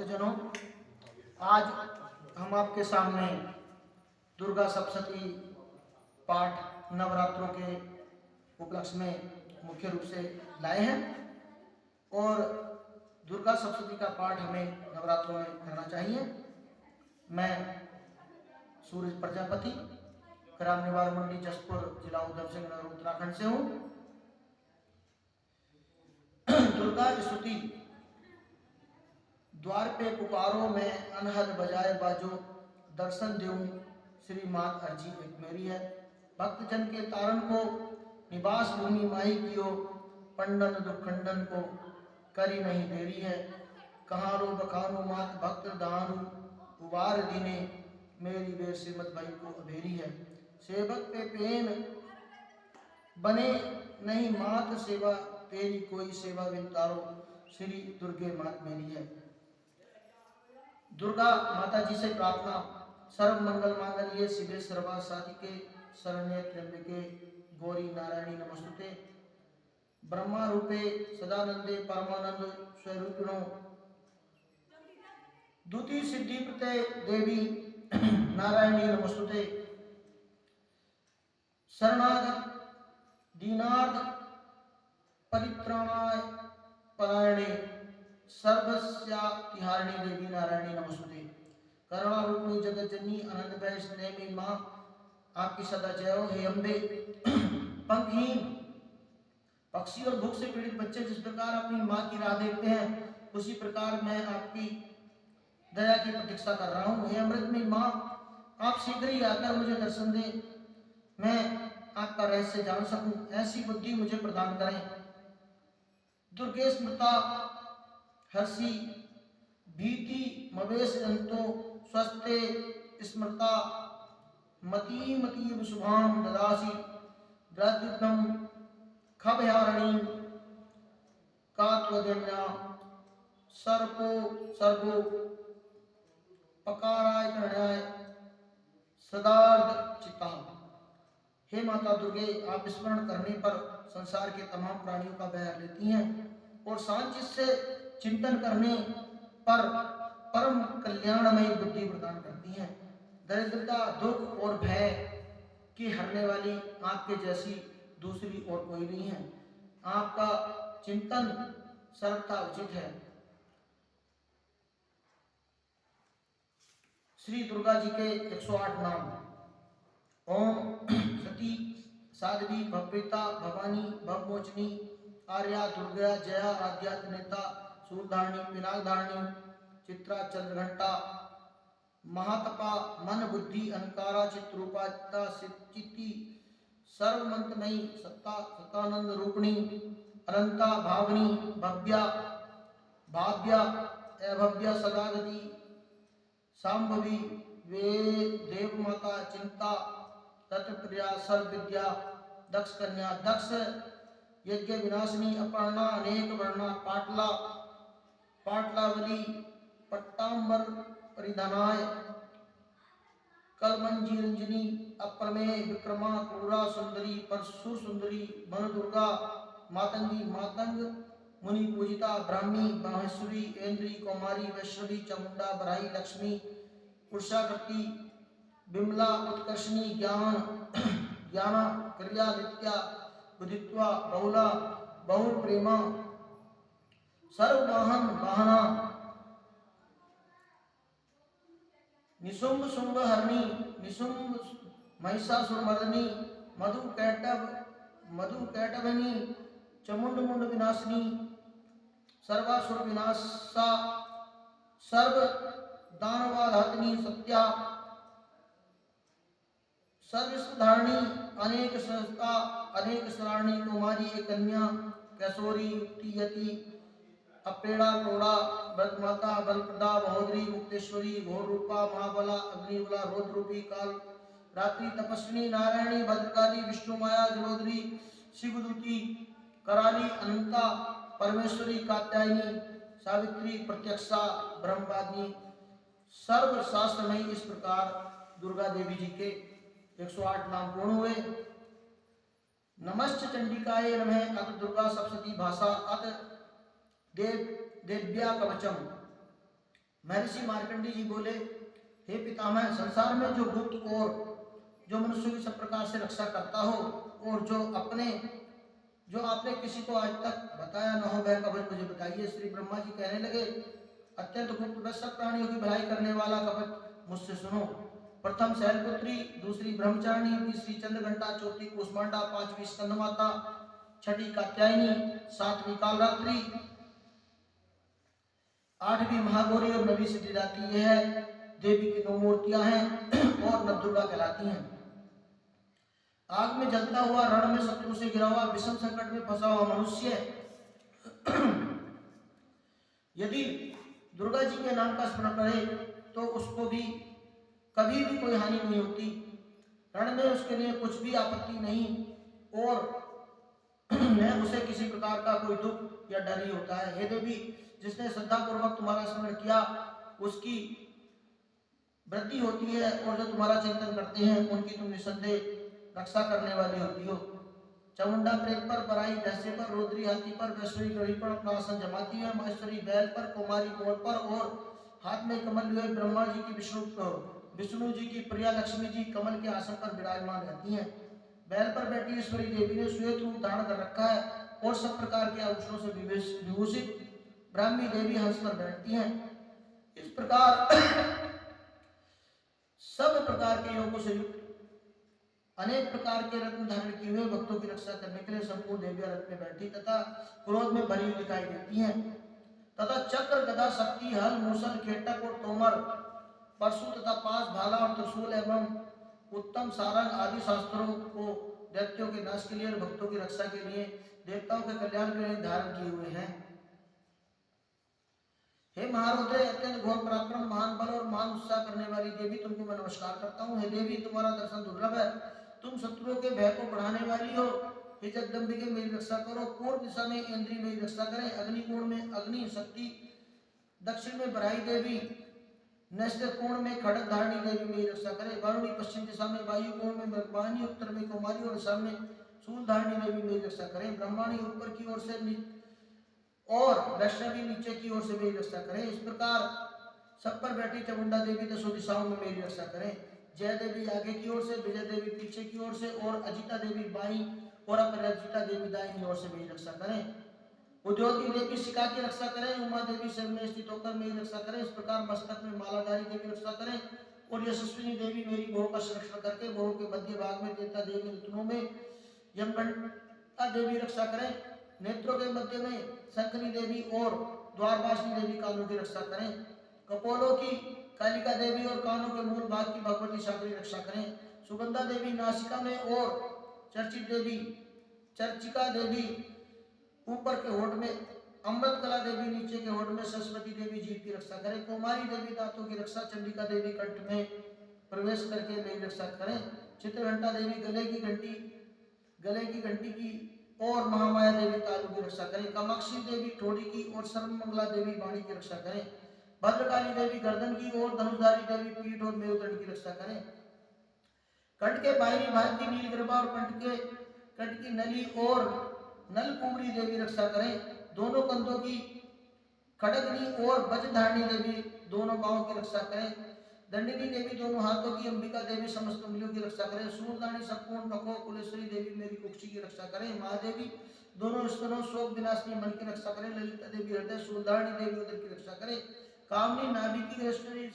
भक्तजनों, आज हम आपके सामने दुर्गा सप्तशती पाठ नवरात्रों के उपलक्ष्य में मुख्य रूप से लाए हैं और दुर्गा सप्तशती का पाठ हमें नवरात्रों में करना चाहिए। मैं सूरज प्रजापति ग्राम निवार मंडी जसपुर जिला उधम सिंह नगर उत्तराखंड से हूँ। दुर्गा स्तुति द्वार पे पुकारो मैं अनहद बजाए बाजो दर्शन देऊं श्री मात अर्जी एक मेरी है। भक्तजन के तारण को निवास भूमि माही कियो पंडन दुखंडन को करी नहीं देरी है। कहारो बखानो मात भक्त दानु उबार दीने मेरी बेर श्रीमत भाई को अबेरी है। सेवक पे पेन बने नहीं मात सेवा तेरी कोई सेवा विनतारो श्री दुर्गे मात मेरी है। दुर्गा माता जी से प्रार्थना। सर्व मंगल मांगल्ये शिवे सर्वा साधिके शरण्ये त्र्यंबके गौरी नारायणी नमस्तुते। ब्रह्मा रूपे सदानंदे परमानंद स्वरूपिणो द्वितीय सिद्धि प्रत्यय देवी नारायणी नमस्तुते। शरणागत दीनार्थ परित्राणाय परायणे सर्वस्यातिहारिणी देवी नारायणी नमस्तुते। करुणा रूपिणी जगत जननी आनंद भय स्नेही माँ आपकी सदा जय हो। हे अम्बे, पंखहीन पक्षी और भूख से पीड़ित बच्चे जिस प्रकार अपनी माँ की राह देखते हैं, उसी प्रकार मैं आपकी दया की प्रतीक्षा कर रहा हूँ। हे अमृतमयी माँ, आप शीघ्र ही आकर मुझे दर्शन दें, मैं आपका रहस्य जान सकूं, ऐसी बुद्धि मुझे प्रदान करें। दुर्गे स्मृता हर्षि भीति मवेश अंतो स्वस्ते स्मृता मती मती शुभाम ददासी द्रद्युग्नम खभयारणी कात्वदन्या सर्पो सर्गो पकाराय करण्याय सदार्थ चिता। हे माता दुर्गे, आप स्मरण करने पर संसार के तमाम प्राणियों का भय लेती हैं और सांचित से चिंतन करने पर परम कल्याणमयी बुद्धि प्रदान करती हैं। दरिद्रता दुख और भय की हरने वाली आपके जैसी दूसरी और कोई नहीं है। आपका चिंतन सर्वथा उचित है। श्री दुर्गा जी के 108 नाम। ओम सती साध्वी भव्यता भवानी भवमोचनी आर्या दुर्गा जया आद्यात्नेता सूरधारणी पिनाकधारणी चित्रा चंद्रघंटा महातपा मन बुद्धि अहंकारा चित्रूपा चित्ती सर्वमंत्रमयी सत्ता सत्तानंद रूपिणी अनंता भावनी भव्या भाव्या अभव्या सदागति सांभवी वे देव माता चिंता तत्प्रिया सर्वविद्या दक्ष कन्या दक्ष यज्ञ विनाशिनी अपर्णा अनेक वर्णा पाटला पाटलावली पट्टांबर परिधानाय कलमंजी रंजनी अप्रमेय विक्रमा क्रूरा सुंदरी परशु सुंदरी मन दुर्गा मातंगी मातंग मुनि पूजिता ब्राह्मी माहेश्वरी ऐन्द्री कौमारी वैष्णवी चामुंडा बराई लक्ष्मी पुरुषाकृति बिमला उत्कर्षणी ज्ञान ज्ञाना क्रिया नित्या बुद्धित्वा बहुला बहुल प्रेमा सर्ववाहन वाहना निशुंभ शुंभ हरणी निशुंभ महिषासुरमर्दिनी मधु कैटभनी चमुंड मुंड विनाशिनी सर्वासुर विनाशा सर्व दानवाधातिनी सत्या सर्वधारणी अनेक सहस्ता अनेक सराणी कुमारी एक कन्या कैशोरी युक्ति यति अपेड़ा क्रोड़ा व्रतमाता बलप्रदा महोदरी मुक्तेश्वरी घोर रूपा महाबला अग्निबला रौद्र रूपी काल रात्रि तपस्विनी नारायणी भद्रकाली विष्णु माया जलोदरी शिवदूती कराली अनंता परमेश्वरी कात्यायनी सावित्री प्रत्यक्षा ब्रह्मवादिनी सर्व शास्त्रमयी। इस प्रकार दुर्गा देवी जी के 108 नाम पूर्ण हुए। नमश्च चंडिकाय नमः अत दुर्गा सप्तशती भाषा अत देव्या कवचम महर्षि मार्कंडी जी बोले, हे पितामह, संसार में जो गुप्त और जो मनुष्य की सब प्रकार से रक्षा करता हो और जो आपने किसी को आज तक बताया न हो वह कवच मुझे बताइए। श्री ब्रह्मा जी कहने लगे, अत्यंत गुप्त वह सब प्राणियों की भलाई करने वाला कवच मुझसे सुनो। प्रथम शैलपुत्री, दूसरी ब्रह्मचारिणी, तीसरी चंद्रघंटा, चौथी कुष्मांडा, पांचवी स्कंदमाता, छठी कात्यायनी, सातवीं कालरात्रि, आठवीं महागौरी और नवी सिद्धिदात्री। यह देवी की 9 मूर्तियां हैं और नवदुर्गा कहलाती हैं। आग में जलता हुआ, रण में शत्रु से घिरा हुआ, विषम संकट में फंसा हुआ मनुष्य यदि दुर्गा जी के नाम का स्मरण करे तो उसको भी कभी भी कोई हानि नहीं होती। रण में उसके लिए कुछ भी आपत्ति नहीं और न उसे किसी प्रकार का कोई दुख या डर ही होता है। हे देवी, जिसने श्रद्धा पूर्वक तुम्हारा स्मरण किया उसकी वृद्धि होती है और जो तुम्हारा चिंतन करते हैं उनकी तुम निसंदेह रक्षा करने वाली होती हो। चामुंडा प्रेत पर, बराई भैंसे पर, रुद्री हाथी पर, वैश्वरी गढ़ी पर अपना आसन जमाती है, महेश्वरी बैल पर, कुमारी मोर पर और हाथ में कमल लिए ब्रह्मा जी की विष्णु जी की प्रिया लक्ष्मी जी कमल के आसन पर विराजमान रहती हैं। बैल पर बैठी ईश्वरी देवी ने श्वेत रूप धारण कर रखा है और सब प्रकार के आभूषणों से विभूषित ब्राह्मी देवी हंस पर बैठती हैं। इस प्रकार सब प्रकार के योगों से युक्त अनेक प्रकार के रत्न धारण किए हुए भक्तों की रक्षा करने के लिए संपूर्ण देवियां रथ में बैठी तथा क्रोध में भरी हुई दिखाई देती हैं तथा चक्र, गदा, शक्ति, हल, मूसल, खेटक और तोमर, परशु तथा पास, भाला और त्रिशूल एवं उत्तम सारंग आदि शास्त्रों को दैत्यों के नाश के लिए और भक्तों की रक्षा के लिए, देवताओं के कल्याण के लिए धारण किए हुए हैं। हे महारुद्र, अत्यंत घोर पराक्रम, महान बल और महान उत्साह करने वाली देवी, तुमको मैं नमस्कार करता हूँ। हे देवी, तुम्हारा दर्शन दुर्लभ है, तुम शत्रुओं के भय को बढ़ाने वाली हो। हे जगदम्बिके, मेरी रक्षा करो। पूर्व दिशा में इंद्री मेरी रक्षा करें, अग्निकोण में अग्नि शक्ति, दक्षिण में बराई देवी, नैश्य कोण में खड़ग धारणी देवी मेरी रक्षा करें। वारुणी पश्चिम दिशा में, वायु कोण में मृगवाहिनी, उत्तर में कुमारी और ईशान में शूल धारणी देवी मेरी रक्षा करें। ब्रह्माणी ऊपर की ओर से और वैष्णवी नीचे की ओर से मेरी रक्षा करें। इस प्रकार सब पर बैठी चामुंडा देवी दसों दिशाओं में मेरी रक्षा करें। जय देवी आगे की ओर से, विजय देवी पीछे की ओर से और अजिता देवी बाई और अपराजिता देवी दाहिनी ओर से मेरी रक्षा करें। उद्योगी देवी शिखा की रक्षा करें। उमा देवी सिर में स्थित होकर मेरी रक्षा करें। इस प्रकार मस्तक में मालाधारी देवी रक्षा करें और यशस्विनी देवी मेरी बहु का संरक्षण करके बहु के मध्य भाग में देवता देवी ऋतुओं में यमगंटा देवी रक्षा करें। नेत्रों के मध्य में शंकरी देवी और द्वारवासिनी देवी कानों की रक्षा करें। कपोलों की कालिका देवी और कानों के मूल भाग की भगवती शाकरी रक्षा करें। सुगंधा देवी नासिका में और चर्चिका देवी ऊपर के होठ में, अमृत कला देवी नीचे के होठ में, सरस्वती देवी जीभ की रक्षा करें। कुमारी देवी दांतों की रक्षा, चंडिका देवी कंठ में प्रवेश करके मेरी रक्षा करें। चित्रघंटा देवी गले की घंटी की और महामाया देवी तालु की रक्षा करें। कामाक्षी देवी ठोड़ी की और सर्वमंगला देवी वाणी की रक्षा करें। भद्रकाली देवी गर्दन की और धनुषधारी देवी पीठ और मेरुदंड की रक्षा करें। कंठ के बाहरी भाग की नीलगर्भा और कंठ की नली और नलकुमरी देवी रक्षा करें। दोनों कंधों की खड़गनी और वज्रधारिणी देवी दोनों पांवों की रक्षा करें। दंडिनी देवी दोनों हाथों की, अंबिका देवी समस्त उंगलियों की रक्षा करें। सूरदानी संपूर्ण नखों, कुलेश्वरी देवी मेरी कुक्षी की रक्षा करें। महादेवी दोनों स्तनों, शोक विनाशिनी मन की रक्षा करें। ललिता देवी हृदय, सूरदानी देवी उदर की रक्षा करें। कामनी नाभि की, गृहस्थनी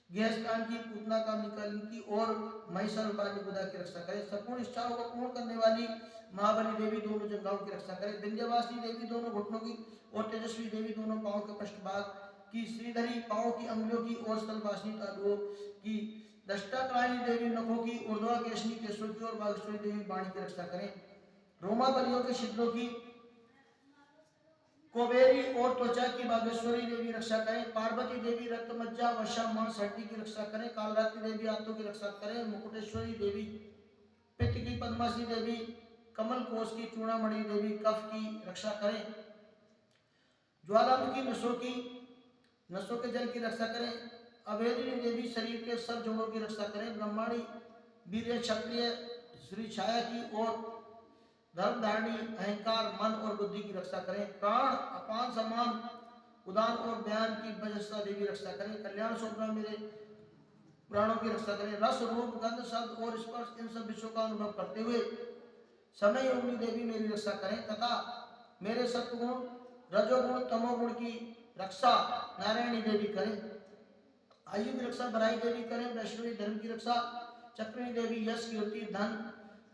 गृहस्थान की, पूतना कामिनी की और महिषासुर बुधा की रक्षा करें। संपूर्ण इच्छाओं को पूर्ण करने वाली महाबली देवी दोनों जंघाओं की रक्षा करें। विंध्यवासिनी देवी दोनों घुटनों की और तेजस्वी देवी दोनों पांवों के पृष्ठभाग की, श्रीधरी पांवों की अंगुलियों की और स्थलवासिनी तालुओं की, दष्टाकालिनी देवी नखों की, ऊर्ध्वाकेशनी केशों की और बागेश्वरी देवी वाणी की रक्षा करें। रोमावलियों के छिद्रों की, कोबेरी और त्वचा की बागेश्वरी देवी रक्षा करें। पार्वती देवी रक्त मज्जा वशा मांस हड्डी की रक्षा करें। कालरात्रि देवी आंतों की रक्षा करें। मुकुटेश्वरी देवी पित्त की, पद्मासी देवी कमल कोश की, चूड़ामणि देवी कफ की रक्षा करें। ज्वालामुखी नसों के जल की रक्षा करें। अभेदिनी देवी शरीर के सब जोड़ों की रक्षा करें। ब्रह्माणी वीर्य क्षत्रिय श्री छाया की और धर्मधारिणी अहंकार मन और बुद्धि की रक्षा करें। प्राण अपान समान उदान और बयान की वजस्ता देवी रक्षा करें। कल्याण स्वरूपा मेरे प्राणों की रक्षा करें। रस, रूप, गंध, शब्द और स्पर्श इन सब विषयों का अनुभव करते हुए समय योगिनी देवी मेरी रक्षा करें तथा मेरे सत्वगुण, रजोगुण, तमोगुण की रक्षा नारायणी देवी करें। आयु की रक्षा बराई देवी करें। वैष्णवी धर्म की रक्षा चक्रिणी देवी यश, कीर्ति, धन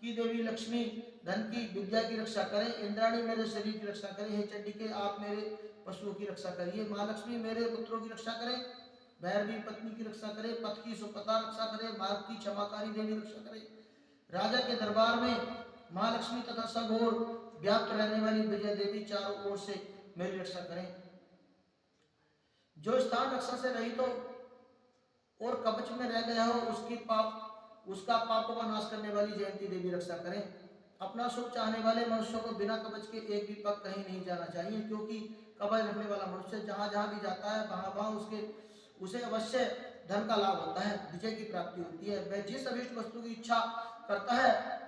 की देवी लक्ष्मी धन की, विद्या की रक्षा करें। इंद्राणी मेरे शरीर की रक्षा करें। हे चंडिके आप मेरे पशुओं की रक्षा करिए। माँ लक्ष्मी मेरे पुत्रों की रक्षा करें। भैरवी पत्नी की रक्षा करे। पथ की सुपथा रक्षा करे। मार्ग की क्षमाकारी देवी रक्षा करे। राजा के दरबार में माँ लक्ष्मी तथा सब ओर व्याप्त रहने वाली विजय देवी चारों ओर से मेरी रक्षा करें। जो स्थान रक्षा से रहित हो और कवच में रह गया हो उसका पापों का नाश करने वाली जयंती देवी रक्षा करें। अपना सुख चाहने वाले मनुष्यों को बिना कवच के एक भी पग कहीं नहीं जाना चाहिए, क्योंकि कवच रखने वाला मनुष्य जहां जहां भी जाता है वहां उसे अवश्य धन का लाभ होता है, विजय की प्राप्ति होती है। वह जिस अभिष्ट वस्तु की इच्छा करता है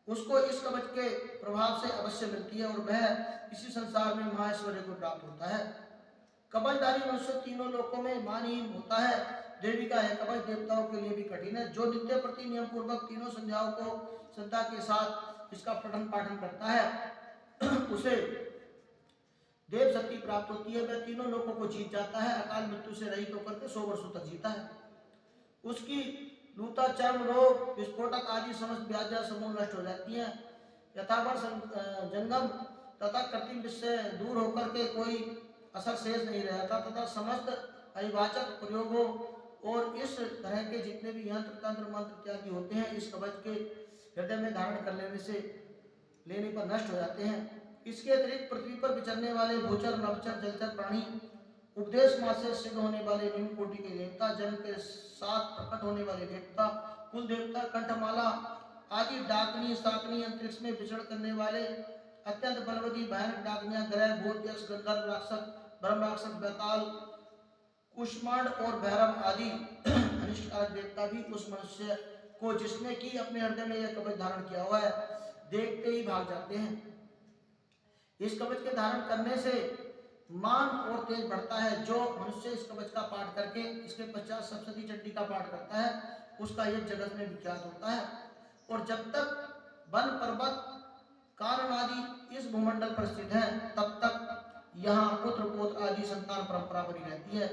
उसको इस कवच के प्रभाव से अवश्य मिलती है और वह इसी संसार में महाऐश्वर्य को प्राप्त होता है। कवचधारी मनुष्य तीनों लोकों में मानहीन होता है। देवी का यह कवच देवताओं के लिए भी कठिन है। जो नित्य प्रति नियम पूर्वक तीनों संध्याओं को श्रद्धा के साथ इसका पठन पाठन करता है उसे देव शक्ति प्राप्त होती है। वह तीनों लोकों को जीत जाता है। अकाल मृत्यु से रहित होकर के 100 वर्षों तक जीता है। उसकी लूता, चर्म रोग, विस्फोटक आदि समस्त व्याधियां समूल नष्ट हो जाती हैं। यथावत जंगम तथा कृत्रिम विषय दूर होकर के कोई असर शेष नहीं रहता तथा समस्त अविवाचक प्रयोगों और इस तरह के जितने भी यंत्र, तंत्र, मंत्र इत्यादि होते हैं इस कवच के हृदय में धारण कर लेने पर नष्ट हो जाते हैं। इसके अतिरिक्त पृथ्वी पर विचरने वाले भूचर, नभचर, जलचर प्राणी, उपदेश मास से सिद्ध होने वाले निम्न कोटि के देवता, जन्म के साथ प्रकट होने वाले देवता, कुल देवता, कंठमाला आदि डाकनी, साकनी, अंतरिक्ष में विचरण करने वाले अत्यंत बलवती भयानक डाकनियां, ग्रह, भूत, यक्ष, गंधर्व, राक्षस, ब्रह्म राक्षस, बेताल, कुष्मांड और भैरव आदि अनिष्टकारक देवता भी उस मनुष्य को जिसने की अपने हृदय में यह कवच धारण किया हुआ है देखते ही भाग जाते हैं। इस कवच के धारण करने से मान और तेज बढ़ता है। जो मनुष्य इस कवच का पाठ करके इसके पश्चात सप्तशती चंडी का पाठ करता है उसका यह जगत में विख्यात होता है। और जब तक वन, पर्वत, कारण आदि इस भूमंडल पर स्थित है तब तक यहाँ पुत्र, पौत्र आदि संतान परंपरा बनी रहती है।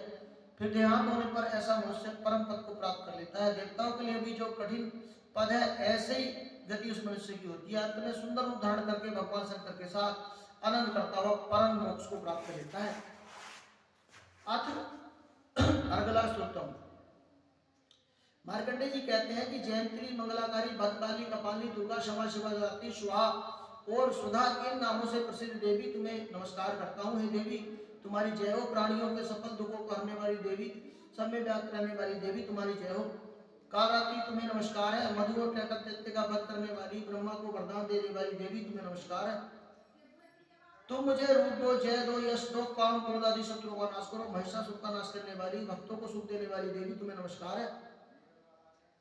फिर देहांत होने पर ऐसा मनुष्य परम पद को प्राप्त कर लेता है। देवताओं के लिए भी जो कठिन पद है ऐसे ही गति उस मनुष्य की होती है। अंत में सुंदर रूप धारण करके भगवान शंकर के साथ आनंद करता हुआ परम मोक्ष को प्राप्त कर लेता है। अथ अर्गला सूत्रम। मार्कंडेय जी कहते हैं कि जयंती, मंगलाकारी, भद्रकाली, कपाली, दुर्गा, क्षमा, शिवा, जगती, सुहा और सुधा इन नामों से प्रसिद्ध देवी तुम्हें नमस्कार करता हूँ। हे देवी तुम्हारी जय हो। प्राणियों के सफल दुखों को हरने वाली देवी, सब में व्याप्त रहने वाली देवी तुम्हारी जय हो। कालरात्रि तुम्हें नमस्कार है। मधु और दैत्य का वध करने वाली, ब्रह्मा को वरदान देने वाली देवी तुम्हें नमस्कार है। तुम मुझे रूप दो, जय दो, यश दो, काम, क्रोध आदि शत्रुओं का नाश करो। महिषासुर का नाश करने वाली, भक्तों को सुख देने वाली देवी तुम्हें नमस्कार है।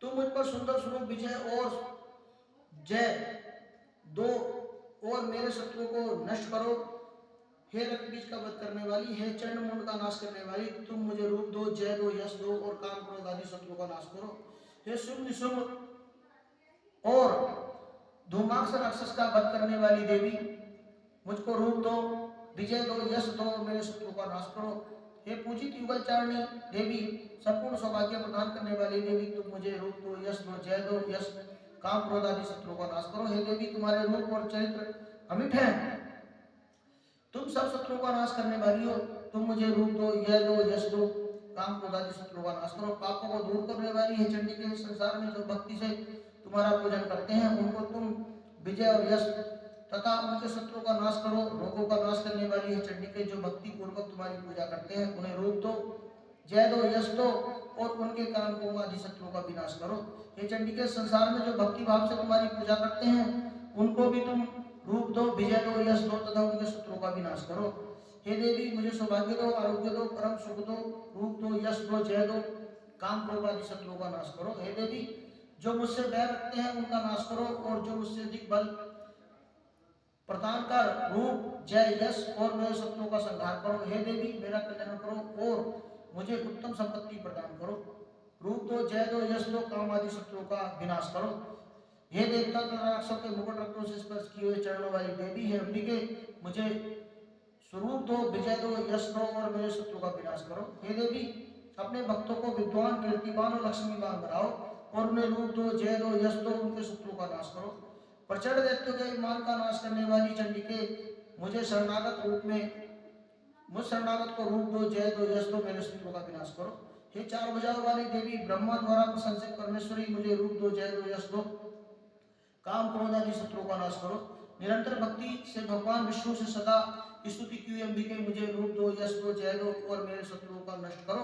तुम मुझ पर सुंदर स्वरूप विजय और जय दो और मेरे शत्रुओं को नष्ट करो। हे रक्त बीज का वध करने वाली, हे चंड मुंड का नाश करने वाली, तुम मुझे रूप दो, जय दो, यश दो और काम, क्रोध आदि शत्रुओं का नाश करो। हे शुंभ, निशुंभ और धूमाक्ष राक्षस का वध करने वाली देवी, मुझको रूप दो, विजय दो, यश दो, मेरे शत्रुओं का नाश करो। हे पूजित युगल चारणी देवी, संपूर्ण सौभाग्य प्रदान करने वाली देवी, तुम मुझे रूप दो, यश दो, जय दो, यश, काम, क्रोध आदि शत्रुओं का नाश करो। हे देवी तुम्हारे रूप और चरित्र अमिट है। तुम सब शत्रुओं का नाश करने वाली हो। तुम मुझे रूप दो, यह दो, यश दो, काम, क्रोध आदि शत्रुओं का नाश करो। पापों को दूर करने वाली है चंडी के संसार में जो भक्ति से तुम्हारा पूजन करते हैं उनको तुम विजय और यश तथा उनके शत्रुओं का नाश करो। रोगों का नाश करने वाली है चंडी के जो भक्ति पूर्वक तुम्हारी पूजा करते हैं उन्हें रूप दो, जय दो, यश दो और उनके काम को आदि शत्रुओं का विनाश करो। हे चंडी के संसार में जो भक्ति भाव से तुम्हारी पूजा करते हैं उनको भी तुम रूप दो, विजय दो, यश दो तथा उनके शत्रुओं का विनाश करो। हे देवी मुझे सौभाग्य दो, आरोग्य दो, परम सुख दो, रूप दो, यश दो, जय दो, काम, क्रोध आदि शत्रुओं का नाश करो। हे देवी जो मुझसे बैर रखते हैं उनका नाश करो और जो मुझसे अधिक बल प्रदान कर रूप जय यश और मेरे शत्रुओं का संहार करो। हे देवी मेरा कल्याण करो और मुझे उत्तम संपत्ति प्रदान करो। रूप दो, जय दो, यश दो, काम आदि शत्रुओं का विनाश करो। हे देवता राक्षसों के मुकुट रत्नों से स्पर्श किए हुए चरणों वाली देवी, हे अंबिके मुझे स्वरूप दो, विजय दो, यश दो और मेरे शत्रु का विनाश करो। हे देवी अपने भक्तों को विद्वान, कीर्तिवान और लक्ष्मीवान बनाओ और उन्हें रूप दो, जय दो, यश दो, उनके शत्रु का नाश करो। प्रचंड दैत्यों के अभिमान का नाश करने वाली चंडिके मुझे शरणागत रूप में मुझ शरणागत को रूप दो, जय दो, यश दो, मेरे शत्रु का विनाश करो। हे चार भुजाओं वाली देवी ब्रह्मा द्वारा प्रशंसित परमेश्वरी मुझे रूप दो, जय दो, यश दो, काम क्रोध आदि शत्रुओं का नाश करो। निरंतर भक्ति से भगवान विष्णु से सदा स्तुति की हुई अंबिके मुझे रूप दो, यश दो, जय दो और मेरे शत्रुओं का नष्ट करो।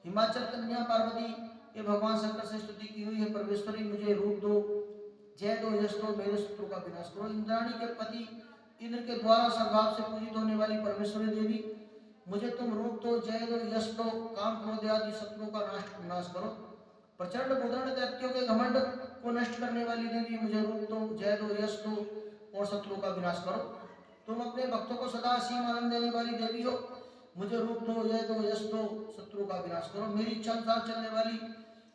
हिमाचल कन्या पार्वती ये भगवान शंकर से स्तुति की हुई है परमेश्वरी मुझे रूप दो, जय दो, यश दो, मेरे शत्रु का विनाश करो। इंद्राणी के पति इंद्र के द्वारा सर्वभाव से पूजित होने वाली परमेश्वरी देवी मुझे तुम रूप दो, जय दो, यश दो, काम क्रोध आदि शत्रुओं का नाश करो। प्रचंड बुदंड दैत्यों के घमंड को नष्ट करने वाली देवी मुझे रूप दो, जय दो, यश दो और शत्रुओं का विनाश करो। तुम अपने भक्तों को सदा असीम आनंद देने वाली देवी हो, मुझे रूप दो, जय दो, यश दो, शत्रु का विनाश करो। मेरी इच्छा अनुसार चलने वाली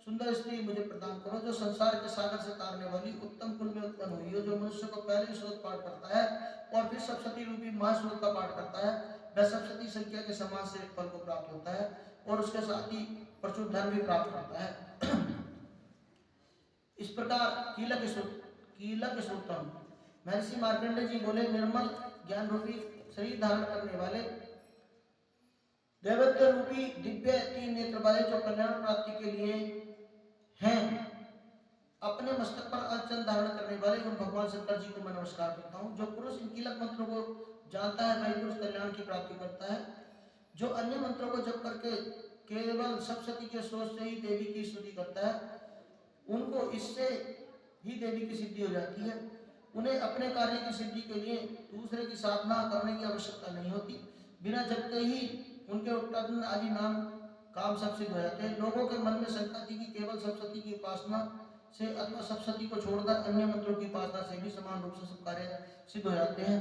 सुंदर स्त्री मुझे प्रदान करो, जो संसार के सागर से तारने वाली उत्तम कुल में उत्पन्न हुई हो, जो मनुष्य को पहले स्रोत पाठ करता है और फिर सप्तशती रूपी महास्रोत का पाठ करता है, वह सप्तशती संख्या के समान से फल को प्राप्त होता है और उसके साथ ही प्रचुर धन भी प्राप्त करता है। इस प्रकार कीलक सूत्रम महर्षि मार्कंडेय जी बोले, निर्मल ज्ञान रूपी शरीर धारण करने वाले दैवत्य रूपी दिव्य तीन नेत्र वाले जो कल्याण प्राप्ति के लिए हैं, अपने मस्तक पर अर्चन धारण करने वाले उन भगवान शंकर जी को मैं नमस्कार करता हूँ। जो पुरुष इन कीलक मंत्रों को जानता है वही पुरुष कल्याण की प्राप्ति करता है। जो अन्य मंत्रों को जप करके केवल सप्तशती के सोच से ही देवी की स्तुति करता है, उनको इससे ही देवी की सिद्धि हो जाती है। उन्हें अपने कार्य की सिद्धि के लिए दूसरे की साधना करने की आवश्यकता नहीं होती। बिना जप के ही उनके उत्तम आदि नाम काम सब सिद्ध हो जाते हैं। लोगों के मन में शंका थी कि केवल सप्तशती की उपासना से अथवा सप्तशती को छोड़कर अन्य मंत्रों की उपासना से भी समान रूप से सब कार्य सिद्ध हो जाते हैं,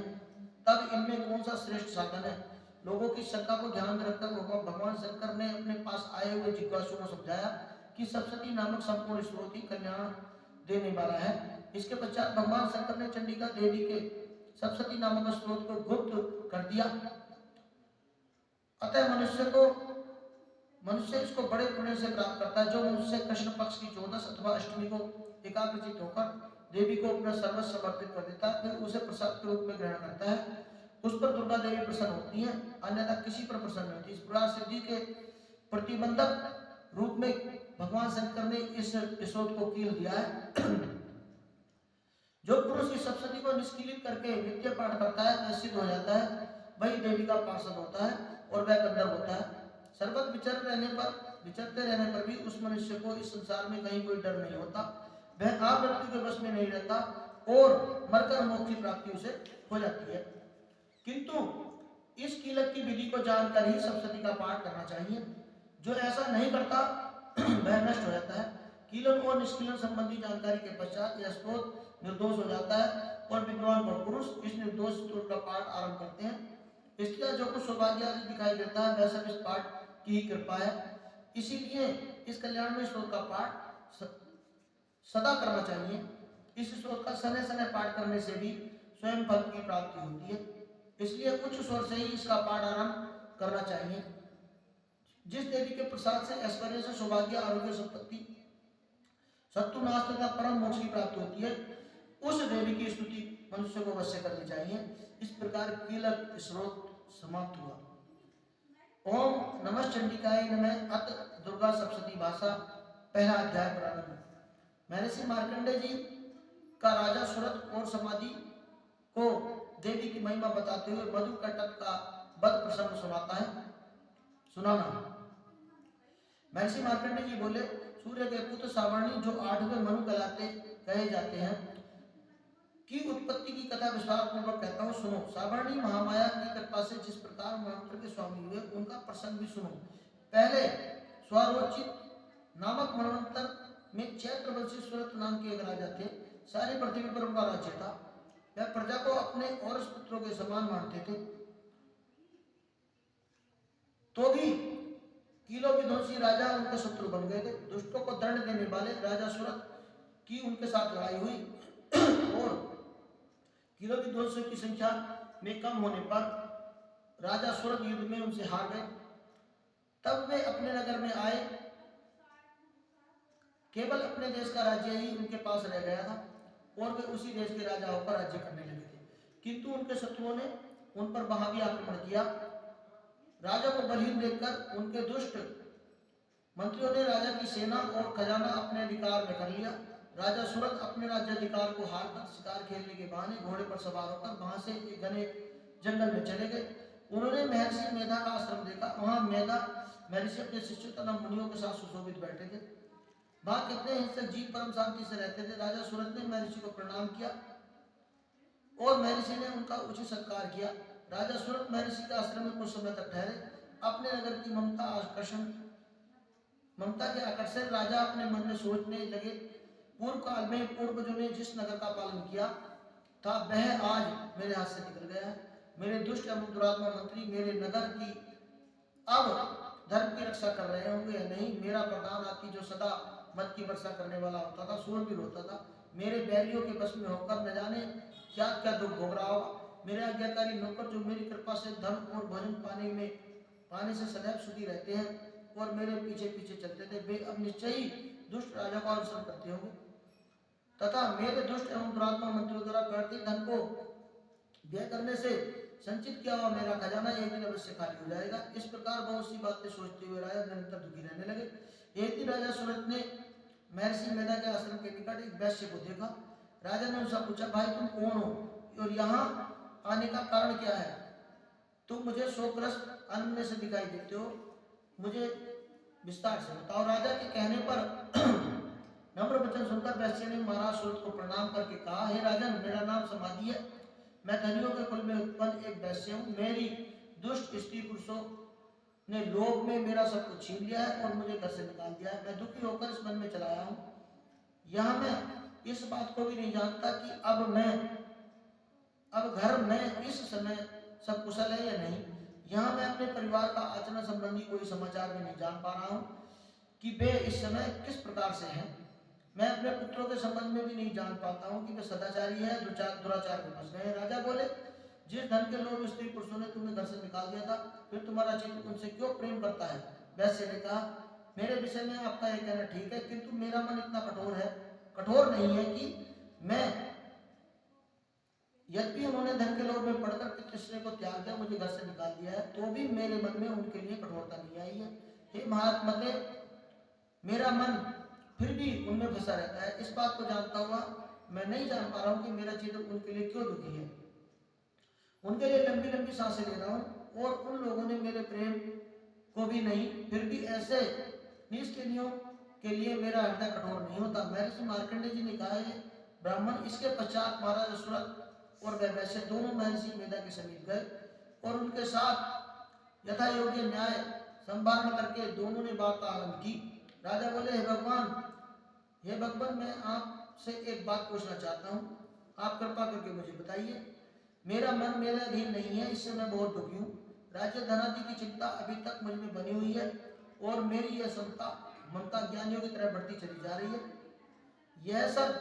तब इनमें कौन सा श्रेष्ठ साधन है? लोगों की शंका को ध्यान में रखकर भगवान शंकर ने अपने पास आए हुए जिज्ञासुओं को समझाया कि सप्तशती नामक संपूर्ण स्रोत ही कल्याण देने वाला है। इसके पश्चात भगवान शंकर ने चंडिका देवी के सप्तशती नामक स्रोत को गुप्त कर दिया। अतः मनुष्य इसको बड़े पुण्य से प्राप्त करता है। जो मनुष्य कृष्ण पक्ष की 14 अथवा अष्टमी को एकाग्रचित होकर देवी को अपना सर्वस्व समर्पित कर देता है, फिर उसे प्रसाद के रूप में ग्रहण करता है, उस पर दुर्गा देवी प्रसन्न होती है, अन्यथा किसी पर प्रसन्न नहीं होती। इस प्रकार सिद्धि के प्रतिबंधक रूप में भगवान शंकर ने इस स्रोत को कील दिया है। जो पुरुष इस सप्तशती को निष्कीलित करके नित्य पाठ करता है वह सिद्ध हो जाता है, वही देवी का पार्षद होता है और वह गंधर्व होता है। सर्वत्र विचरते रहने पर भी उस मनुष्य को इस संसार में कहीं कोई डर नहीं होता, वह आप मृत्यु के वश में नहीं रहता और मरकर मोक्ष की प्राप्ति उसे हो जाती है। किंतु इस कीलक की विधि को जानकर ही सप्तशती का पाठ करना चाहिए। जो ऐसा नहीं करता वह नष्ट हो जाता है। कीलन और निष्कीलन संबंधी जानकारी के पश्चात यह स्रोत निर्दोष हो जाता है और विद्वान पुरुष इस निर्दोष स्रोत का पाठ आरंभ करते हैं। इसलिए जो कुछ सौभाग्य आदि दिखाई देता है वह सब इस पाठ की ही कृपा है। इसीलिए इस कल्याण में स्रोत का पाठ सदा करना चाहिए। इस स्रोत का सने सने पाठ करने से भी स्वयं फल की प्राप्ति होती है, इसलिए उच्च स्वर से ही इसका पाठ आरंभ करना चाहिए। जिस देवी के प्रसाद से ऐश्वर्य से सौभाग्य, आरोग्य, संपत्ति, शत्रु नाश तथा परम मोक्ष की प्राप्ति होती है, उस देवी की स्तुति मनुष्य को अवश्य करनी चाहिए। इस प्रकार कीलक स्रोत समाप्त हुआ। ओम नमः चंडिकाय नमः। अत दुर्गा सप्तशती भाषा पहला अध्याय प्रारंभ। महर्षि मार्कंडेय जी का राजा सुरत और समाधि को देवी की महिमा बताते हुए मधु कटक का बद प्रसंग सुनाना। महर्षि मार्कंडेय जी बोले, सूर्य के पुत्र सावर्णी जो 8वें मनु कहे जाते हैं की उत्पत्ति की कथा विस्तार पूर्वक कहता हूँ, सुनो। सावर्णी महामाया की कृपा से जिस प्रकार मंत्र के स्वामी हुए उनका प्रसंग भी सुनो। पहले स्वारोचित नामक मनवंतर में चैत्रवंशी सुरत नाम के एक राजा थे। सारी पृथ्वी पर उनका राज्य था। वह प्रजा को अपने और पुत्रों के समान मानते थे। तो भी किलो विध्वंसी राजा उनके शत्रु बन गए थे। दुष्टों को दंड देने वाले राजा सूरत की उनके साथ लड़ाई हुई और किलो विध्वंसियों की संख्या में कम होने पर राजा सूरत युद्ध में उनसे हार गए। तब वे अपने नगर में आए। केवल अपने देश का राज्य ही उनके पास रह गया था और वे उसी देश के राजा होकर राज्य करने लगे थे। किंतु उनके शत्रुओं ने उन पर वहां भी आक्रमण किया। राजा को बलहीन देखकर उनके दुष्ट मंत्रियों ने राजा की सेना और खजाना अपने अधिकार में कर लिया। राजा सूरत अपने राज्याधिकार को हारकर शिकार खेलने के बहाने घोड़े पर सवार होकर वहां से एक घने जंगल में चले गए। उन्होंने महर्षि मेधा का आश्रम देखा। वहां मेधा महर्षि अपने शिष्यों तथा मुनियों के साथ सुशोभित बैठे थे। वहां कितने हिंसक जीव परम शांति से रहते थे। राजा सूरत ने महर्षि को प्रणाम किया और महर्षि ने उनका उचित सत्कार किया। राजा सूरत महर्षि के आश्रम में कुछ समय तक ठहरे। अपने नगर की ममता के आकर्षण राजा अपने मन में सोचने लगे, पूर्व काल में पूर्वजों ने जिस नगर का पालन किया था वह आज मेरे हाथ से निकल गया है। मेरे दुष्ट एवं दुरात्मा मंत्री मेरे नगर की अब धर्म की रक्षा कर रहे होंगे या नहीं। मेरा प्रधान हाथी जो सदा मत की वर्षा करने वाला होता था, शूरवीर होता था, मेरे बैरियों के बस में होकर न जाने क्या क्या दुख भोग रहा होगा। मेरे आज्ञाकारी नौकर जो मेरी कृपा से धन और भोजन पाने से सदैव सुखी रहते हैं और मेरे पीछे पीछे चलते थे, वे अब निश्चय ही दुष्ट राजा का अनुसरण करते होंगे तथा मेरे दुष्ट एवं दुरात्मा मंत्रियों द्वारा व्यर्थ धन को व्यय करने से संचित किया हुआ मेरा खजाना एक दिन अवश्य खाली हो जाएगा। इस प्रकार बहुत सी बातें सोचते हुए राजा निरंतर दुखी रहने लगे। एक दिन राजा सूरत ने महर्षि मेधा के आश्रम के निकट एक वैश्य को देखा। राजा ने उनसे पूछा, भाई तुम कौन हो और यहाँ आने का कारण क्या है? तुम मुझे शोकग्रस्त अनमने से दिखाई देते हो, मुझे विस्तार से बताओ। राजा के कहने पर नम्र वचन सुनकर वैश्य ने महाराज सूरत को प्रणाम करके कहा, हे राजन, मेरा नाम समाधि है। मैं धनियों के कुल में उत्पन्न एक वैश्य हूँ। मेरी दुष्ट स्त्री पुरुषों ने लोभ में मेरा सब कुछ छीन लिया है और मुझे घर से निकाल दिया है। मैं दुखी होकर इस वन में चला आया हूँ। यहाँ मैं इस बात को भी नहीं जानता कि अब घर में इस समय सब कुशल है या नहीं। यहाँ मैं अपने परिवार का आचरण संबंधी कोई समाचार भी नहीं जान पा रहा हूँ कि वे इस समय किस प्रकार से हैं। मैं अपने पुत्रों के संबंध में भी नहीं जान पाता हूँ कि वे सदाचारी है दुराचार में फंस गए। राजा बोले, जिस धन के लोभ स्त्री पुरुषों ने तुम्हें घर से निकाल दिया था, फिर तुम्हारा चित्त उनसे क्यों प्रेम करता है? वैश्य ने कहा, मेरे विषय में आपका यह कहना ठीक है, किंतु मेरा मन इतना कठोर नहीं है कि मैं, यद्यपि उन्होंने धन के लोभ में पड़कर पितृश्रेय को त्याग दिया, मुझे घर से निकाल दिया है, तो भी मेरे मन में उनके लिए कठोरता नहीं आई है। हे महात्मते, मेरा मन फिर भी उनमें फंसा रहता है। इस बात को जानता हुआ मैं नहीं जान पा रहा हूँ कि मेरा चित्त उनके लिए क्यों दुखी है। उनके लिए लंबी लंबी सांसें ले रहा हूँ और उन लोगों ने मेरे प्रेम को भी नहीं, फिर भी ऐसे निष्ठियों के लिए मेरा हृदय कठोर नहीं होता। महर्षि मार्कंडेय जी ने कहा है, ब्राह्मण। इसके पश्चात महाराज सूरत और वह वैश्य दोनों महर्षि मेधा के समीप गए और उनके साथ यथा योग्य न्याय संभारण करके दोनों ने वार्ता आरंभ की। राजा बोले, हे भगवान, मैं आपसे एक बात पूछना चाहता हूँ, आप कृपा करके मुझे बताइए। मेरा मन मेरे अधीन नहीं है, इससे मैं बहुत दुखी हूँ। राज्य धनादि की चिंता अभी तक मुझ में बनी हुई है और मेरी यह ममता ज्ञानियों की तरह बढ़ती चली जा रही है। यह सब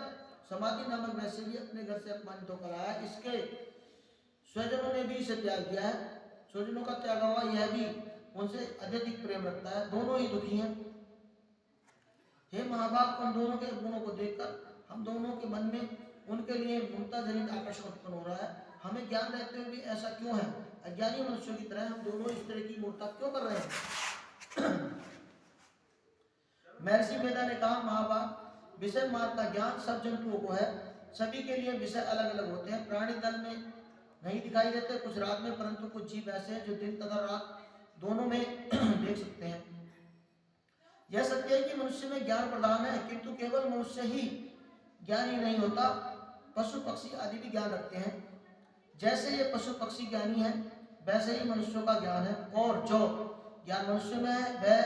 समाधि नामक वैसे भी अपने घर से अपमानित होकर आया। इसके स्वजनों ने भी इसे त्याग दिया है। स्वजनों का त्याग हुआ यह भी उनसे अधिक प्रेम रखता है। दोनों ही दुखी हैं। हे महाभाग, उन दोनों के गुणों को देखकर हम दोनों के मन में उनके लिए ममता जनित आकर्षण उत्पन्न हो रहा है। हमें ज्ञान रहते हुए भी ऐसा क्यों है? अज्ञानी मनुष्यों की तरह हम दोनों इस तरह की मूर्खता क्यों कर रहे हैं? महर्षि मेधा ने कहा, महाभाग, विषय मार्ग का ज्ञान सब जंतुओं को है। सभी के लिए विषय अलग अलग होते हैं। प्राणी दल में नहीं दिखाई देते, कुछ रात में, परंतु कुछ जीव ऐसे हैं जो दिन तथा रात दोनों में देख सकते हैं। यह सत्य है कि मनुष्य में ज्ञान प्रधान है, किंतु केवल मनुष्य ही ज्ञानी नहीं होता, पशु पक्षी आदि भी ज्ञान रखते हैं। जैसे ये पशु पक्षी ज्ञानी है, वैसे ही मनुष्यों का ज्ञान है, और जो ज्ञान मनुष्य में है वह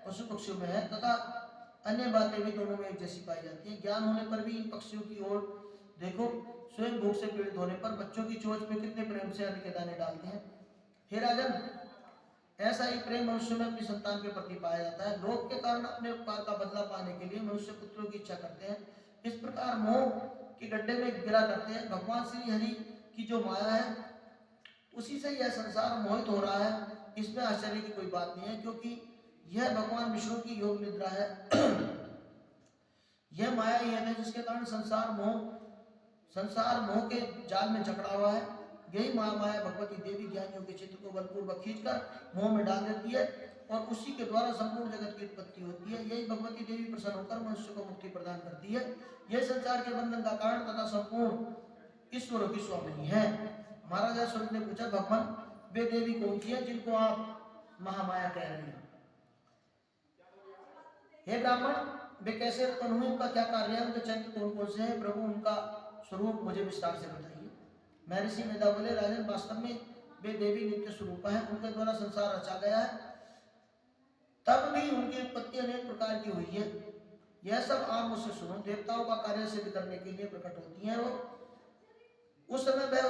पशु पक्षियों में है तथा अन्य बातें भी दोनों में एक जैसी पाई जाती है। ज्ञान होने पर भी इन पक्षियों की ओर देखो स्वयं भूख से पीड़ित होने पर बच्चों की चोंच में कितने प्रेम से अन्न के दाने डालते हैं। हे राजन, ऐसा ही प्रेम मनुष्य में अपनी संतान के प्रति पाया जाता है। लोभ के कारण अपने उपकार का बदला पाने के लिए मनुष्य पुत्रों की इच्छा करते हैं, इस प्रकार मोह के गड्ढे में गिरा करते हैं। भगवान श्री हरि की जो माया है उसी से यह संसार मोहित हो रहा है। इसमें आश्चर्य की कोई बात नहीं है, क्योंकि यह भगवान विष्णु की योग निद्रा है। यह माया ही है जिसके कारण संसार मोह के जाल में जकड़ा हुआ है। यही माया भगवती देवी ज्ञानियों के चित्त को बलपूर्वक खींचकर मोह में डाल देती है और उसी के द्वारा संपूर्ण जगत की उत्पत्ति होती है। यही भगवती देवी प्रसन्न होकर मनुष्य को मुक्ति प्रदान करती है। यह संसार के बंधन का कारण तथा संपूर्ण ईश्वरों की स्वामिनी है। महाराजा सूरज ने पूछा, भगवान वे देवी कौन सी है जिनको आप महामाया कह रहे हैं? हे ब्राह्मण, वे कैसे उत्पन्न हुए, उनका क्या कार्य है, उनके चरित्र कौन कौन से हैं? प्रभु उनका स्वरूप मुझे विस्तार से बताइए। महर्षि मेधा बोले, राजन वास्तव में वे देवी नित्य स्वरूप है, उनके द्वारा संसार रचा गया है, तब भी उनकी उत्पत्ति अनेक प्रकार की हुई है। यह सब आप मुझसे सुनो। देवताओं का कार्य सिद्ध करने के लिए प्रकट होती हैं वो, उस समय वह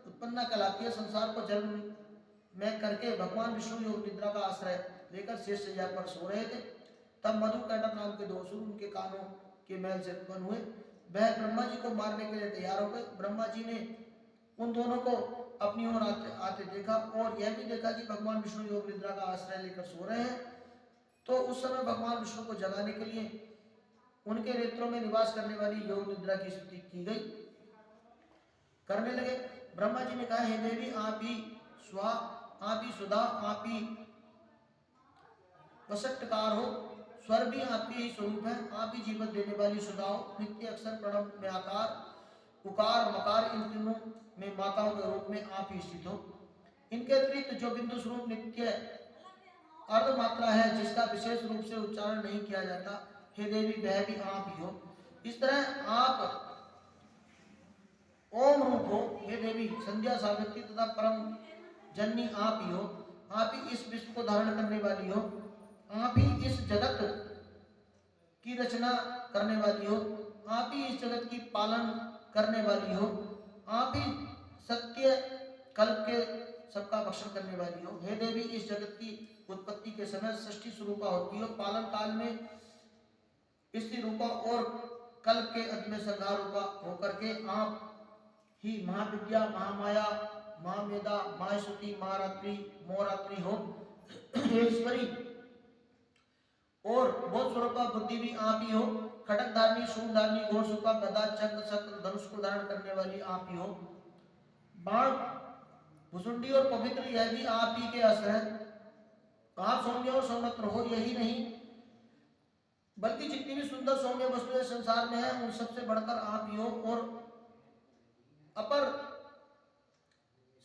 उत्पन्न कहलाती है। संसार को जन्म में करके भगवान विष्णु योग निद्रा का आश्रय लेकर शेष सैया पर सो रहे थे। तब मधु कैटभ नाम के 2 असुर उनके कानों के मैल से उत्पन्न हुए। वह ब्रह्मा जी को मारने के लिए तैयार हो गए। ब्रह्मा जी ने उन दोनों को अपनी ओर आते देखा और यह भी देखा कि भगवान विष्णु योग निद्रा का आश्रय लेकर सो रहे हैं। तो उस समय भगवान विष्णु को जगाने के लिए उनके नेत्रों में निवास करने वाली योग निद्रा की स्तुति की गई। करने लगे। ब्रह्मा जी ने कहा, हे देवी, आप ही स्वा, आप ही सुधा, आप ही वसटकार हो। स्वर भी आपके ही स्वरूप है। आप ही जीवन देने वाली सुधा हो। नित्य अक्षर प्रणव में आकार, उकार मकार इन तीनों में माताओं के रूप में आप ही स्थित हो। इनके अतिरिक्त जो बिंदु स्वरूप नित्य अर्ध मात्रा है, जिसका विशेष रूप से उच्चारण नहीं किया जाता, हे देवी, वह भी आप ही हो। इस तरह आप ओम रूप हो। हे देवी, संध्या, सावित्री तथा परम जननी आप ही हो। आप ही इस विश्व को धारण करने वाली हो। आप ही इस जगत की रचना करने वाली हो। आप ही इस जगत की पालन करने वाली हो। आप ही सत्य कल्प के सबका भक्षण करने वाली हो। हे देवी, इस जगत की उत्पत्ति के समय सृष्टि स्वरूपा होती हो, पालन काल में स्थिर रूपा और कल्प के अंत में संहार रूपा होकर के आप ही महाविद्या, महामाया, महामेधा, महाश्रुति, महारात्रि, मोरात्रि हो। हे ईश्वरी, और बोध स्वरूपा बुद्धि भी आप ही हो। खड़क धारणी, शूल धारणी, घोड़ सूपा, गदा, चक्र, शस्त्र, धनुष को धारण करने वाली आप ही हो। बाण, भुसुंडी और पवित्र, यह भी आप ही के असर है। आप सौम्य और सौमत्र हो। यही नहीं बल्कि जितनी भी सुंदर सौम्य वस्तुएं संसार में है, उन सबसे बढ़कर आप ही हो। और अपर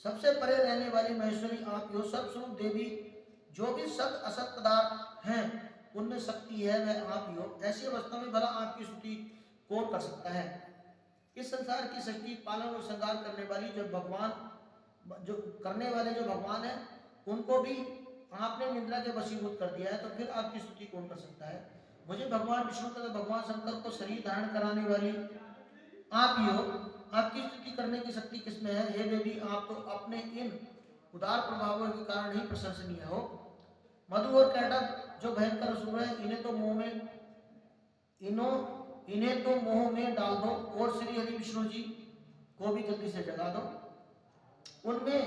सबसे परे रहने वाली महेश्वरी आप ही हो। सब स्वरूप देवी, जो भी सत असत पदार्थ हैं उनमें शक्ति है, वह आप ही हो। ऐसी अवस्था में भला आपकी स्तुति कौन कर सकता है? इस संसार की सृष्टि, पालन और संहार करने वाली जो भगवान है, उनको भी आपने निद्रा के वशीभूत कर दिया है, तो फिर आपकी स्तुति कौन कर सकता है? मुझे भगवान विष्णु तथा भगवान शंकर को शरीर धारण कराने वाली आप ही हो। आपकी स्तुति करने की शक्ति किसमें है? हे देवी, आप तो अपने इन उदार प्रभावों के कारण ही प्रशंसनीय हो। मधु और कैटभ जो भयंकर असुर है, इन्हें तो मोह में डाल दो और श्री हरि विष्णु जी को भी जल्दी से जगा दो। उनमें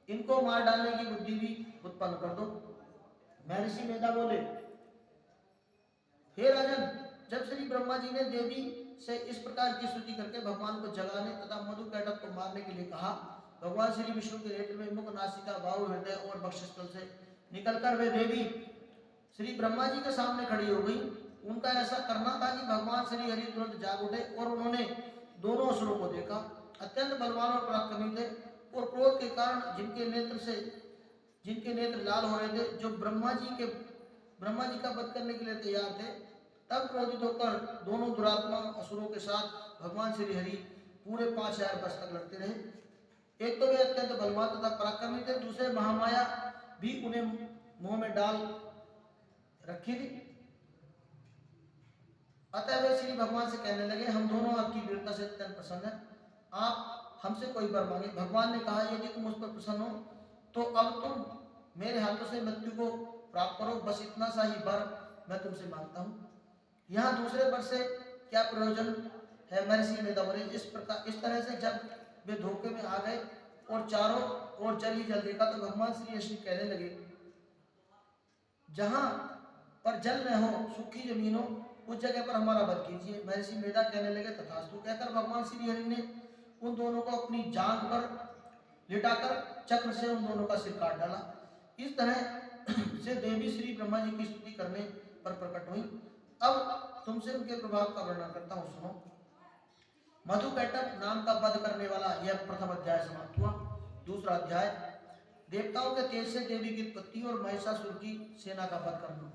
इनको मार डालने की बुद्धि भी उत्पन्न कर दो। महर्षि मेधा बोले, हे राजन, जब श्री ब्रह्मा जी ने देवी से इस प्रकार की स्तुति करके भगवान को जगाने तथा मधु कैटभ को मारने के लिए कहा, भगवान श्री विष्णु के नेत्र में मुख, नासिका, बाहु, हृदय और वक्षस्थल से निकलकर वे देवी श्री ब्रह्मा जी के सामने खड़ी हो गई। उनका ऐसा करना था कि भगवान श्री हरि तुरंत जाग उठे और उन्होंने दोनों असुरों को देखा। अत्यंत बलवान और पराक्रमी थे और क्रोध के कारण जिनके नेत्र लाल हो रहे थे, जो ब्रह्मा जी का वध करने के लिए तैयार थे, तब क्रोधित होकर दोनों दुरात्मा असुरों के साथ भगवान श्री हरि पूरे 5000 वर्ष तक लड़ते रहे। एक तो वे अत्यंत बलवान तथा पराक्रमी थे, दूसरे महामाया भी उन्हें मुंह में डाल रखी थी। अतः वे श्री भगवान से कहने लगे, हम दोनों आपकी वीरता से अत्यंत प्रसन्न हैं, आप हमसे कोई वर मांगे। भगवान ने कहा, यदि तुम उस पर प्रसन्न हो तो अब तुम मेरे हाथों से मृत्यु को प्राप्त करो, बस इतना सा ही वर मैं तुमसे मांगता हूँ। यहाँ दूसरे वर से क्या प्रयोजन है? महर्षि मेधा बोले, इस तरह से जब वे धोखे में आ गए और चारों ओर जल ही जल देखा तो भगवान श्री कृष्ण कहने लगे, जहां पर जल न हो, सूखी जमीन हो, उस जगह पर हमारा वध कीजिए। महर्षि मेधा कहने लगे, तथास्तु कहकर भगवान श्री हरि ने उन दोनों को अपनी जांघ पर लिटाकर चक्र से उन दोनों का सिर काट डाला। इस तरह से देवी श्री ब्रह्मा जी की स्तुति करने पर प्रकट हुई। अब तुमसे उनके प्रभाव का वर्णन करता हूँ, सुनो। मधुकैटभ नाम का वध करने वाला यह प्रथम अध्याय समाप्त हुआ। दूसरा अध्याय देवताओं के तेज से देवी की उत्पत्ति और महिषासुर की सेना का वध करना।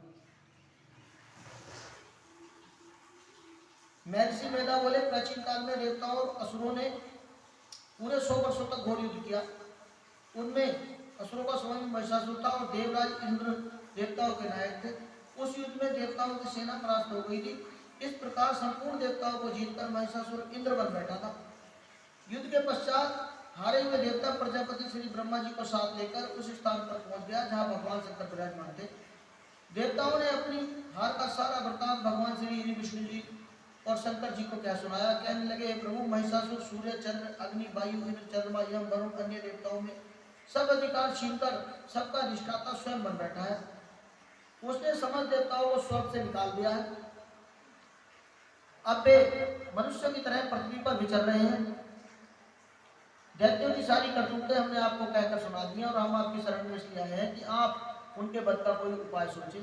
महर्षि मेधा बोले, प्राचीन काल में देवताओं और असुरों ने पूरे 100 वर्षों तक घोर युद्ध किया। उनमें असुरों का स्वयं महिषासुर था और देवराज इंद्र देवताओं के नायक थे। उस युद्ध में देवताओं की सेना परास्त हो गई थी। इस प्रकार संपूर्ण देवताओं को जीतकर महिषासुर इंद्र बन बैठा था। युद्ध के पश्चात हारे हुए देवता प्रजापति श्री ब्रह्मा जी को साथ लेकर उस स्थान पर पहुंच गया जहां भगवान शंकर विराजमान थे। देवताओं ने अपनी हार का सारा वृतांत भगवान श्री हरि विष्णु जी और शंकर जी को क्या सुनाया। कहने लगे, प्रभु, महिषासुर सूर्य, चंद्र, अग्नि, वायु, इंद्र, चंद्रमा, यम, वरुण, अन्य देवताओं में सब अधिकार छीनकर सबका अधिष्ठाता स्वयं बन बैठा है। उसने समस्त देवताओं को स्वर्ग से निकाल दिया है। अब वे मनुष्य की तरह पृथ्वी पर विचर रहे हैं। दैत्यों की सारी करतूतें हमने आपको कहकर सुना दी और हम आपकी शरण में इसलिए आए हैं कि आप उनके वध का कोई उपाय सोचें।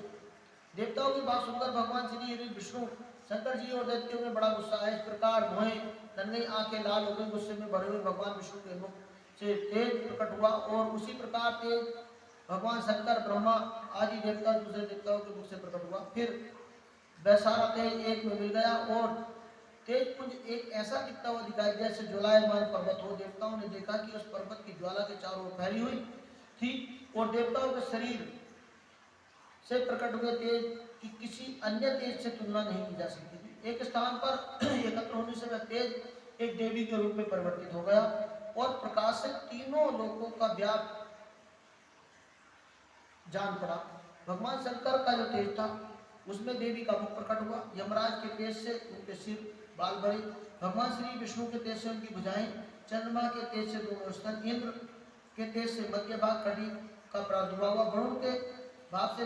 देवताओं की बात सुनकर भगवान श्री हरि विष्णु शंकर जी और दैत्यों में बड़ा गुस्सा आया। इस प्रकार भौहें नन्ही आंखें लाल हो गई। गुस्से में भरे हुए भगवान विष्णु के मुख से तेज प्रकट हुआ और उसी प्रकार तेज भगवान शंकर, ब्रह्मा आदि देवता दूसरे देवताओं के मुख से प्रकट हुआ। फिर वह सारा तेज एक में मिल गया और तेज पुंज एक ऐसा दिखता हुआ दिखाई जैसे ज्वालायमान पर्वत हो। देवताओं ने देखा कि उस पर्वत की ज्वाला के चारों ओर फैली हुई थी और देवताओं के शरीर से प्रकट हुए तेज की किसी अन्य तेज से तुलना नहीं की जा सकती थी। एक स्थान पर एकत्र होने से वह तेज एक देवी के रूप में परिवर्तित हो गया और प्रकाश से तीनों लोकों का व्याप जान पड़ा। भगवान शंकर का जो तेज था उसमें देवी का मुख प्रकट हुआ। यमराज के तेज से उनके सिर, बाल भरे। भगवान श्री विष्णु के तेज से उनकी भुजाएं, चंद्रमा के तेज से दोनों स्तन, इंद्र के तेज से मध्य भाग कटी का प्रादुर्भाव हुआ। वरुण के भाव से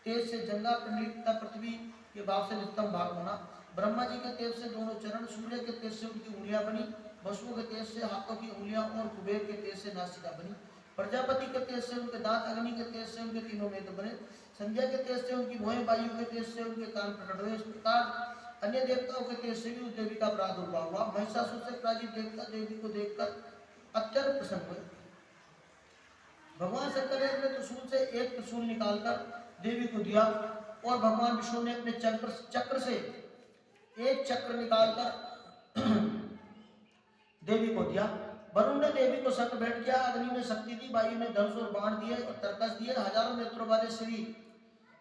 तेज से जंगा पिंडली तथा पृथ्वी के भाव से निस्तम भाग बना। ब्रह्मा जी के तेज से दोनों चरण, सूर्य के तेज से उनकी उंगलियां बनी, वसु के तेज से हाथों की उंगलियां और कुबेर के तेज से नासिका बनी। प्रजापति के तेज से उनके दांत, अग्नि के तेज से उनके तीनों नेत्र बने, संज्ञा के तेज से उनकी भुएं, वायु के तेज से उनके कान प्रकट हुए। इस प्रकार अन्य देवताओं के तेज से भी उस देवी का प्रादुर्भाव हुआ। महिषासुर से पराजित देवता देवी को देखकर अत्यंत प्रसन्न हुए। भगवान शंकर ने अपने त्रिशूल से एक त्रिशूल निकालकर देवी को दिया और भगवान विष्णु ने अपने चक्र से एक चक्र निकालकर देवी को दिया। वरुण ने देवी को शंख भेंट किया, अग्नि ने शक्ति दी, वायु ने धनुष और बाण दिए और तरकस दिए। हजारों नेत्रों वाले श्री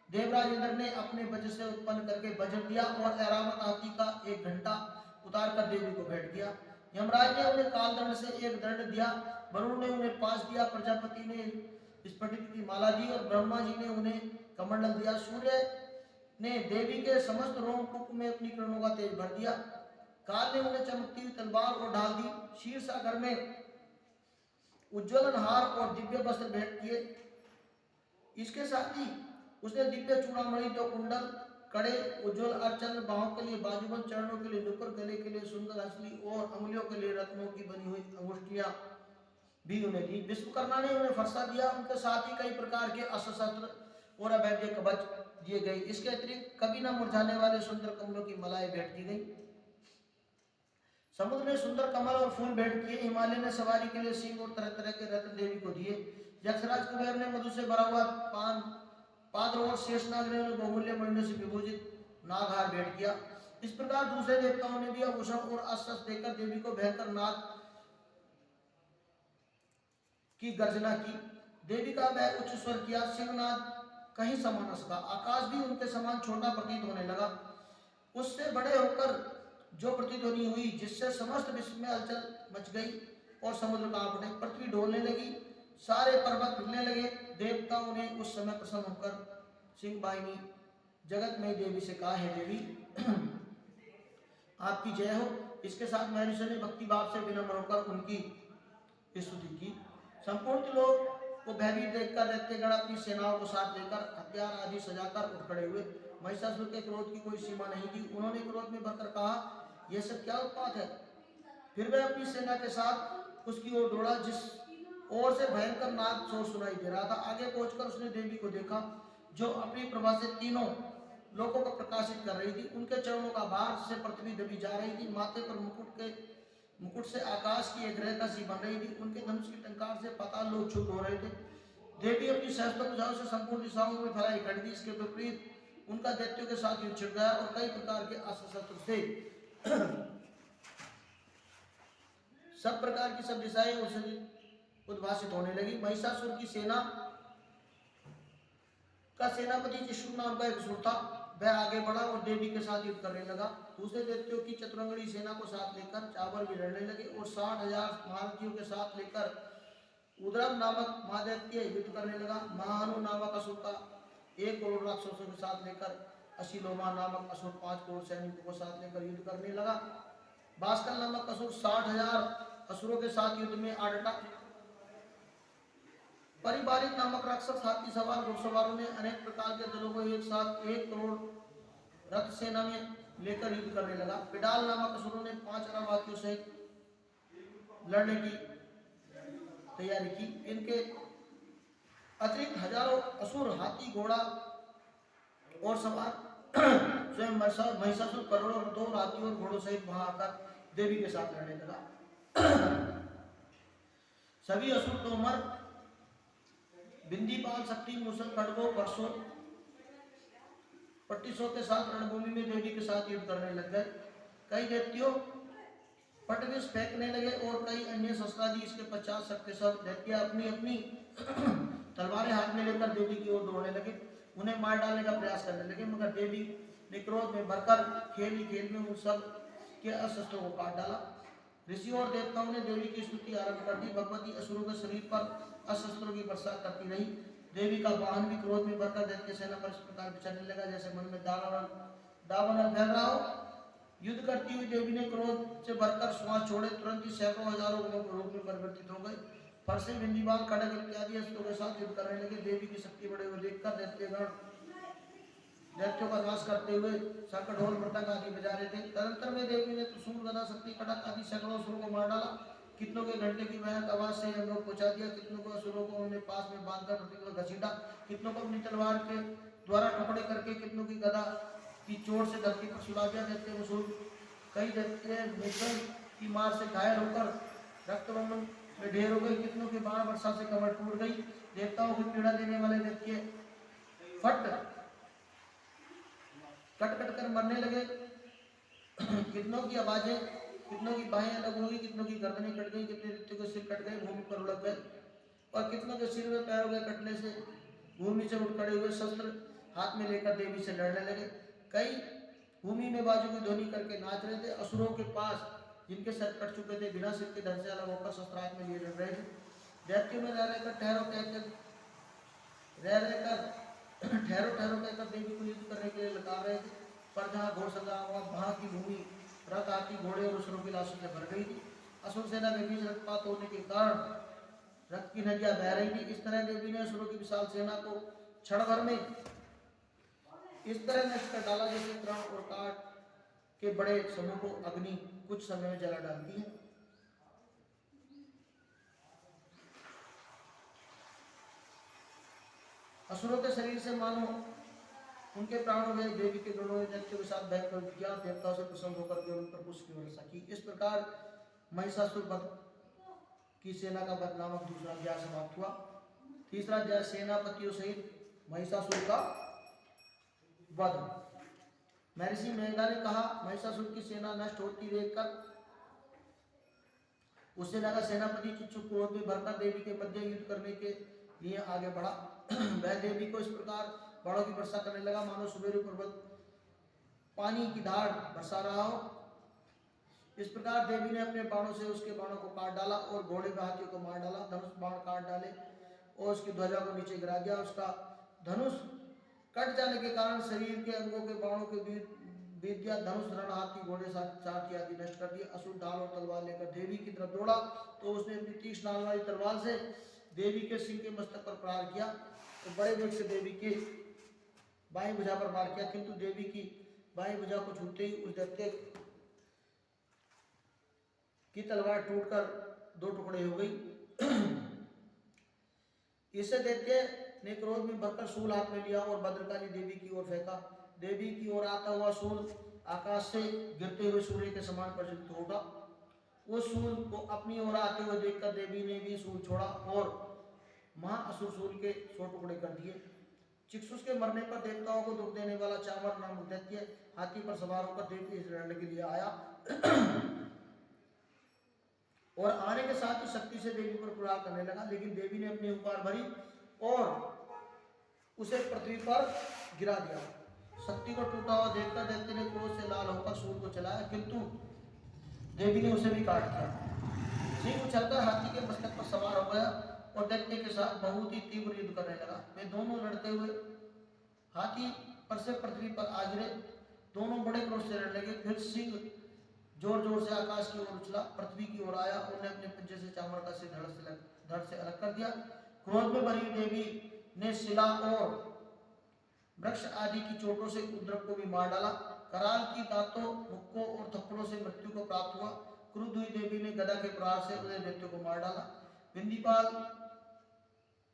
देवराज इंद्र ने अपने वज्र से उत्पन्न करके वज्र दिया और ऐरावत हाथी का एक घंटा उतार कर देवी को भेंट किया। यमराज ने उन्हें काल दंड से एक दंड दिया, वरुण ने उन्हें पास दिया, प्रजापति ने स्फटिक की माला दी और ब्रह्मा जी ने उन्हें कमंडल दिया। सूर्य ने देवी के समस्त रोमकूप में अपनी किरणों का तेज भर दिया। काल ने उन्हें चमकती हुई तलवार और ढाल दी। शीर सागर में उज्ज्वलन हार और दिव्य वस्त्र भेंट किए। इसके साथ ही उसने दिव्य चूड़ामणि, दो कुंडल, कड़े, उज्ज्वल अर्चन, बाहों के लिए बाजूबंद, चरणों के लिए नुपुर, गले के लिए सुंदर हंसली और अंगुलियों के लिए रत्नों की बनी हुई अंगुष्ठियां भी उन्हें दी। विश्वकर्मा ने उन्हें फरसा दिया। उनके साथ ही कई प्रकार के अस्त्र शस्त्र और अवैध कवच दिए गए। इसके अतिरिक्त कभी न मुरझाने वाले सुंदर कमलों की मालाएं भेंट की गई। समुद्र ने सुंदर कमल और फूल भेंट किए। हिमालय ने सवारी के लिए सिंह और तरह तरह के रत्न देवी को दिए। यक्षराज कुबेर ने मधु से भरा हुआ पान पात्र और शेषनाग ने उन्हें बहुमूल्य मणियों से विभूषित नागहार भेंट किया। इस प्रकार दूसरे देवताओं ने भी आभूषण और अस्त्र देकर देवी को भयंकर नाग की गर्जना की। देवी का वह उच्च स्वर किया, सिंहनाद कहीं समा न सका। आकाश भी उनके समान छोटा प्रतीत होने लगा। उससे बड़े होकर जो प्रतिध्वनि हुई, जिससे समस्त विश्व में हलचल मच गई और समुद्र कांप उठे, पृथ्वी डोलने लगी, सारे पर्वत हिलने लगे। देवताओं ने उस समय प्रसन्न होकर सिंह वाहिनी जगत में देवी से कहा, है देवी आपकी जय हो। इसके साथ महर्षि ने भक्ति भाव से विनम्र होकर उनकी स्तुति की। संपूर्ण लोग को भयभीत देखकर दैत्यगण अपनी सेनाओं को साथ लेकर हथियार आदि सजाकर उठ खड़े हुए। महिषासुर के क्रोध की कोई सीमा नहीं थी। उन्होंने क्रोध में भरकर कहा, यह सब क्या उत्पात है। फिर वह अपनी सेना के साथ उसकी ओर दौड़ा, जिस ओर से भयंकर नाद शोर सुनाई दे रहा था। आगे पहुंचकर उसने देवी को देखा, जो अपनी प्रभा से तीनों लोगों को प्रकाशित कर रही थी। उनके चरणों का भार से पृथ्वी दबी जा रही थी। माथे पर मुकुट से आकाश की एक रेखा सी बन रही थी। उनके धनुष की टंकार से पाताल लोग क्षुब्ध हो रहे थे। देवी अपनी सहस्त्र भुजाओं से संपूर्ण दिशाओं में फैलाई खड़ी थी। इसके विपरीत उनका दैत्यों के साथ युद्ध छिड़ गया और कई प्रकार के अस्त्र शस्त्र से सब प्रकार की सब दिशाएं उसे उद्भासित होने लगी। महिषासुर की सेना का सेनापति जिशु नाम का एक असुर था। वह आगे बढ़ा और देवी के साथ युद्ध करने लगा। दूसरे दैत्यों की चतुरंगड़ी सेना को साथ लेकर चावर भी लड़ने लगे और 60,000 महारथियों के साथ लेकर उद्रम नामक महादैत्य युद्ध करने लगा। महानु नामक असुर का 1 करोड़ राक्षसों के साथ लेकर अशिलोमा नामक असुर 5 करोड़ सैनिकों को साथ लेकर युद्ध करने लगा। भास्कर नामक असुर 60,000 असुरों के साथ युद्ध में आ डटा। परिवारिक नामक राक्षस हाथी सवार घुड़सवारों ने अनेक प्रकार के दलों को एक साथ 1 करोड़ रथ सेना में लेकर युद्ध करने लगा। पिडाल नामक असुरों ने 5 अरब हाथियों सहित लड़ने की तैयारी की। इनके अतिरिक्त हजारों असुर हाथी घोड़ा और सवार स्वयं महिषासुर करोड़ों रथों हाथियों और घोड़ों सहित वहां आकर देवी के साथ लड़ने लगा। सभी असुर तोमर बिंदीपाल शक्ति मुसल खड़गों परसों पट्टिसों के साथ रणभूमि में देवी के साथ युद्ध करने लग गए। कई दैत्यों पटविष फेंकने लगे और कई अन्य शस्त्रादि इसके 50 शक्ति सब दैत्य अपनी अपनी तलवारें हाथ में लेकर देवी की ओर दौड़ने लगे। उन्हें मार डालने का प्रयास करने लगे, मगर देवी ने क्रोध में भरकर खेल ही खेल में उन सब के अस्त्रों को काट डाला। ऋषियों और देवताओं ने देवी की स्तुति आरंभ कर दी। भगवती असुरों के शरीर पर अस्त्रों की वर्षा करती रही। देवी का वाहन भी क्रोध में भरकर दैत्य सेना पर इस प्रकार विचरने लगा, जैसे मन में दावानल फैल रहा हो। युद्ध करती हुई देवी ने क्रोध से भरकर श्वास छोड़े, तुरंत ही सैकड़ों हजारों लोगों के रूप में परिवर्तित हो गए। फरसे बिंदीबाल खड़ग इत्यादि अस्त्रों के साथ युद्ध करने लगे। देवी की शक्ति बढ़े हुए देखकर दैत्यों का नाश करते हुए शंख ढोल मृदंग आदि बजा रहे थे। तदंतर में देवी ने त्रिशूल गदा शक्ति कटक आदि सैकड़ों असुरों को मार डाला। कितनों के घंटे की भयानक आवाज से यमलोक पहुंचा दिया। कितनों को असुरों को उन्हें पास में बांधकर पृथ्वी पर घसीटा। कितनों को अपनी तलवार के द्वारा टुकड़े करके कितनों की गदा की चोट से धरती पर सुला दिया। दैत्य असुर कई दैत्य मिश्रण की मार से घायल होकर रक्तबंधन में ढेर हो गई। कितनों की बाण वर्षा से कमर टूट गई। देवताओं को पीड़ा देने वाले दैत्य फट कट कट कर मरने लगे। कितनों की आवाजें, कितनों की बाहें अलग हो गई, कितनों की गर्दनें कट गई, कितने दैत्यों के सिर कट गए, भूमि पर उलट गए और कितनों के सिर में पैरों के कटने से भूमि से उठ खड़े हुए शस्त्र हाथ में लेकर देवी से लड़ने लगे। कई भूमि में बाजू की ध्वनि करके नाच रहे थे। असुरों के पास जिनके सिर कट चुके थे बिना सिर के धड़ से अलग होकर शस्त्र हाथ में लिए लड़ रहे थे। दैत्यों में रह रहकर ठहरो कहकर देवी को युद्ध करने के लिए लगा रहे थे। पर जहाँ घोड़सवार हुआ वहाँ की भूमि रथ हाथी घोड़े और असुरों की लाशों से भर गई थी। असुर सेना के बीच रक्तपात होने के कारण रक्त की नदियां बह रही थी। इस तरह देवी ने असुरों की विशाल सेना को क्षण भर में इस तरह नष्ट कर डाला जैसे तृण और काठ के बड़े समूह को अग्नि कुछ समय में जला डालती है। असुरों के शरीर से मानो उनके प्राणों में देवी के गणों ने दैत्यों के साथ भयंकर विज्ञान देवताओं से प्रसन्न होकर के उन पर पुष्प की वर्षा की। इस प्रकार महिषासुर वध की सेना का वध नामक दूसरा अध्याय समाप्त हुआ। तीसरा अध्याय सेनापतियों सहित महिषासुर का वध। महर्षि मेघना ने कहा, महिषासुर की सेना नष्ट होती देखकर उस सेना का सेनापति चिच्चुक क्रोध में भरकर देवी के मध्य युद्ध करने के लिए आगे बढ़ा। वह देवी को इस प्रकार बाणों की वर्षा करने लगा, मानो सुमेरु पर्वत पानी की धार बरसा रहा हो। इस प्रकार देवी ने अपने बाणों से उसके बाणों को काट डाला और घोड़े में हाथियों को मार डाला। धनुष बाण काट डाले और उसकी ध्वजा को नीचे गिरा दिया। उसका धनुष कट जाने के कारण शरीर के अंगों के बाणों के बीत गया। धनुष, रण, हाथी, घोड़े, सारथी आदि नष्ट कर दिए। असुर ढाल और तलवार लेकर देवी की तरफ दौड़ा तो उसने अपनी तीक्ष्ण नाल वाली तलवार से देवी के सिंह के मस्तक पर प्रहार किया और बड़े वेग से देवी के बाएं भुजा पर वार किया, किंतु देवी की बाएं भुजा को छूते ही उस दैत्य की तलवार टूटकर दो टुकड़े हो गई। इससे दैत्य ने क्रोध में भरकर शूल हाथ में लिया और भद्रकाली देवी की ओर फेंका। देवी की ओर आता हुआ शूल आकाश से गिरते हुए सूर्य के समान प्रज्वलित हो उठा। उस शूल को अपनी ओर आते हुए देखकर देवी ने भी शूल छोड़ा और महाअसुर शूल के 100 टुकड़े कर दिए। चिक्षुष के मरने पर देवताओं को दुख देने वाला चामर नामक दैत्य हाथी पर सवार होकर देवी से लड़ने के लिए आया और आने के साथ ही शक्ति से देवी पर प्रहार करने लगा, लेकिन देवी ने अपनी हुंकार भरी और उसे पृथ्वी पर गिरा दिया। शक्ति को टूटा हुआ देखकर दैत्य ने क्रोध से लाल होकर शूल को चलाया, किंतु देवी ने उसे भी काट दिया। सिंह उछलकर हाथी के मस्तक पर सवार हो गया और दैत्य के साथ बहुत ही तीव्र युद्ध करने लगा। वे दोनों लड़ते हुए हाथी पर से पृथ्वी पर आ गिरे। दोनों बड़े क्रोध से लड़ने लगे। फिर सिंह जोर जोर से आकाश की ओर उछला, पृथ्वी की ओर आया। उन्हें अपने पंजे से चामर का सिर धड़ से अलग कर दिया। क्रोध में भरी देवी ने शिला और वृक्ष आदि की चोटों से उद्रक को भी मार डाला। कराल की दांतों, मुक्कों और थप्पड़ों से मृत्यु को प्राप्त हुआ। क्रुद्ध हुई देवी ने गदा के प्रहार से उन्हें दैत्य को मार डाला।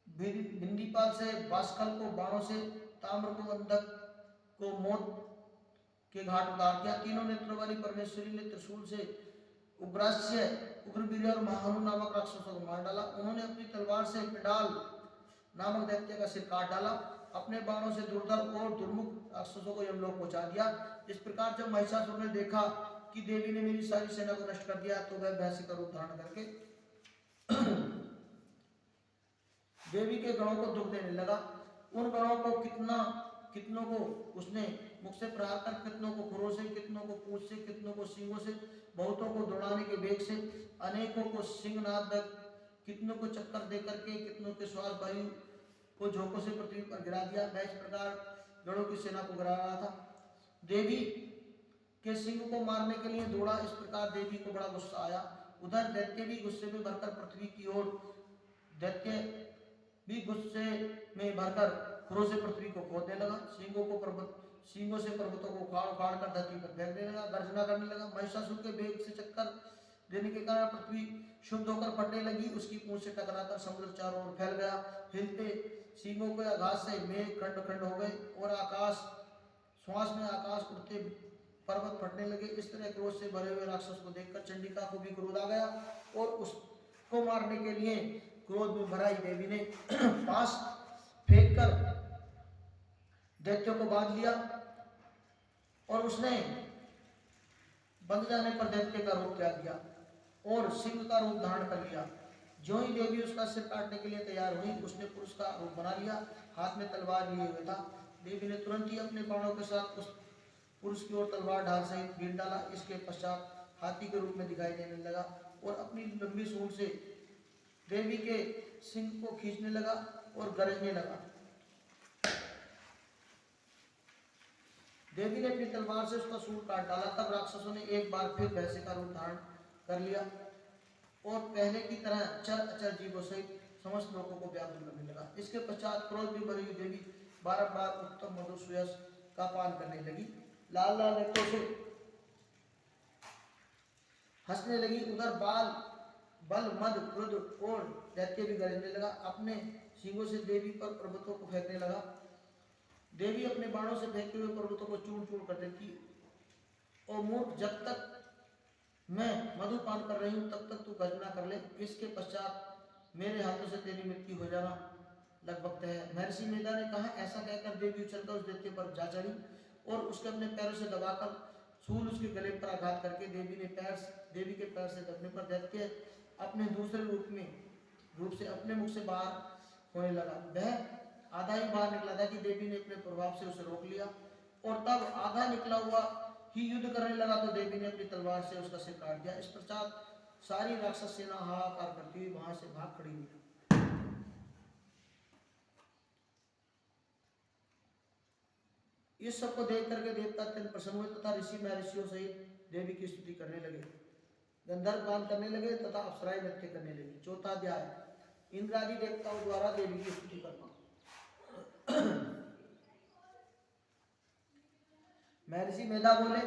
बिंदीपाल से बाष्कल को बाणों से, ताम्र को अंधक को मौत के घाट उतार दिया। तीनों नेत्रों वाली परमेश्वरी ने त्रिशूल से उग्रास्य, उग्रवीर्य और महानु नामक राक्षसों को मार डाला। उन्होंने अपनी तलवार से पिंडाल नामक दैत्य का सिर काट डाला। अपने बाणों से दुर्धर और दुर्मुख राक्षसों को यमलोक पहुंचा दिया। इस प्रकार जब महिषासुर ने देखा कि देवी ने मेरी सारी सेना को नष्ट कर दिया तो वह भैंसी का रूप धारण करके देवी के गणों को दुख देने लगा। उन गणों को कितनों को उसने मुख से प्रहार कर, कितनों को खुरों से, कितनों को पूंछ से, कितनों को सींगों से, बहुतों को दौड़ाने के वेग से, अनेकों को सिंहनाद, कितनों को चक्कर दे करके, कितनों के श्वास वायु को झोंकों से पृथ्वी पर गिरा दिया। मैं इस प्रकार गणों की सेना को गिरा रहा था। देवी के सिंह को मारने के लिए दौड़ा। इस प्रकार देवी को बड़ा गुस्सा आया। उधर दैत्य भी गुस्से में भरकर पृथ्वी की ओर, दैत्य भी गुस्से में भरकर खुरों से पृथ्वी को खोदने लगा। सींगों से पर्वतों को उखाड़ उखाड़ कर धरती पर फेंकने लगा, गर्जना करने लगा। महिषासुर के वेग से चक्कर देने के कारण पृथ्वी शुद्ध होकर फटने लगी। उसकी पूंछ से टकराकर समुद्र चारों ओर फैल गया। हिलते सींगों के आघात से मेघ खंड खंड हो गए और श्वास में आकाश उड़ते पर्वत फटने लगे। इस तरह क्रोध से भरे हुए राक्षस को देखकर चंडिका को भी क्रोध आ गया और उसको मारने के लिए क्रोध में भराई देवी ने पास फेंक कर दैत्य को बांध लिया और उसने बंध जाने पर दैत्य का रूप त्याग दिया और सिंह का रूप धारण कर लिया। जो ही देवी उसका सिर काटने के लिए तैयार हुई, उसने पुरुष का रूप बना लिया, हाथ में तलवार लिए हुए था। देवी ने तुरंत ही अपने बाणों के साथ उस पुरुष की ओर तलवार ढाल सहित गिर डाला। इसके पश्चात हाथी के रूप में दिखाई देने लगा और अपनी लंबी सूंड से देवी के सिंह को खींचने लगा और गरजने लगा। देवी ने अपनी तलवार से उसका सूंड काट डाला। तब राक्षसों ने एक बार फिर भैंसे का रूप धारण कर लिया और पहले की तरह चर अचर जीवों सहित समस्त लोगों को व्याकुल करने लगा। इसके पश्चात क्रोध में भरी हुई देवी बारंबार उत्तम मधुर सुयस का पान करने लगी, लाल लाल नेत्रों से हंसने लगी। उधर बल मद क्रोध और दैत्य भी गरजने लगा, अपने सींगों से देवी पर पर्वतों को फेंकने लगा। देवी अपने बाणों से फेंकते हुए पर्वतों को चूर चूर कर देती और मूर्ख, जब तक मैं मधुपान कर रही हूं तब तक तू गर्जना कर ले, इसके पश्चात मेरे हाथों से तेरी मृत्यु हो जाना लगभग तय है। महर्षि मेधा ने कहा। ऐसा कहकर देवी उछलकर उस दैत्य पर जा चढ़ी और उसके अपने पैरों से दबाकर शूल उसके गले पर आघात करके देवी के पैर से दबने पर दैत्य अपने दूसरे रूप से अपने मुख से बाहर होने लगा। वह आधा ही बाहर निकला था कि देवी ने अपने प्रभाव से उसे रोक लिया और तब आधा निकला हुआ ही युद्ध करने लगा तो देवी ने अपनी तलवार से उसका सिर काट दिया। इस पश्चात सारी राक्षस सेना हाहाकार करती हुई वहां से भाग खड़ी हुई। इस सब को देख करके देवता अत्यंत प्रसन्न हुए तथा ऋषि महर्षियों सहित देवी की स्तुति करने लगे, गंधर्व गान करने लगे तथा अप्सराएं नृत्य करने लगी। चौथा अध्याय, इंद्र आदि देवताओं द्वारा देवी की स्तुति करना। महर्षि मेधा बोले,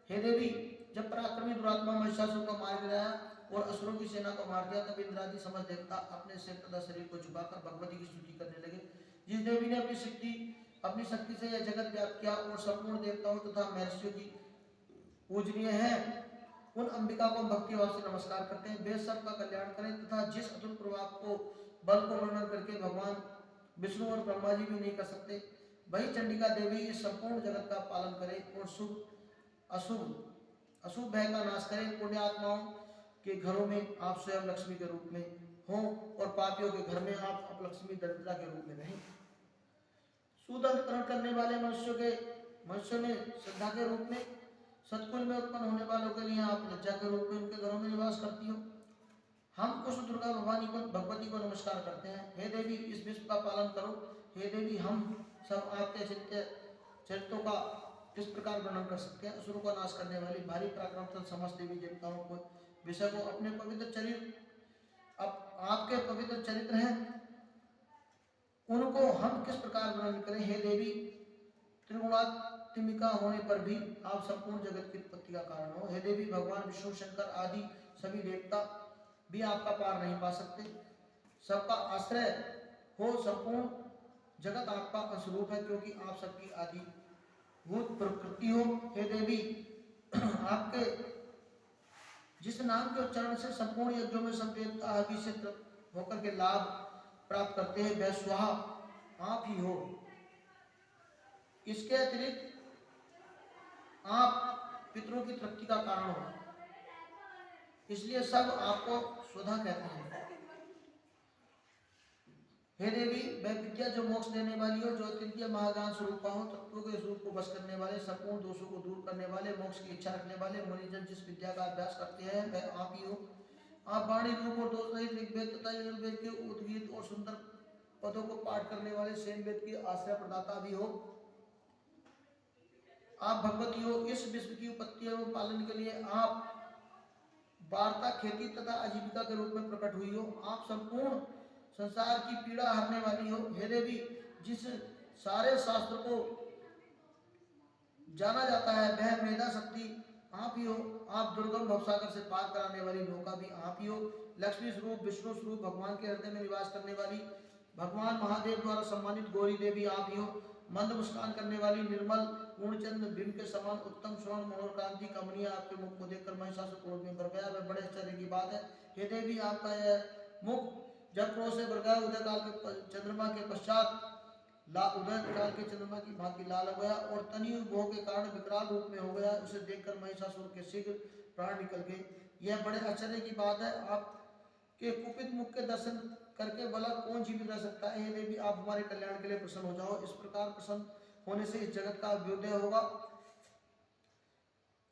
हे देवी, जब पराक्रमी दुरात्मा महिषासुर को मार गिराया और असुरों की सेना को मार दिया, तब इंद्र आदि समस्त देवता अपने सिर तथा शरीर को झुकाकर भगवती की स्तुति करने लगे। जिस देवी ने अपनी शक्ति से यह जगत व्याप्त किया और संपूर्ण देवताओं तथा महर्षियों की पूजनीय है, उन अंबिका को भक्ति भाव से नमस्कार करते हैं। वे सबका कल्याण करें तथा जिस अतुल प्रभाव को बल को वर्णन करके भगवान विष्णु और ब्रह्मा जी भी नहीं कर सकते, वही चंडिका देवी इस संपूर्ण जगत का पालन करे और अशुभ भय का नाश करे। पुण्यात्माओं के घरों में आप स्वयं लक्ष्मी के रूप में हो और पापियों के घर में आप अपलक्ष्मी दरिद्रता के रूप में रहें। सुदंतकरण करने वाले मनुष्यों में श्रद्धा के रूप में, सतकुल में उत्पन्न होने वालों के लिए आप लज्जा के रूप में उनके घरों में निवास करती हो। हम कुछ दुर्गा भगवती को नमस्कार करते हैं। हे देवी, इस विश्व का पालन करो। हे देवी, हम सब आपके चरित्रों का किस प्रकार वर्णन कर सकते हैं। असुरों का नाश करने वाली भारी पराक्रम समस्त देवी देवताओं को विषय को अपने पवित्र चरित्र आपके पवित्र चरित्र हैं, उनको हम किस प्रकार वर्णन करें। हे देवी, त्रिगुणात्मिका होने पर भी आप संपूर्ण जगत की उत्पत्ति का कारण हो। हे देवी, भगवान विष्णु शंकर आदि सभी देवता भी आपका पार नहीं पा सकते। सबका आश्रय हो, संपूर्ण जगत आपका स्वरूप है, क्योंकि आप सबकी आदि भूत प्रकृति हो। हे देवी, आपके जिस नाम के उच्चारण से संपूर्ण यज्ञों में सब देवता आदि से होकर के लाभ प्राप्त करते हैं, वह स्वाहा आप ही हो। इसके अतिरिक्त आप पितरों की तृप्ति का कारण हो, इसलिए सब आपको स्वधा कहते हैं। हे देवी, वह विद्या जो मोक्ष देने वाली हो, जो अत्यंत महाज्ञान स्वरूप हो, तत्वों के स्वरूप को बस करने वाले, संपूर्ण दोषों को दूर करने वाले, मोक्ष की इच्छा रखने वाले मुनिजन जिस विद्या का अभ्यास करते हैं, वह आप ही हो। आप वाणी रूप और दोष रहित ऋग्वेद तथा यजुर्वेद के उद्गीत और सुंदर पदों को पाठ करने वाले सेनवेद के आश्रय प्रदाता भी हो। आप भगवती हो। इस विश्व की उत्पत्ति एवं पालन के लिए आप वार्ता, खेती तथा आजीविका के रूप में प्रकट हुई हो। आप संपूर्ण संसार की पीड़ा हरने वाली हो। हे देवी, जिस सारे शास्त्र को जाना जाता है, वह मेधा शक्ति आप ही हो। आप दुर्गम भवसागर से पार कराने वाली नौका भी आप ही हो। लक्ष्मी स्वरूप, विष्णु स्वरूप, भगवान के हृदय में निवास करने वाली, भगवान महादेव द्वारा सम्मानित गौरी देवी आप ही हो। मंद मुस्कान करने वाली, निर्मल पूर्णचंद्र बिंब के समान उत्तम स्वर्ण मनोहर कांति कमनीय आपके मुख को देखकर महिषासुर क्रोध में भर गया। वह बड़े आश्चर्य की बात है। हे देवी, आपका यह मुख जब क्रोध से भर गया, उदय काल के चंद्रमा के पश्चात उदय काल के चंद्रमा की भांति लाल हो गया और तनी भोग के कारण विकराल रूप में हो गया। उसे देखकर महिषासुर के शीघ्र प्राण निकल गए। यह बड़े आश्चर्य की बात है। आपके कुपित मुख के दर्शन करके भला कौन जीवित रह सकता है। हे देवी, आप हमारे कल्याण के लिए प्रसन्न हो जाओ। इस प्रकार प्रसन्न होने से इस जगत का अभ्युदय होगा,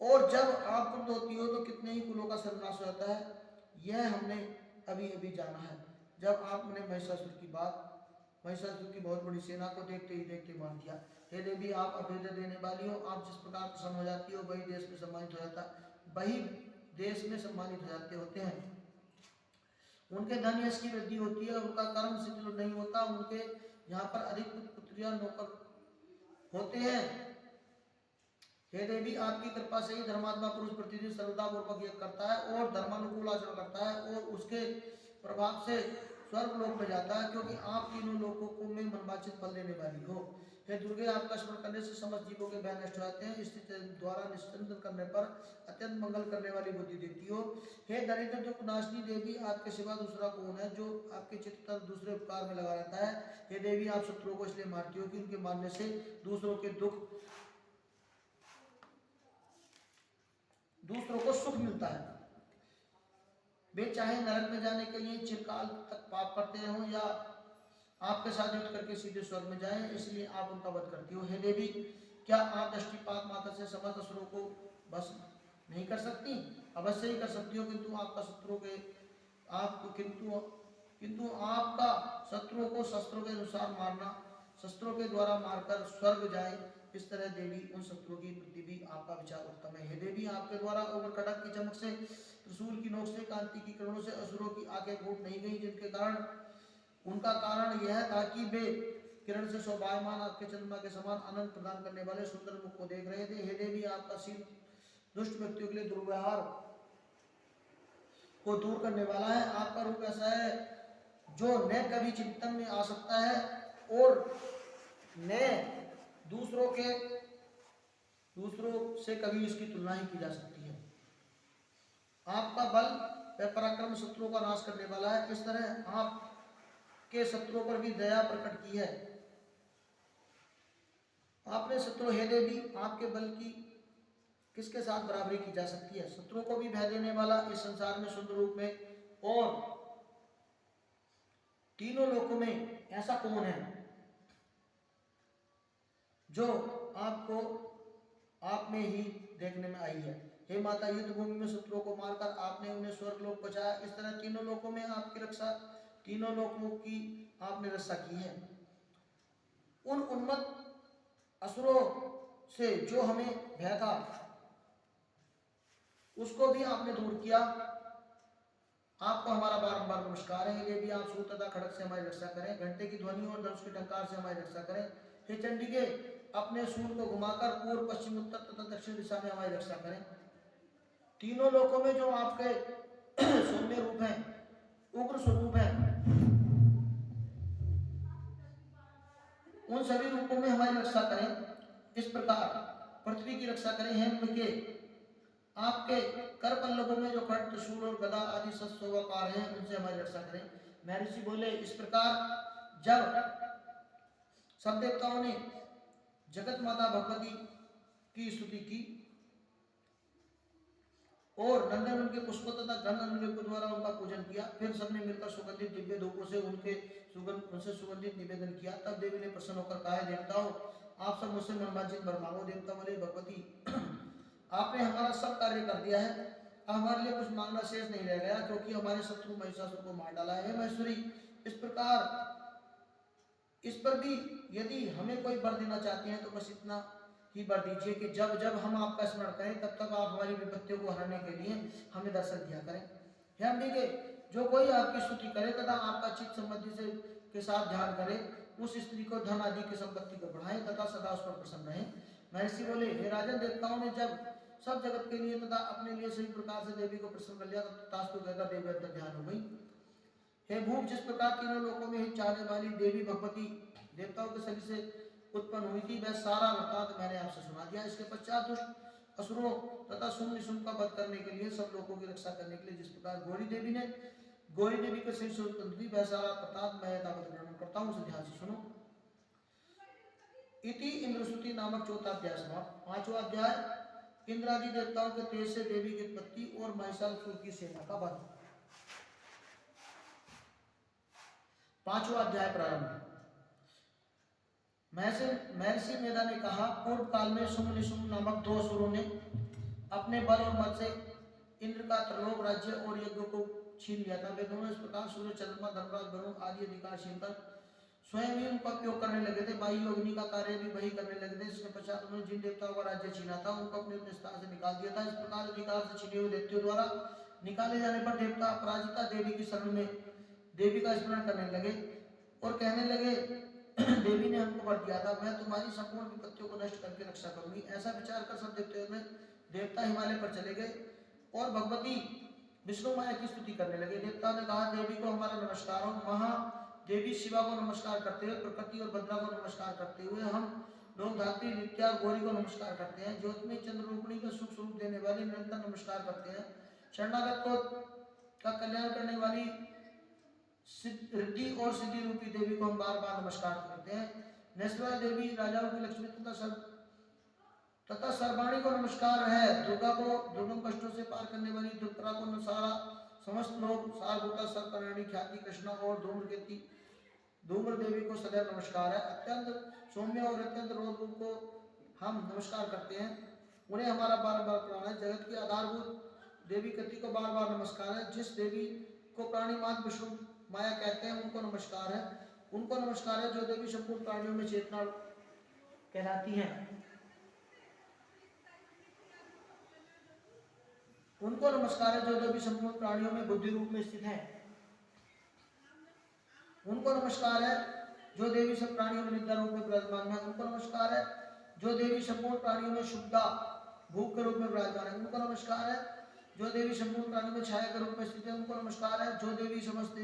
और जब आप क्रुद्ध होती हो तो कितने ही कुलों का सर्वनाश हो जाता है। यह हमने अभी अभी जाना है, जब आपने महिषासुर की बहुत बड़ी सेना को देखते ही देखते मार दिया। हे देवी, आप अभ्युदय देने वाली हो। आप जिस प्रकार प्रसन्न हो जाती हो, वही देश में सम्मानित हो जाते होते हैं। उनके धन यश की वृद्धि होती है, उनका कर्म शिथिल नहीं होता, उनके यहाँ पर अधिक पुत्रियां नौकर होते हैं। हे देवी, आपकी कृपा से ही धर्मात्मा पुरुष प्रतिदिन सर्वदा पूर्वक यज्ञ करता है और धर्मानुकूल आचरण करता है और उसके प्रभाव से स्वर्ग लोक में जाता है, क्योंकि आप तीनों लोगों को में मनवांछित फल देने वाली हो। हे दुर्गे, आपका स्मरण करने से समस्त जीवों के भय नष्ट हो जाते हैं। स्थिति द्वारा निश्चिंतन करने पर अत्यंत मंगल करने वाली बुद्धि देती हो। हे दरिद्र दुख नाशनी देवी, आपके सिवा दूसरा कौन है जो आपके चित्त तक दूसरे उपकार में लगा रहता है। हे देवी, आप शत्रुओं को इसलिए मारती हो कि उनके मारने से दूसरों को सुख मिलता है। वे चाहे नरक में जाने के लिए चिरकाल तक पाप करते हो या आपके साथ युद्ध करके सीधे स्वर्ग में जाएं, इसलिए आप उनका वध करती हो। हे देवी, क्या आप दृष्टिपात मात्र से समस्त असुरों को बस नहीं कर सकती? अवश्य ही कर सकती हो, किंतु आपका शत्रु के आपको किंतु आपका शत्रुओं को शस्त्रों के अनुसार मारना, शस्त्रों के द्वारा मारकर स्वर्ग जाए, इस तरह देवी उन शत्रुओं की प्रति भी आपका विचार उत्तम है। हे देवी, आपके द्वारा उग्र खड्ग की चमक से, त्रिशूल की नोक से, कांति की किरणों से असुरों की आंखें फूट नहीं गई, जिनके कारण उनका कारण यह था कि वे किरण से शोभायमान आपके चंद्रमा के समान आनंद प्रदान करने वाले सुंदर मुख को देख रहे थे। हे देवी, आपका शील दुष्ट व्यक्तियों के लिए दुर्व्यवहार को दूर करने वाला है। आपका रूप ऐसा है जो न कभी चिंतन में आ सकता है और न दूसरों से कभी इसकी तुलना ही की जा सकती है। आपका बल व पराक्रम शत्रुओं का नाश करने वाला है। इस तरह आप के शत्रुओं पर भी दया प्रकट की है। आपने शत्रु, हे देवी, आपके बल की किसके साथ बराबरी की जा सकती है? शत्रुओं को भी भय देने वाला, इस संसार में सुंदर रूप में और तीनों लोकों में ऐसा कौन है जो आपको आप में ही देखने में आई है? हे माता, युद्ध भूमि में शत्रुओं को मारकर आपने उन्हें स्वर्ग लोक पहुंचाया। इस तरह तीनों लोकों में आपकी रक्षा, तीनों लोकों की आपने रक्षा की है। उन उन्मत्त असुरों से जो हमें भय था, उसको भी आपने दूर किया। आपको हमारा बारंबार नमस्कार है। देवी, आप सूत तथा खड़ग से हमारी रक्षा करें, घंटे की ध्वनि और धनुष के टंकार से हमारी रक्षा करें। हे चंडिके, अपने सूर्य को घुमाकर पूर्व, पश्चिम, उत्तर तथा दक्षिण दिशा में हमारी रक्षा करें। तीनों लोकों में जो आपके सौम्य रूप हैं, उग्र स्वरूप हैं, उन सभी रूपों में हमारी रक्षा करें। इस प्रकार पृथ्वी की रक्षा करें। हेम के आपके कर पल्लवों में जो खड्ग, त्रिशूल और गदा आदि शस्त्रोपकार हैं, उनसे हमारी रक्षा करें। महर्षि बोले, इस प्रकार जब सब देवताओं ने जगत माता भगवती की स्तुति की और नंदन उनके पुष्पों तथा गंध अनुलेप द्वारा उनका पूजन किया, फिर सबने मिलकर सुगंधित दिव्य धूपों से उनसे सुगंधित निवेदन किया। तब देवी ने प्रसन्न होकर कहा, देवताओं, आप सब मुझसे मनवांछित वर मांगो। देवता बोले, भगवती, आपने हमारा सब कार्य कर दिया है, अब हमारे लिए कुछ मांगना शेष नहीं रह गया, क्योंकि हमारे शत्रु महिषासुर को मार डाला है। महेश्वरी, इस पर भी यदि हमें कोई वर देना चाहते हैं तो बस इतना ही वर दीजिए कि जब जब हम आपका स्मरण करें तब तब आप हमारी विपत्तियों को हराने के लिए हमें दर्शन दिया करें। हे अंबिके, जो कोई आपकी स्तुति करे तथा आपका चित्त संबंधी से के साथ ध्यान करे, उस स्त्री को धन आदि की संपत्ति को बढ़ाएं तथा सदा उस पर प्रसन्न रहे। महर्षि बोले, हे राजन, देवताओं ने जब सब जगत के लिए तथा अपने लिए सही प्रकार से देवी को प्रसन्न कर लिया, तब तास्तु कहकर देवी अंतर ध्यान हो गई। हे भूप, जिस प्रकार तीनों लोकों में ही चाहने वाली देवी भगवती देवताओं के शरीर से उत्पन्न हुई थी, वह सारा वृत्तांत मैंने आपसे सुना दिया। इसके पश्चात दुष्ट असुरों तथा शुंभ निशुंभ का वध करने के लिए, सब लोगों की रक्षा करने के लिए जिस प्रकार गौरी देवी के शरीर से उत्पन्न हुई, वह सारा वृत्तांत मैं यथावत वर्णन करता हूँ, उसे ध्यान से सुनो। इति इंद्रस्तुति नामक चौथा अध्याय समाप्त। पांचवा अध्याय इंद्रादि देवताओं के तेज से देवी की उत्पत्ति और महिषासुर की सेना का वध। पांचवा अध्याय प्रारंभ। महर्षि मेधा ने कहा, पूर्व काल में शुंभ निशुंभ नामक दो असुरों ने अपने बल और मत से इंद्र का त्रिलोक राज्य और यज्ञ को छीन लिया था। वे दोनों इस प्रकार सूर्य, चंद्रमा, धर्मराज, वरुण आदि अधिकार छीनकर स्वयं ही उनका उपयोग करने लगे थे। वायु अग्नि का कार्य भी वही करने लगे थे। इसके पश्चात उन्होंने जिन देवताओं का राज्य छीना था, उनको अपने अपने स्थान से निकाल दिया था। इस प्रकार अधिकार से छीने हुए देवताओं द्वारा निकाले जाने पर देवता अपराजिता देवी की शरण में देवी का स्मरण करने लगे और कहने लगे, देवी ने हमको वर दिया था, मैं तुम्हारी संपूर्ण विपत्तियों को नष्ट करके रक्षा करूंगी। ऐसा विचार कर सब देवता हिमालय पर चले गए और भगवती विष्णु माया की स्तुति करने लगे। देवता ने कहा, देवी को हमारा नमस्कार हो। महादेवी शिवा को नमस्कार करते हुए, प्रकृति और भद्रा को नमस्कार करते हुए, हम लोग धात्री, नित्या, गौरी को नमस्कार करते हैं। ज्योतिमयी चंद्ररूपिणी का सुख स्वरूप देने वाली निरंतर नमस्कार करते हैं। शरणागत को का कल्याण करने वाली रिद्धि और सिद्धि रूपी देवी को हम बार बार नमस्कार करते हैं। नैश्वर्या देवी, राजाओं की लक्ष्मी तथा सर्वाणी को नमस्कार है। दुर्गा को दुर्गम कष्टों से पार करने वाली, दुर्गा को सारा समस्त लोग, सारभूता, सर्वकल्याणी, ख्याति, कृष्णा और धूम्र देवी को सदैव नमस्कार है। अत्यंत सौम्य और अत्यंत रोध रूप को हम नमस्कार करते हैं, उन्हें हमारा बार बार प्रणाम है। जगत की आधारभूत देवी कति को बार बार नमस्कार है। जिस देवी को प्राणी मात विष्णु माया कहते हैं उनको नमस्कार है। उनको नमस्कार है जो देवी संपूर्ण प्राणियों में चेतना कहलाती हैं। उनको नमस्कार है जो देवी संपूर्ण प्राणियों में बुद्धि रूप में स्थित है। उनको नमस्कार है जो देवी सब प्राणियों में निद्रा रूप में विराजमान है। उनको नमस्कार है जो देवी संपूर्ण प्राणियों में शुद्धा भूख के रूप में विराजमान है। उनको नमस्कार है जो देवी संपूर्ण प्राणियों में छाया के रूप में स्थित है। उनको नमस्कार है जो देवी समस्त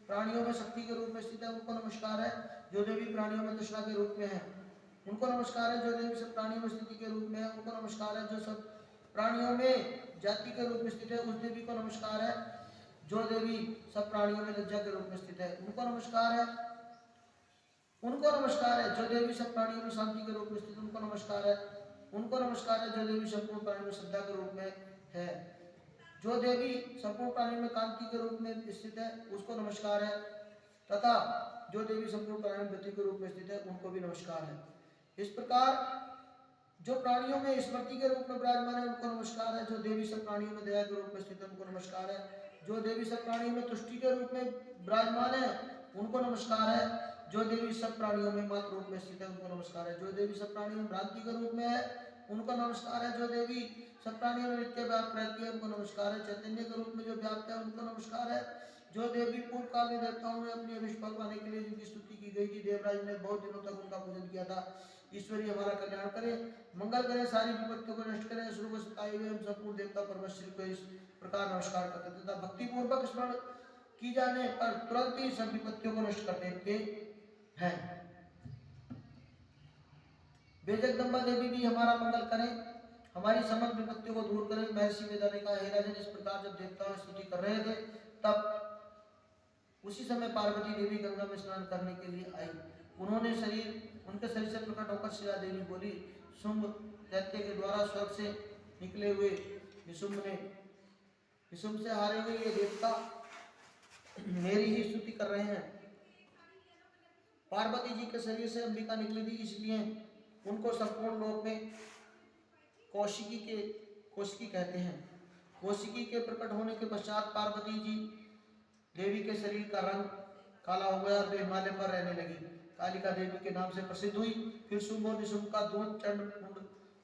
प्राणियों में शक्ति के रूप में स्थित है। उनको नमस्कार है जो देवी प्राणियों में तृष्णा के रूप में है। उनको नमस्कार है जो देवी सब प्राणियों में स्थिति के रूप में है। उनको नमस्कार है जो सब प्राणियों में जाति के रूप में स्थित है। उस देवी को नमस्कार है जो देवी सब प्राणियों में लज्जा के रूप में स्थित है। उनको नमस्कार है जो देवी सब प्राणियों में शांति के रूप में स्थित है। उनको नमस्कार है जो देवी संपूर्ण प्राणियों में श्रद्धा के रूप में है। जो देवी संपूर्ण प्राणियों में कांति के रूप में स्थित है उसको नमस्कार है, तथा जो देवी संपूर्ण प्राणियों में गति के रूप में स्थित है उनको भी नमस्कार है। इस प्रकार जो प्राणियों में स्मृति के रूप में विराजमान है उनको नमस्कार है। जो देवी सब प्राणियों में दया के रूप में स्थित है उनको नमस्कार है। जो देवी सब प्राणियों में तुष्टि के रूप में विराजमान है उनको नमस्कार है। जो देवी सब प्राणियों में मात्र रूप में स्थित है उनको नमस्कार है। जो देवी सब प्राणियों में भ्रांति के रूप में है उनको नमस्कार है। जो देवी सब प्राणियों में नित्य व्याप्त रहती है उनको नमस्कार है। चैतन्य के रूप में जो व्याप्त है उनको नमस्कार है। जो देवी पूर्व काल में देवताओं में अपनी अभिष्ट फल पाने के लिए जिनकी स्तुति की गई थी, देवराज ने बहुत दिनों तक उनका पूजन किया था। ईश्वरी हमारा कल्याण करे, मंगल करे, सारी विपत्तियों को नष्ट करे। शुरू से आए हुए हम संपूर्ण देवता परमेश्वर को इस प्रकार नमस्कार करते हैं तथा भक्ति पूर्वक स्मरण की जाने पर तुरंत ही सब विपत्तियों को नष्ट कर देते हैं। वे जगदम्बा देवी भी हमारा मंगल करें, हमारी समस्त विपत्तियों को दूर करें। महर्षि वेदा ने कहा, हे राजन, इस प्रकार जब देवताओं स्तुति कर रहे थे तब उसी समय पार्वती देवी गंगा में स्नान करने के लिए आई। उनके शरीर से प्रकट होकर शिला देवी बोली, शुंभ दैत्य के द्वारा स्वर्ग से निकले हुए निशुंभ से हारे हुए ये देवता मेरी ही स्तुति कर रहे हैं। पार्वती जी के शरीर से अंबिका निकली थी, इसलिए उनको संपूर्ण लोक में कौशिकी कहते हैं। कौशिकी के प्रकट होने के पश्चात पार्वती जी देवी के शरीर का रंग काला हो गया और वे हिमालय पर रहने लगी। कालिका देवी के नाम से प्रसिद्ध हुई। फिर शुंभ और निशुंभ का दूत चंड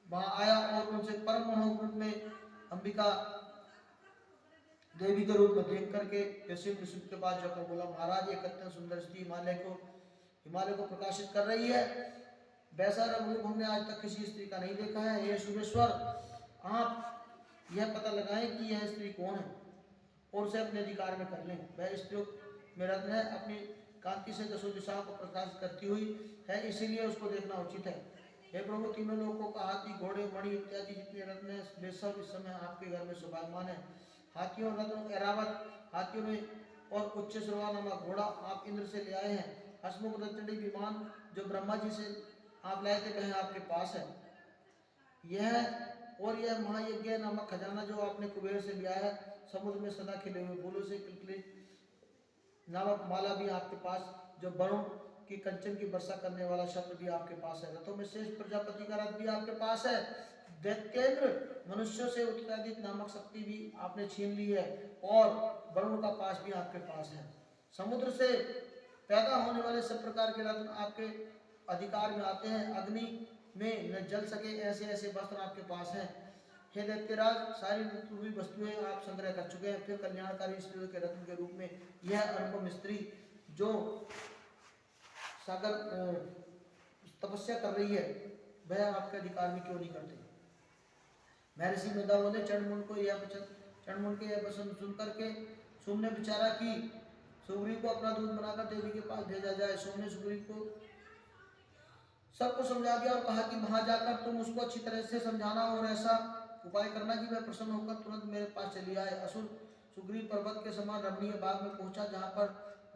वहां आया और उनसे परम मनोहर रूप में अंबिका देवी के रूप में देख करके निशुंभ के पास जाकर बोला, महाराज, एक अत्यंत सुंदर स्त्री हिमालय को प्रकाशित कर रही है। वैसा रंग हमने आज तक किसी स्त्री का नहीं देखा है। हे सुरेश्वर, आप यह पता लगाएं कि यह स्त्री कौन है और उसे अपने अधिकार में कर लें। वह स्त्री में रत्न है, अपनी कांति से दसों दिशाओं को प्रकाशित करती हुई है, इसीलिए उसको देखना उचित है। हे प्रभु, तीनों लोगों का हाथी, घोड़े, मणि इत्यादि जितने रत्न है वे सब इस समय आपके घर में शोभायमान है। हाथियों रत्न एरावत हाथियों में और उच्च श्रवा नामक घोड़ा आप इंद्र से ले आए हैं। हसमुख रत्नडी विमान जो ब्रह्मा जी से आप लाए थे वह आपके पास है। यह महायज्ञ नामक खजाना जो आपने कुबेर से लिया है। समुद्र में सदा खिले हुए फूलों से किलकिली नामक माला भी आपके पास, जो वरुण की कंचन की वर्षा करने वाला शब्द भी आपके पास है। रथों में श्रेष्ठ प्रजापति का रथ भी आपके पास है। दैत्येंद्र मनुष्यों से उत्क्रांतित नामक शक्ति भी आपने छीन ली है और वरुण का पास भी आपके पास है। समुद्र से पैदा होने वाले सब प्रकार के रत्न आपके अधिकार में आते हैं। अग्नि में न जल सके ऐसे ऐसे वस्त्र आपके पास हैं। हे दैत्यराज, सारी हुई वस्तुएं आप संग्रह कर चुके हैं। फिर कल्याणकारी स्त्रियों के रत्न के रूप में यह अनुपम स्त्री जो सागर तपस्या कर रही है वह आपके अधिकार में क्यों नहीं करते। महर्षि मेधा बोले, चंडमुंड के यह वचन सुन करके शुंभ ने विचारा कि सुग्रीव को अपना दूत बनाकर देवी के पास भेजा जाए। शुंभ ने सुग्रीव को सबको समझा दिया और कहा कि वहां जाकर तुम उसको अच्छी तरह से समझाना और ऐसा उपाय करना कि वह प्रसन्न होकर तुरंत मेरे पास चली आए। असुर सुग्रीव पर्वत के समान रमणीय बाग में पहुंचा जहां पर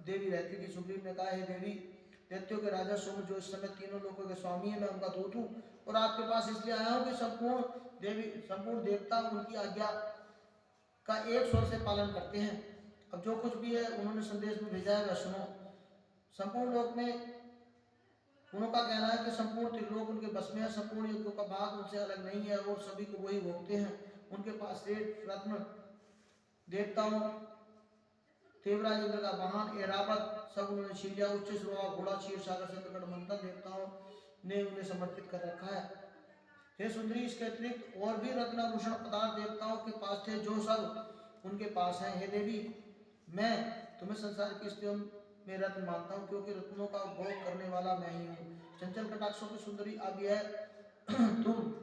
देवी रहती थी। सुग्रीव ने कहा, हे देवी, दैत्यों के राजा शुंभ जो इस समय तीनों लोगों के स्वामी है, मैं उनका दूत हूँ और आपके पास इसलिए आया हूँ कि संपूर्ण देवता उनकी आज्ञा का एक स्वर से पालन करते हैं। अब जो कुछ भी है उन्होंने संदेश में भेजा है वह सुनो। संपूर्ण लोक में उनका कहना है कि संपूर्ण त्रिलोक उनके बस में है, संपूर्ण युद्धों का भाग उनसे अलग नहीं है और सभी को वही भोगते हैं। उनके पास श्रेष्ठ रत्न, देवताओं, देवराज इंद्र का वाहन ऐरावत सब उन्होंने छीन लिया। उच्च श्रोवा घोड़ा, क्षीर सागर, चंद्रगढ़ मंथन देवताओं ने उन्हें समर्पित कर रखा है। हे सुंदरी, इसके अतिरिक्त और भी रत्नाभूषण पदार्थ देवताओं के पास थे जो सब उनके पास हैं। हे देवी, मैं तुम्हें संसार की स्त्रियों में रत्न मानता हूँ, क्योंकि रत्नों का भोग करने वाला मैं ही हूँ। चंचल कटाक्षों की सुंदरी अब यह तुम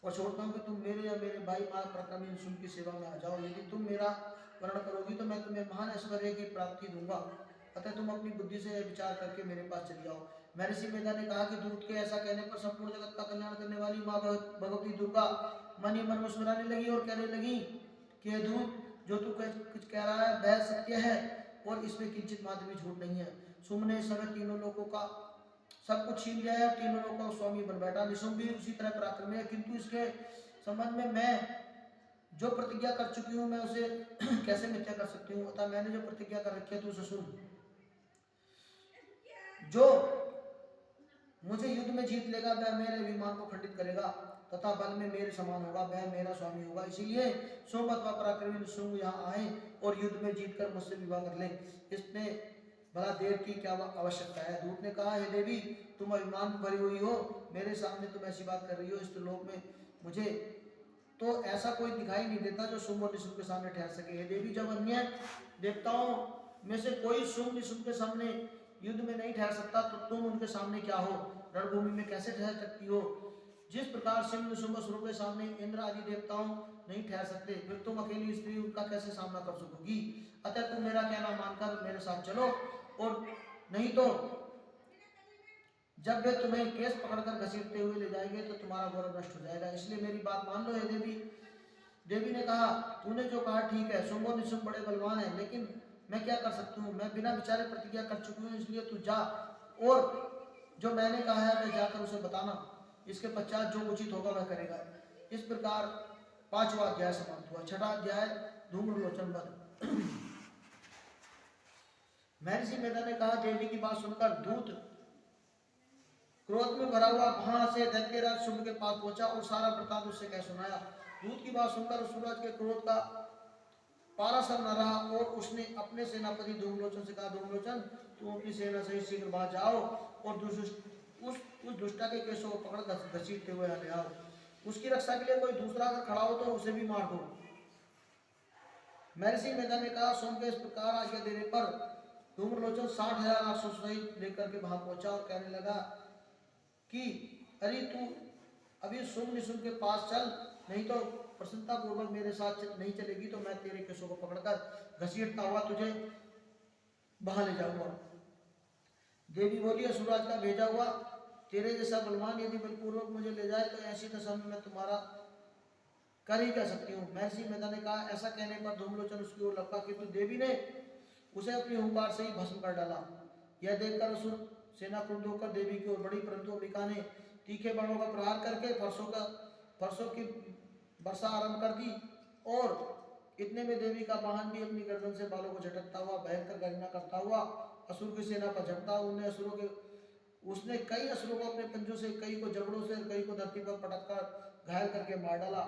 और छोड़ता हूँ कि तुम मेरे या मेरे भाई माँ पराक्रमी सुन की सेवा में आ जाओ। यदि तुम मेरा वर्ण करोगी तो मैं तुम्हें महान ऐश्वर्य की प्राप्ति दूंगा, अतः तुम अपनी बुद्धि से विचार करके मेरे पास चली जाओ। महर्षि मेधा ने कहा कि दूत के ऐसा कहने पर संपूर्ण जगत का कल्याण करने वाली माँ भगवती दुर्गा मन ही मन मुस्कुराने लगी और कहने लगी कि हे दूत, जो तू कुछ कह रहा है वह सत्य है और इसमें किंचित मात्र भी झूठ नहीं है। शुंभ ने इस समय तीनों लोगों का सब कुछ छीन लिया है, तीनों लोगों का स्वामी बन बैठा। निशुंभ भी उसी तरह पराक्रमी है, किंतु इसके संबंध में मैं जो प्रतिज्ञा कर चुकी हूँ मैं उसे कैसे मिथ्या कर सकती हूँ। अतः मैंने जो प्रतिज्ञा कर रखी है तू उसे सुन। जो मुझे युद्ध में जीत लेगा वह मेरे विमान को खंडित करेगा तथा बल में मेरे समान होगा, वह मेरा स्वामी होगा। इसीलिए शुंभ अथवा पराक्रमी शुंभ यहाँ आए और युद्ध में जीतकर मुझसे विवाह कर ले। इसमें भला देर की क्या आवश्यकता है। दूत ने कहा, हे देवी, तुम अभिमान भरी हुई हो, मेरे सामने तुम ऐसी बात कर रही हो। इस लोक में मुझे तो ऐसा कोई दिखाई नहीं देता जो शुंभ और निशुंभ के सामने ठहर सके। हे देवी, जब अन्य देवताओं में से कोई शुंभ निशुंभ के सामने युद्ध में नहीं ठहर सकता तो तुम उनके सामने क्या हो, रणभूमि में कैसे ठहर सकती हो। जिस प्रकार सिंह निशुंभ असुरों के सामने इंद्र आदि देवताओं नहीं ठहर सकते, फिर तुम अकेली स्त्री उनका कैसे सामना कर सकोगी। अतः तुम मेरा कहना मानकर मेरे साथ चलो, और नहीं तो जब वे तुम्हें केस पकड़कर घसीटते हुए ले जाएंगे तो तुम्हारा गौरव नष्ट हो जाएगा। इसलिए मेरी बात मान लो। हे देवी, देवी ने कहा, तूने जो कहा ठीक है, शुंभ और निशुंभ बड़े बलवान हैं, लेकिन मैं क्या कर सकती हूँ। मैं बिना विचारे प्रतिज्ञा कर चुकी हूँ, इसलिए तू जा और जो मैंने कहा है मैं जाकर उसे बताना। इसके पश्चात जो उचित होगा वह करेगा। इस प्रकार 5वां अध्याय समाप्त हुआ। 6वां अध्याय धूम्रलोचन वध। महर्षि मेधा ने कहा, देवी की बात सुनकर दूत क्रोध में भरा हुआ वहां से दैत्यराज शुंभ के पास पहुंचा और सारा वृत्तांत उससे कह सुनाया। दूत की बात सुनकर सूरज के क्रोध का पारासर न रहा और उसने अपने सेनापति धूम्रलोचन से कहा, धूम्रलोचन, तुम अपनी सेना सहित शीघ्र बाहर जाओ और उस दुष्टा के केशों को पकड़ घसीटते हुए ले आओ। उसकी रक्षा के लिए कोई दूसरा अगर खड़ा हो तो उसे भी मार दो। महर्षि मेधा ने कहा, शुंभ के इस प्रकार आज्ञा देने पर धूम्रलोचन 60,000 अश्व सहित लेकर के वहां पहुंचा और कहने लगा कि अरे तू अभी शुंभ निशुंभ के पास चल, नहीं तो प्रसन्नता पूर्वक मेरे साथ नहीं चलेगी तो मैं तेरे केशों को पकड़कर घसीटता हुआ तुझे बाहर ले जाऊंगा। देवी बोली, असुरराज का भेजा हुआ तेरे जैसा बलवान यदि बलपूर्वक मुझे ले जाए तो ऐसी दशा में मैं तुम्हारा कर ही कह सकती हूँ। महर्षि मेधा ने कहा, ऐसा कहने पर धूम्रलोचन उसकी ओर लपका, किंतु देवी ने उसे अपनी हुंकार से ही भस्म कर डाला। यह देखकर असुर सेना क्रुद्ध होकर देवी की ओर बढ़ी, परंतु अंबिका ने तीखे बाणों का प्रहार करके फरसों की वर्षा आरंभ कर दी और इतने में देवी का वाहन भी अपनी गर्दन से बालों को झटकता हुआ भयंकर गर्जना करता हुआ असुर की सेना पर झपटा। उसने कई असुरों को अपने पंजों से, कई को जबड़ों से, कई को धरती पर पटककर घायल करके मार डाला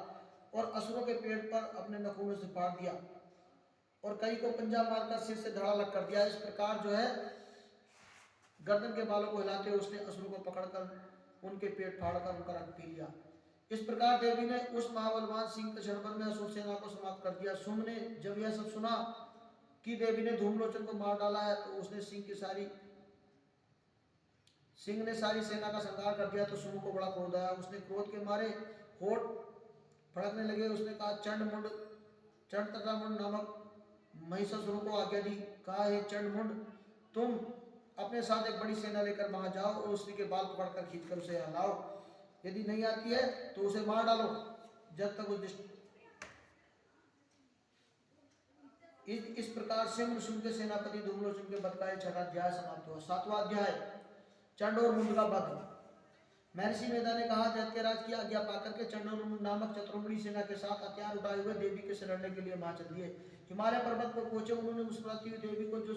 और असुरों के पेट पर अपने नखूनों से फाड़ दिया और कई को पंजा मारकर सिर से धड़ा लग कर दिया। इस प्रकार जो है गर्दन के बालों को हिलाते हुए उसने असुरों को पकड़कर उनके पेट फाड़कर उनका रक्त पी लिया। इस प्रकार देवी ने उस महाबलवान सिंह के क्षण भर में असुर सेना को समाप्त कर दिया। शुंभ ने जब यह सब सुना कि देवी ने धूम्रलोचन को मार डाला है तो उसने सिंह ने सारी सेना का संहार कर दिया तो शुंभ को बड़ा क्रोध आया। उसने क्रोध के मारे होठ फड़कने लगे। उसने कहा, चंड तथा मुंड नामक महिषासुरों को आज्ञा दी। कहा, हे चंड मुंड, तुम अपने साथ एक बड़ी सेना लेकर वहां जाओ और उसी के बाल पकड़कर खींचकर उसे यहाँ लाओ। यदि नहीं आती है तो उसे मार डालो जब तक इस प्रकार से शुंभ के सेनापति धूम्रलोचन के वध का 6वां अध्याय समाप्त हुआ। 7वां अध्याय चंड और मुंड का वध। महर्षि मेधा ने कहा, दैत्यराज की आज्ञा पाकर के चंड और मुंड नामक चतुर्मुड़ी सेना के साथ हथियार उठाए हुए देवी के से लड़ने के लिए वहां चल दिए। हिमालय पर्वत पर पहुंचे उन्होंने मुस्कुराती हुई देवी को जो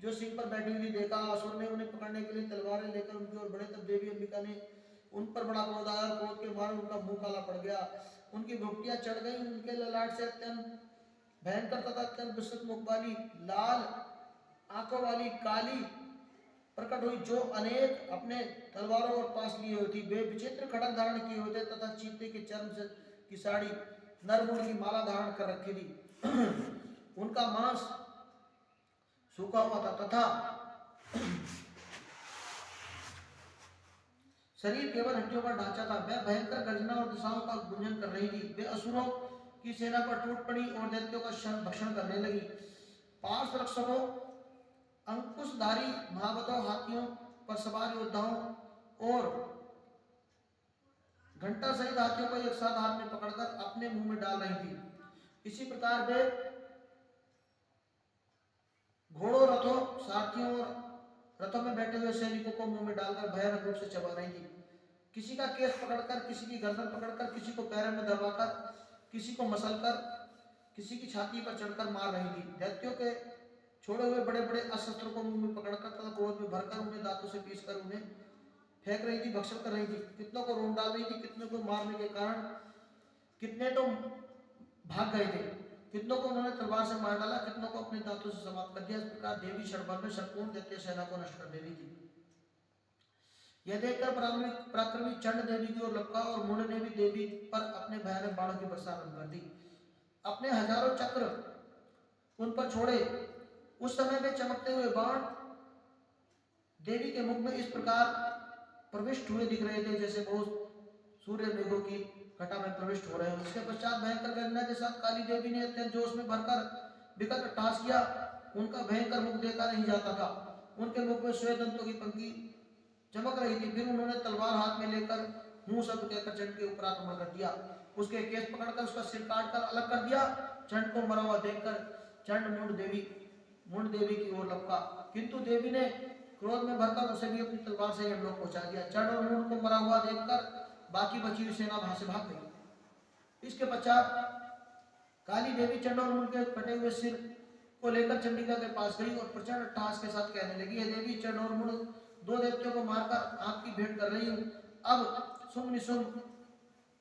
जो सिंह पर बैठी हुई देखा। असुर ने उन्हें पकड़ने के लिए तलवारें लेकर उनकी ओर बढ़े, तब देवी अंबिका ने उन पर बड़ा क्रोध आया। क्रोध के मारे उनका मुंह काला पड़ गया, उनकी भुपटियां चढ़ गई, उनके ललाट से अत्यंत भयंकर तथा अत्यंत विस्तृत मुख वाली लाल आंखों वाली काली प्रकट हुई, जो अनेक अपने तलवारों और पास लिए हुई थी। वे विचित्र खड़ग धारण किए हुए थे तथा चीते के चर्म से की साड़ी, नरमुंड की माला धारण कर रखी थी। उनका मांस सूखा हुआ था तथा शरीर केवल हड्डियों का ढांचा था। वह भयंकर गर्जना और दिशाओं का गुंजन कर रही थी। वे असुरों की सेना पर टूट पड़ी और दैत्यों का भक्षण करने लगी। पार्श्व रक्षकों, अंकुशधारी महावतों, हाथियों पर सवार योद्धाओं और घंटा सहित हाथियों को एक साथ हाथ में पकड़कर अपने मुंह में डाल रही थी। इसी प्रकार वे घोड़ों, रथों, सारथियों और रथों में बैठे हुए सैनिकों को मुंह में डालकर भयानक रूप से चबा रही थी। किसी का केस पकड़कर, किसी की गर्दन पकड़कर, किसी को पैरों में दबाकर, किसी को मसलकर, किसी की छाती पर चढ़कर मार रही थी। दैत्यों के छोड़े हुए बड़े बड़े अस्त्रों को मुंह में पकड़कर तथा क्रोध में भरकर उन्हें दांतों से पीसकर उन्हें फेंक रही थी, भक्षण कर रही थी। कितनों को रोन डाल रही थी, कितनों को मारने के कारण कितने तो भाग गए थे, कितनों को उन्होंने तलवार से मार डाला, कितनों को अपने दांतों से समाप्त कर दिया। इस प्रकार देवी क्षण भर में संपूर्ण दैत्य सेना को नष्ट कर दे रही थी। यह देखकर पराक्रमी चंड देवी की ओर लपका और मुंड ने भी देवी पर अपने भयानक बाणों की वर्षा आरंभ कर दी। अपने हजारों चक्र उन पर छोड़े। उस समय में चमकते हुए बाण देवी के मुख में इस प्रकार प्रविष्ट हुए दिख रहे थे, जैसे बहुत सूर्य मेघों की घटा में प्रविष्ट हो रहे हैं। उसके पश्चात भयंकर गर्जना के साथ काली देवी ने अत्यंत जोश में भरकर विकट अट्टहास किया। उनका भयंकर मुख देखा नहीं जाता था, उनके मुख में श्वेत दंतों की पंक्ति चमक रही थी। फिर उन्होंने तलवार हाथ में लेकर मुंह शब्द कहकर चंड के ऊपर आक्रमण कर दिया। उसके केस पकड़कर उसका सिर काटकर अलग कर दिया। चंड को मरा हुआ देखकर चंड मुंड देवी की ओर लपका, किंतु देवी ने क्रोध में भरकर उसे भी अपनी तलवार से यमलोक पहुंचा दिया। चंड और मुंड को मरा हुआ देखकर बाकी बची हुई सेना वहां से भाग गई। इसके पश्चात काली देवी चंड और मुंड के कटे हुए सिर को लेकर चंडिका के पास गई और प्रचंड अट्टहास के साथ कहने लगी, हे देवी, चंड और मुंड दो दैत्यों को मारकर आपकी भेंट कर रही हूँ। अब शुंभ निशुंभ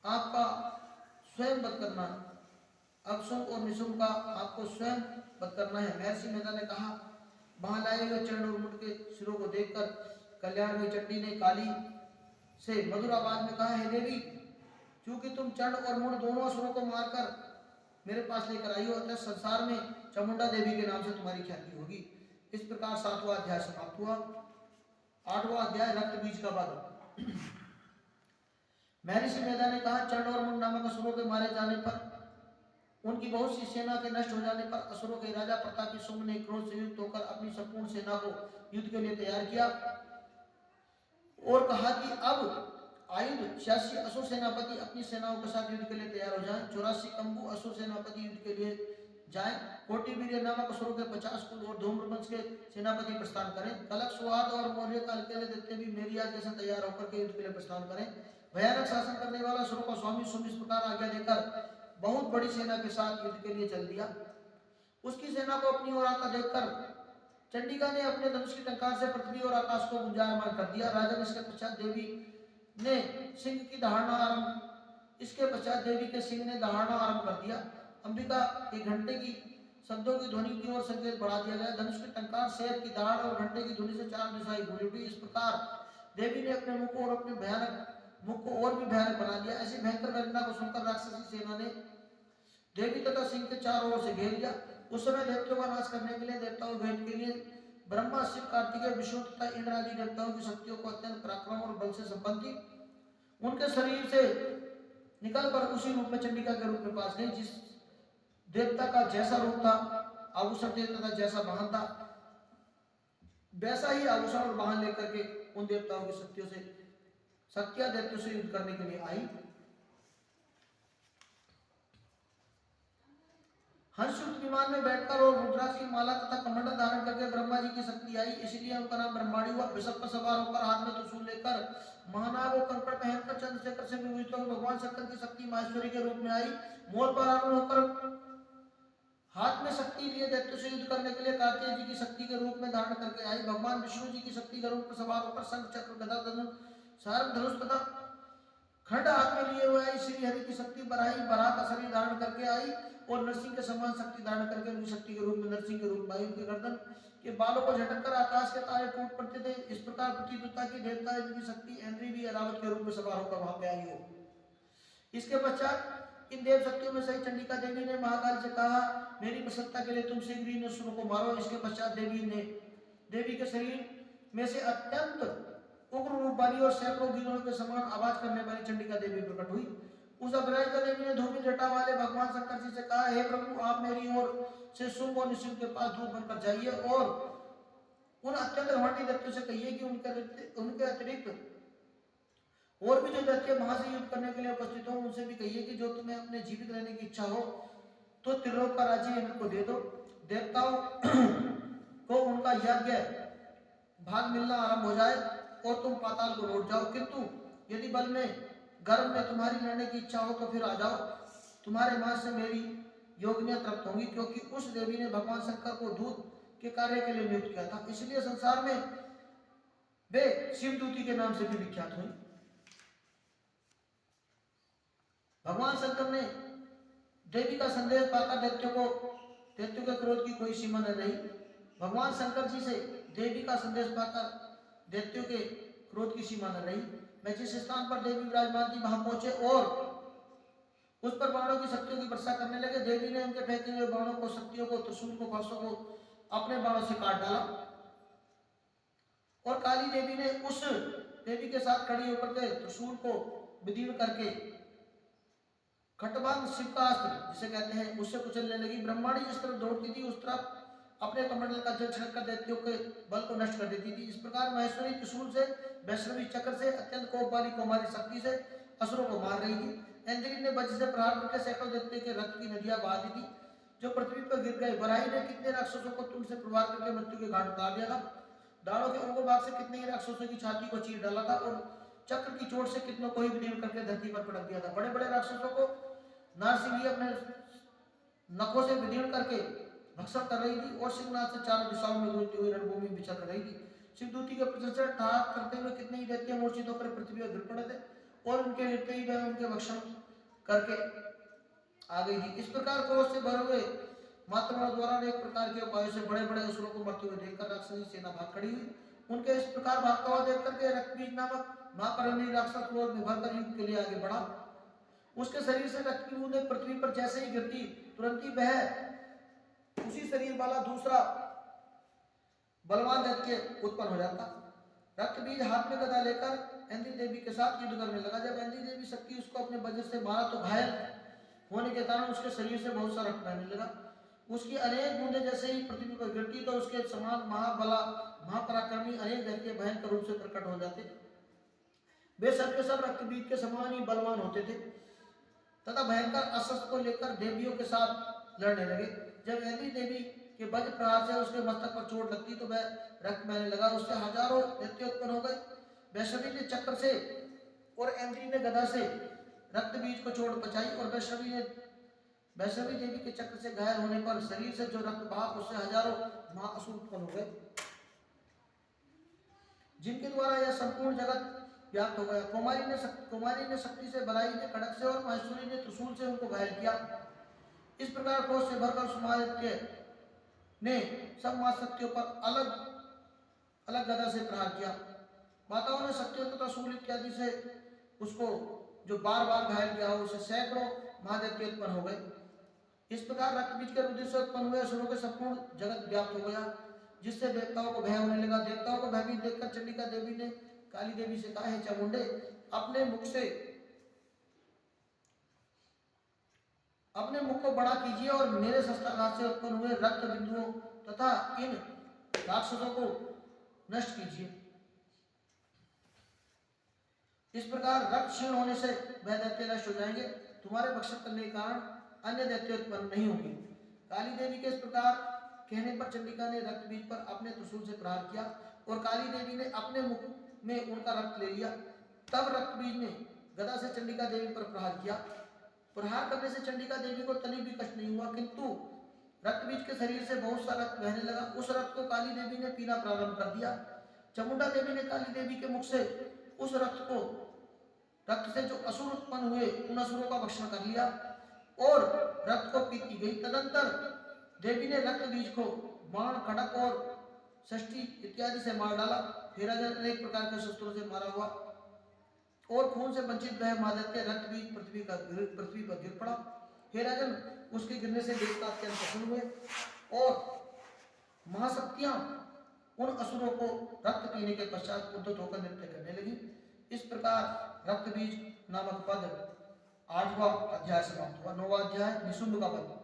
आपका स्वयं वध करना है। अब शुंभ और निशुंभ का आपको स्वयं वध करना है। महर्षि मेधा ने कहा। वहां लाए हुए चंड और मुंड के सिरों को देखकर कल्याणमयी चंडी ने काली से मधुर आवाज में कहा, हे देवी, क्योंकि तुम चंड और मुंड दोनों असुरों को मारकर मेरे पास लेकर आई हो, अतः संसार में चामुंडा देवी के नाम से तुम्हारी ख्याति होगी। इस प्रकार 7वां अध्याय समाप्त हुआ। 8वां अध्याय रक्त बीज का वध। महर्षि मेधा ने कहा, चंड और मुंड नामक असुरों के मारे जाने पर, उनकी बहुत सी सेना के नष्ट हो जाने पर असुरों के राजा प्रतापी शुंभ ने क्रोध से युक्त होकर अपनी संपूर्ण सेना को युद्ध के लिए तैयार किया और कहा कि अब आयुध 86 असुर सेनापति अपनी सेनाओं के साथ युद्ध के लिए तैयार हो जाएं। 84 कंबु असुर सेनापति युद्ध के लिए जाएं। कोटिवीर्य नामक असुरों के 50 कुल और धूम्रवंश के सेनापति प्रस्थान करें। कलक, सुवाद और मौर्य काल के लिए दैत्य भी मेरी आज्ञा से तैयार होकर के युद्ध के लिए प्रस्थान करें। भयानक शासन करने वाला असुरों का स्वामी शुंभ इस प्रकार आज्ञा देकर बहुत बड़ी सेना के साथ युद्ध के लिए चल दिया। उसकी सेना को अपनी ओर आता देखकर चंडिका ने अपने धनुष की टंकार से पृथ्वी और आकाश को गुंजायमान कर दिया। राजन, इसके पश्चात देवी ने सिंह की दहाड़ना आरंभ इसके पश्चात देवी के सिंह ने दहाड़ना आरंभ कर दिया। अंबिका के घंटे की शब्दों की ध्वनि की ओर संकेत बढ़ा दिया गया। धनुष की टंकार, शेर की दहाड़ और घंटे की ध्वनि से चार दिशाएं गूंज उठी। इस प्रकार देवी ने अपने मुख को और अपने भयानक मुख को और भी भयानक बना दिया। ऐसी भयंकर घटना को सुनकर राक्षसी सेना ने देवी तथा सिंह के चारों ओर से घेर लिया। उस समय दैत्यों का नाश करने के लिए, देवताओं की भेंट के लिए ब्रह्मा, शिव, कार्तिकेय, विष्णु तथा इंद्र आदि देवताओं की शक्तियों को अत्यंत पराक्रम और बल से संपन्न थी, उनके शरीर से निकलकर उसी रूप में चंडिका के रूप में पास गई। जिस देवता का जैसा रूप था, आभूषण थे तथा जैसा वाहन था, वैसा ही आभूषण और वाहन लेकर के उन देवताओं की शक्तियां दैत्यों से युद्ध करने के लिए आई। हंसयुक्त विमान में बैठकर और रुद्राक्ष की माला तथा कमंडल धारण करके ब्रह्मा जी की शक्ति आई, इसलिए उनका नाम ब्रह्माणी हुआ। वृषभ पर सवार होकर, हाथ में त्रिशूल लेकर, महानाग और कंकड़ पहनकर, चंद्रशेखर से विभूषित होकर भगवान शंकर की शक्ति माहेश्वरी के रूप में आई। मोर पर आरूढ़ होकर हाथ में शक्ति लिए दैत्यों से युद्ध करने के लिए कार्तिकेय जी की शक्ति के रूप में धारण करके आई। भगवान विष्णु जी की शक्ति के रूप में सवार होकर शंख चक्र गदा धनुष सारंग धनुष तथा खंड हाथ में लिए हुए आई। श्री हरि की शक्ति बराही बराह का शरीर धारण करके आई और नरसिंह के समान शक्ति धारण करके उनकी शक्ति के रूप में नरसिंह के रूप में आई। उनके गर्दन के बालों को झटक कर आकाश के तारे टूट पड़ते थे। इस प्रकार प्रतीत होता कि देवता इनकी शक्ति इंद्री भी ऐरावत के रूप में सवार होकर वहां पे आई हो। इसके पश्चात इन देव शक्तियों में से चंडिका देवी ने महाकाल से कहा, मेरी प्रसन्नता के लिए तुम शीघ्र इन असुरों को मारो। इसके पश्चात देवी के शरीर में से अत्यंत उग्र रूप वाली और सैकड़ों गिरोह के समान आवाज करने वाली चंडिका देवी प्रकट हुई। उस अग्रहिता देवी ने धूमिल जटा वाले भगवान शंकर जी से कहा, हे प्रभु, आप मेरी ओर से शुंभ और निशुंभ के पास दूत बनकर जाइए और उन अत्यंत घमंडी दैत्यों से कहिए कि उनके अतिरिक्त और भी जो दैत्य वहां से युद्ध करने के लिए उपस्थित हो, उनसे भी कहिए कि जो तुम्हें अपने जीवित रहने की इच्छा हो तो त्रिलोक का राज्य इनको दे दो। देवताओं को उनका यज्ञ भाग मिलना आरंभ हो जाए और तुम पाताल को लौट जाओ। किंतु यदि बल में गर्भ में तुम्हारी लड़ने की इच्छा हो तो फिर आ जाओ। तुम्हारे मां से मेरी योगिनियां तृप्त होंगी, क्योंकि उस देवी ने भगवान शंकर को दूत के कार्य के लिए नियुक्त किया था, इसलिए संसार में वे शिवदूती के नाम से भी विख्यात हुई। भगवान शंकर ने देवी का संदेश पाकर दैत्यों के क्रोध की कोई सीमा न रही। भगवान शंकर जी से देवी का संदेश पाकर दैत्यों के क्रोध की सीमा न रही। मैं जिस स्थान पर देवी विराजमान थी वहां पहुंचे और उस पर बाणों की शक्तियों की वर्षा करने लगे। देवी ने उनके फेंके हुए बाणों को, शक्तियों को, त्रिशूल को, फांसों को अपने बाणों से काट डाला और काली देवी ने उस देवी के साथ खड़ी होकर के त्रिशूल को विदीर्ण करके खटवांग शिव का अस्त्र जिसे कहते हैं उससे कुचलने लगी। ब्रह्माणी जिस तरफ दौड़ती थी उस तरफ अपने कमंडल का जल छिड़क कर दैत्यों के बल को नष्ट कर देती थी। इस प्रकार महेश्वरी त्रिशूल से, वैष्णवी चक्र से, अत्यंत कोप वाली कौमारी शक्ति से असुरों को मार रही थी। इंद्री ने वज्र से प्रहार करके सैकड़ों दैत्यों के रक्त की नदियां बहा दी थी जो पृथ्वी पर गिर गए। बराही ने कितने राक्षसों को तुम से प्रहार करके मृत्यु के घाट उतार दिया था। दाढ़ों के अंगों भाग से कितने ही राक्षसों की छाती को चीर डाला था और चक्र की चोट से कितनों को ही विदीर्ण करके धरती पर पटक दिया था। बड़े बड़े राक्षसों को नारसिंह अपने नखों से विदीर्ण करके भक्षण कर रही थी और सिंहनाथ से चारों दिशाओं में गूंजती हुई रणभूमि में विचर रही थी। शिवदूती के प्रचंड ठाक करते हुए कितने ही दैत्य मूर्छित होकर पृथ्वी पर गिर पड़े थे और उनके गिरते ही वह उनके भक्षण करके आ गई थी। इस प्रकार क्रोध से भरे हुए मातृगण द्वारा एक प्रकार के उपायों से बड़े बड़े असुरों को मरते हुए देखकर राक्षसी सेना भाग खड़ी हुई। उनके इस प्रकार भागता हुआ देख करके रक्तबीज नामक महापरिणी राक्षस क्रोध में भरकर युद्ध के लिए आगे बढ़ा। उसके शरीर से रक्त की बूंदें पृथ्वी पर जैसे ही गिरती तुरंत ही वह उसी शरीर वाला दूसरा बलवान दैत्य उत्पन्न हो जाता। रक्तबीज हाथ में गदा लेकर इंद्री देवी के साथ युद्ध करने लगा। जब इंद्री देवी शक्ति उसको अपने वज्र से मारा तो घायल होने के कारण उसके शरीर से बहुत सा रक्त बहने लगा। उसकी अनेक बूंदें जैसे ही पृथ्वी पर गिरती तो उसके समान महाबला महापराक्रमी अनेक दैत्य भयंकर रूप से प्रकट हो जाते। वे सब के सब रक्तबीज के समान ही बलवान होते थे तथा भयंकर अस्त्र को लेकर देवियों के साथ लड़ने लगे। जब इंद्री देवी के वज्र प्रहार से उसके मस्तक पर चोट लगती तो वह रक्त बहने लगा। उससे हजारों दैत्य उत्पन्न हो गए। वैष्णवी ने चक्र से और इंद्री ने गदा से रक्तबीज को चोट पहुंचाई और वैष्णवी देवी के चक्र से घायल होने पर शरीर से जो रक्त बहा उससे हजारों महाअसुर उत्पन्न हो गए, जिनके द्वारा यह संपूर्ण जगत व्याप्त हो गया। कुमारी ने शक्ति से, बराई ने खड़ग से और महेश्वरी ने त्रिशूल से उनको घायल किया। इस प्रकार क्रोध से भरकर सुमादित्य ने सब महाशक्तियों पर अलग अलग गदा से प्रहार किया। माताओं ने शक्तियों तथा शूल इत्यादि से उसको जो बार बार घायल किया हो उसे सैकड़ों महादैत्य उत्पन्न हो गए। इस प्रकार रक्तबीज के रुधिर से उत्पन्न हुए असुरों के संपूर्ण जगत व्याप्त हो गया, जिससे देवताओं को भय होने लगा। देवताओं को भयभीत देखकर चंडिका देवी ने काली देवी से कहा, हे चामुंडे, अपने मुख को बड़ा कीजिए और मेरे शस्त्राघात से उत्पन्न हुए रक्त बिंदुओं तथा इन राक्षसों को नष्ट कीजिए। इस प्रकार रक्त क्षीण होने से वह दैत्य नष्ट हो जाएंगे। तुम्हारे भक्षण करने के कारण अन्य दैत्य उत्पन्न नहीं होंगे। काली देवी के इस प्रकार कहने पर चंडिका ने रक्तबीज पर अपने त्रिशूल से प्रहार किया और काली देवी ने अपने मुख में उनका रक्त ले लिया। तब रक्तबीज ने गदा से चंडिका देवी पर प्रहार किया। प्रहार करने से चंडिका देवी को तनिक भी कष्ट नहीं हुआ, किंतु रक्त बीज के शरीर से बहुत सा रक्त बहने लगा। उस रक्त को काली देवी ने पीना प्रारंभ कर दिया। चामुंडा देवी ने काली देवी के मुख से उस रक्त से जो असुर उत्पन्न हुए उन असुरों का भक्षण कर लिया और रक्त को पीती गई। तदंतर देवी ने रक्त बीज को बाण, खड़क और षष्ठी इत्यादि से मार डाला। हेराजन अनेक प्रकार के शस्त्रों से मारा हुआ और खून से वंचित वह मादत्य रक्त बीज पृथ्वी पर गिर पड़ा। हेराजन उसके गिरने से देवता अत्यंत प्रसन्न हुए और महाशक्तियां उन असुरों को रक्त पीने के पश्चात उद्धत होकर नृत्य करने लगी। इस प्रकार रक्त बीज नामक पद 8वां अध्याय समाप्त हुआ। 9वां अध्याय निशुंभ का पद।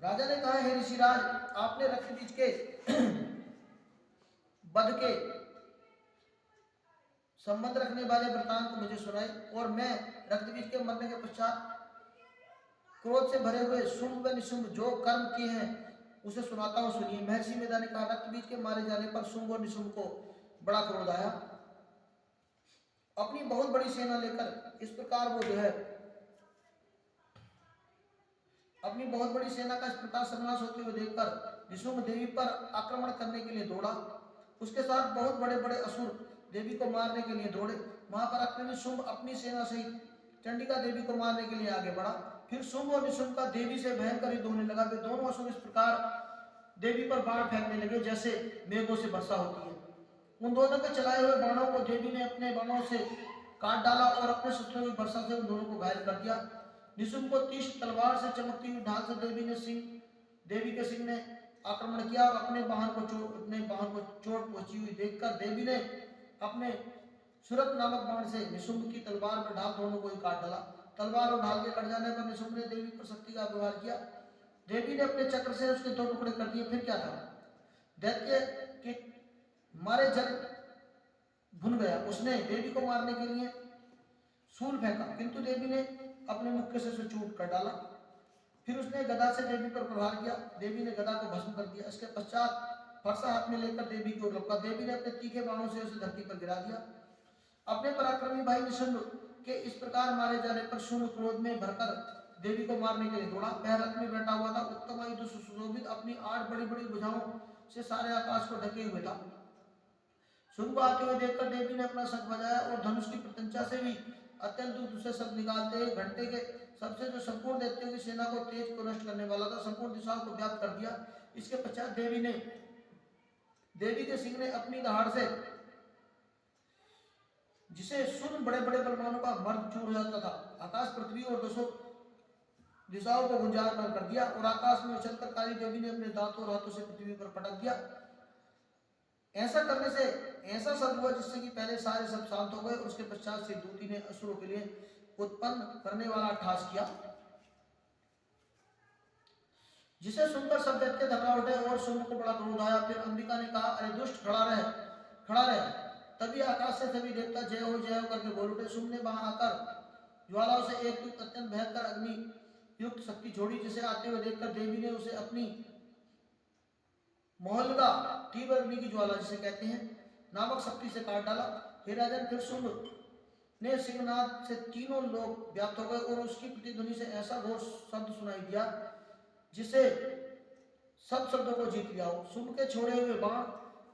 राजा ने कहा, हे ऋषिराज, आपने रक्त बीज के वध के संबंध रखने वाले वृतांत मुझे सुनाए और मैं रक्त बीज के मरने के पश्चात क्रोध से भरे हुए शुंभ व निशुंभ जो कर्म किए हैं उसे सुनाता हूं, सुनिए। महर्षि मेधा ने कहा, रक्त बीज के मारे जाने पर शुंभ और निशुंभ को बड़ा क्रोध आया। अपनी बहुत बड़ी सेना लेकर इस प्रकार वो जो है अपनी बहुत बड़ी सेना का इस प्रकार सर्वनाश होते हुए देखकर निशुंभ देवी पर आक्रमण करने के लिए दौड़ा। उसके साथ बहुत बड़े बड़े असुर देवी को मारने के लिए दौड़े। महापराक्रमी शुंभ अपनी सेना सहित चंडिका देवी को मारने के लिए आगे बढ़ा। फिर शुंभ और निशुंभ का देवी से भयंकर युद्ध होने लगा। वे दोनों असुर इस प्रकार देवी पर बाण फेंकने लगे जैसे मेघों से वर्षा होती है। उन दोनों के चलाए हुए बाणों को देवी ने अपने बाणों से काट डाला और अपने शस्त्रों की वर्षा से उन दोनों को घायल कर दिया। निशुंभ को तीक्ष्ण तलवार से चमकती हुई ढाल से देवी के सिंह ने आक्रमण किया और अपने वाहन को चोट पहुंची हुई देखकर देवी ने अपने सुरत नामक बाण से निशुंभ की तलवार में ढाल दोनों को ही काट डाला। तलवार और ढाल के कट जाने पर निशुंभ ने देवी पर शक्ति का व्यवहार किया। देवी ने अपने चक्र से उसके 2 टुकड़े कर दिए। फिर क्या था, दैत्य के मारे जल भुन गया। उसने देवी को मारने के लिए शूल फेंका, किंतु देवी ने अपने मुक्के से उसे चूट कर डाला। फिर उसने गदा से देवी पर प्रहार किया। देवी ने गदा को भस्म कर दिया। इसके पश्चात फरसा हाथ में लेकर देवी को रोका। देवी ने अपने तीखे बाणों से उसे धरती पर गिरा दिया। अपने पराक्रमी भाई निशुंभ के इस प्रकार मारे जाने पर शुंभ क्रोध में भरकर देवी को मारने के लिए दौड़ा। वह रथ में बैठा हुआ था, उत्तम आयुध सुशोभित, अपनी 8 बड़ी बड़ी भुजाओं से सारे आकाश को ढके हुए था। शुंभ को आते हुए देखकर देवी ने अपना शंख बजाया और धनुष की प्रत्यंचा से भी अत्यंत दूसरे शब्द निकालते हुए घंटे के सबसे जो संपूर्ण दैत्यों की सेना को तेज को नष्ट करने वाला था संपूर्ण दिशाओं को व्याप्त कर दिया। इसके पश्चात देवी के सिंह ने अपनी दहाड़ से जिसे सुन बड़े बड़े बलवानों का मर्द चूर हो जाता था, आकाश पृथ्वी और 200 दिशाओं को गुंजायमान कर दिया और आकाश में उछलकर काली देवी ने अपने दांतों और हाथों से पृथ्वी पर पटक दिया। ऐसा करने से ऐसा शब्द हुआ जिससे कि पहले सारे सब शांत हो गए। उसके पश्चात से दूती ने असुरों के लिए उत्पन्न करने वाला ठास किया, जिसे सुनकर सब दैत्य धर्रा उठे और शुंभ को बड़ा क्रोध आया। फिर अंबिका ने कहा, अरे दुष्ट, खड़ा रहे। तभी आकाश से सभी देवता जय हो करके बोल उठे। शुंभ ने वहां आकर ज्वालाओं से एक युक्त अत्यंत भयंकर अग्नि युक्त शक्ति छोड़ी, जिसे आते हुए देखकर देवी ने उसे अपनी मोहल्ला तीव्र अग्नि की ज्वाला जिसे कहते हैं नामक शक्ति से काट डाला। हे राजन, फिर शुंभ ने सिंहनाद से तीनों लोग व्याप्त हो गए और उसकी प्रतिध्वनि से ऐसा घोर शब्द सुनाई दिया जिसे सब शब्दों को जीत लिया हो। शुंभ के छोड़े हुए बाण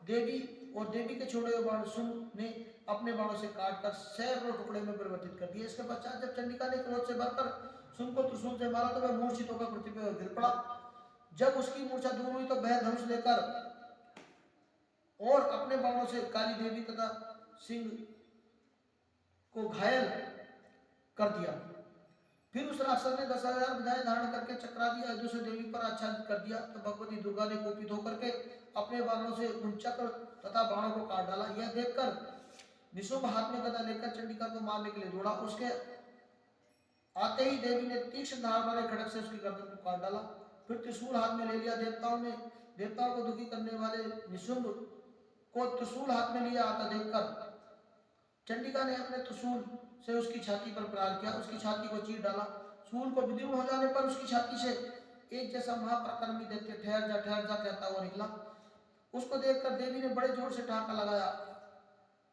देवी और देवी के छोड़े हुए बाण शुंभ ने अपने बाणों से काटकर सैकड़ों टुकड़े में परिवर्तित कर दिए। इसके पश्चात जब चंडिका ने क्रोध से भरकर शुंभ को त्रिशूल से मारा तो वह मूर्छित होकर पृथ्वी पर गिर पड़ा। जब उसकी मूर्छा दूर हुई तो वह धनुष लेकर और अपने बाणों से काली देवी तथा सिंह को घायल कर दिया। फिर उस राक्षस ने 10,000 भुजाएं धारण करके चक्रादि आयुधों से देवी पर आच्छादित कर दिया। तो भगवती दुर्गा ने कोपित होकर के अपने बाणों से उन चक्र तथा बाणों को काट डाला। यह देखकर निशुंभ हाथ में गदा लेकर चंडिका को मारने के लिए दौड़ा। उसके आते ही देवी ने तीक्ष्ण धार वाले खड़ग से उसकी गर्दन को काट डाला। फिर त्रिशूल हाथ में ले लिया। देवताओं को दुखी करने वाले निशुंभ को त्रिशूल हाथ में लिया आता देखकर चंडिका ने अपने त्रिशूल से उसकी छाती पर प्रहार किया, उसकी छाती को चीर डाला। शूल को विदीर्ण हो जाने पर उसकी छाती से एक जैसा महापराक्रमी दैत्य ठहर जा कहता हुआ निकला। उसको देखकर देवी ने बड़े जोर से ठहाका लगाया।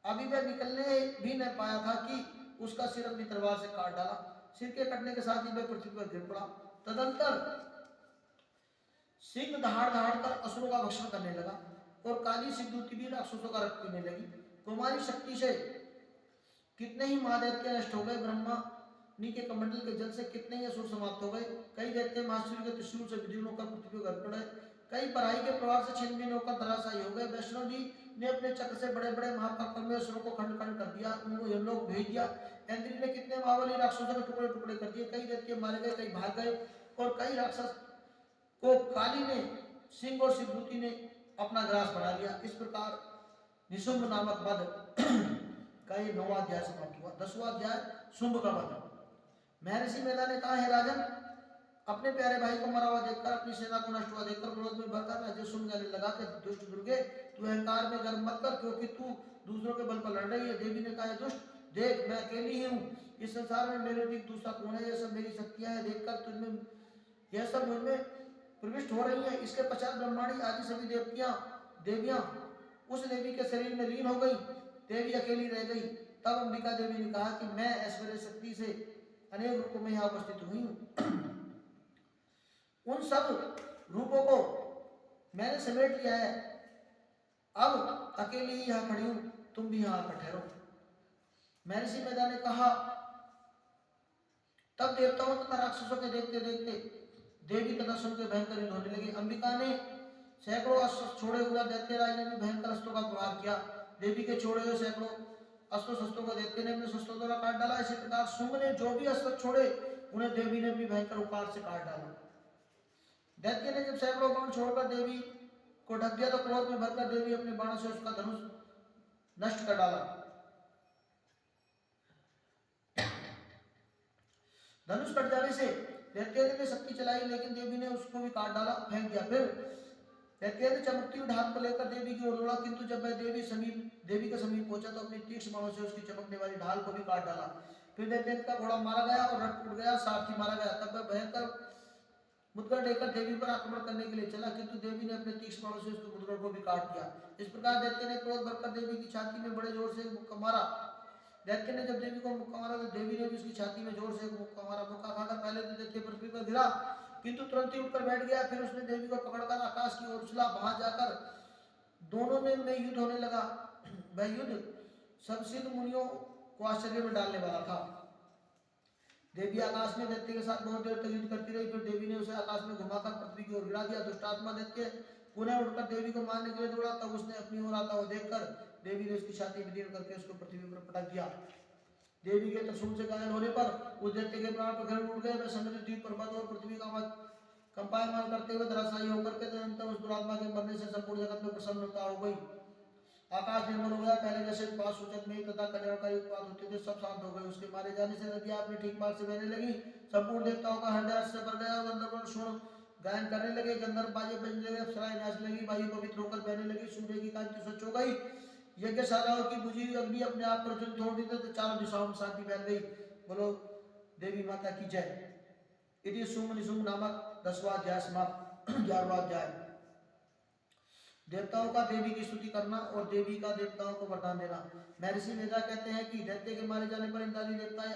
अभी वह निकलने भी न पाया था कि उसका सिर अपनी तलवार से काट डाला। सिर के कटने के साथ ही वह पृथ्वी पर गिर पड़ा। तदंतर सिंह दहाड़ दहाड़ कर असुरों का भक्षण करने लगा और काली सिद्धूती भी राक्षसों का रक्त पीने लगी। तुम्हारी शक्ति से कितने ही महादैत्य नष्ट हो गए, ब्रह्मा नी के कमंडल के जल से कितने ही असुर समाप्त हो गए। कई दैत्य महासूर के त्रिशूल से विदीर्ण होकर पृथ्वी पर पड़े, कई पराई के प्रभाव से छिन्न भिन्न होकर धराशायी हो गए। वैष्णव जी ने अपने चक्र से बड़े बड़े महापात्र में असुरों को खंड खंड कर दिया, उनको यमलोक भेज दिया। इंद्र ने कितने महाबली राक्षसों के टुकड़े टुकड़े कर दिए, कई दैत्य मारे गए, कई भाग गए और कई राक्षस को काली ने, सिंह और सिद्धूती ने अपना ग्रास बना लिया। इस प्रकार निशुंभ नामक वध का ये 9वां अध्याय समाप्त हुआ। 10वां अध्याय शुंभ का वध। महर्षि मेधा ने कहा, है राजन, अपने प्यारे भाई को मरा हुआ देखकर, अपनी सेना को नष्ट हुआ देखकर क्रोध में भरकर राज्य शुंभ गले लगा के, दुष्ट दुर्गे, तू अहंकार में गर्व मत कर, क्योंकि तू दूसरों के बल पर लड़ रही है। देवी ने कहा, दुष्ट, देख मैं अकेली ही हूँ, इस संसार में मेरे ठीक दूसरा कौन है। ये सब मेरी शक्तियां हैं, देखकर तुझमें यह सब मुझमें प्रविष्ट हो रही है। इसके पश्चात ब्रह्माणी आदि सभी देवियां उस देवी के शरीर में लीन हो गई। देवी अकेली रह गई। तब अंबिका देवी ने कहा कि मैं ऐश्वर्य शक्ति से अनेक रूपों में यहाँ उपस्थित हुई हूँ। उन सब रूपों को मैंने समेट लिया है, अब अकेली ही यहाँ खड़ी हूँ, तुम भी यहाँ आकर ठहरो। महर्षि मेधा ने कहा, तब देवताओं तथा राक्षसों के देखते देखते देवी तथा सुन के भयंकर युद्ध होने लगे। अंबिका ने सैकड़ों अस्त्र छोड़े, उधर दैत्यराज ने भी भयंकर अस्त्रों का प्रहार किया। देवी के छोड़े हुए सैकड़ों अस्त्र शस्त्रों को दैत्य ने अपने शस्त्रों द्वारा काट डाला। इसी प्रकार शुंभ ने जो भी अस्त्र छोड़े, उन्हें देवी ने भी भयंकर उपार से काट डाला। दैत्य ने जब सैकड़ों बाण छोड़कर देवी को ढक दिया, तो क्रोध में भरकर देवी अपने बाणों से उसका धनुष नष्ट कर डाला। धनुष कट जाने से दैत्य ने शक्ति चलाई, लेकिन देवी ने उसको भी काट डाला, फेंक दिया। फिर दैत्य ने चमकती हुई ढाल को लेकर देवी की ओर दौड़ा, किंतु जब वह देवी के समीप पहुंचा तो अपनी तीक्ष्ण बाणों से उसकी चमकने वाली ढाल को भी काट डाला। फिर दैत्य का घोड़ा मारा गया और रथ टूट गया, सारथी मारा गया। तब वह भयंकर मुद्गर लेकर देवी पर आक्रमण करने के लिए चला, किंतु देवी ने अपने तीक्ष्ण बाणों से उसके मुद्गर को भी काट दिया। इस प्रकार दैत्य ने क्रोध भरकर देवी की छाती में बड़े जोर से मुक्का मारा। दैत्य ने जब देवी को मुक्का मारा तो देवी ने भी उसकी छाती में जोर से मुक्का मारा। मुक्का खाकर पहले तो दैत्य पृथ्वी पर गिरा, किंतु तुरंत ही उठकर बैठ गया। फिर उसने देवी को पकड़कर आकाश की ओर उछला। वहां जाकर दोनों में युद्ध होने लगा। वह युद्ध सब सिद्ध मुनियों को आश्चर्य में डालने वाला था। देवी आकाश में दैत्य के साथ बहुत देर तक युद्ध करती रही। फिर देवी ने उसे आकाश में घुमाकर पृथ्वी की ओर गिरा दिया। दुष्टात्मा दैत्य पुनः उठकर देवी को मारने के लिए दौड़ा। तब उसने अपनी ओर आता हुआ देखकर देवी ने उसकी छाती विदीर्ण करके उसको पृथ्वी पर पटक दिया। देवी के त्रिशूल से घायल होने पर उस दैत्य के प्राण प्रखर उठ गए। वह समुद्र, द्वीप, पर्वत और पृथ्वी का कंपायमान करते हुए धराशायी होकर के तदनंतर उस दुरात्मा के मरने से संपूर्ण जगत में प्रसन्नता हो गई। आकाश निर्मल हो गया। पहले जैसे उत्पात सूचक में तथा कल्याणकारी उत्पात होते थे, सब शांत हो गए। उसके मारे जाने से नदियां अपने ठीक मार्ग से बहने लगी। संपूर्ण देवताओं का हृदय से भर गया। गंधर्व सुर गायन करने लगे, गंधर्व बाजे बजने लगे, अप्सराएं नाचने लगी, वायु पवित्र होकर बहने लगी, सूर्य की कांति स्वच्छ हो गई, यज्ञशालाओं की बुझी हुई अग्नि अपने आप पर ज्वलित हो गई, तो चारों दिशाओं में शांति फैल गई। बोलो देवी माता की जय। इति शुंभ निशुंभ नामक 10वां अध्याय समाप्त। 11वां अध्याय देवताओं का देवी की स्तुति करना और देवी का देवताओं को वरदान देना। महर्षि मेधा कहते हैं कि दैत्य के मारे जाने पर इंद्रादि देवताएं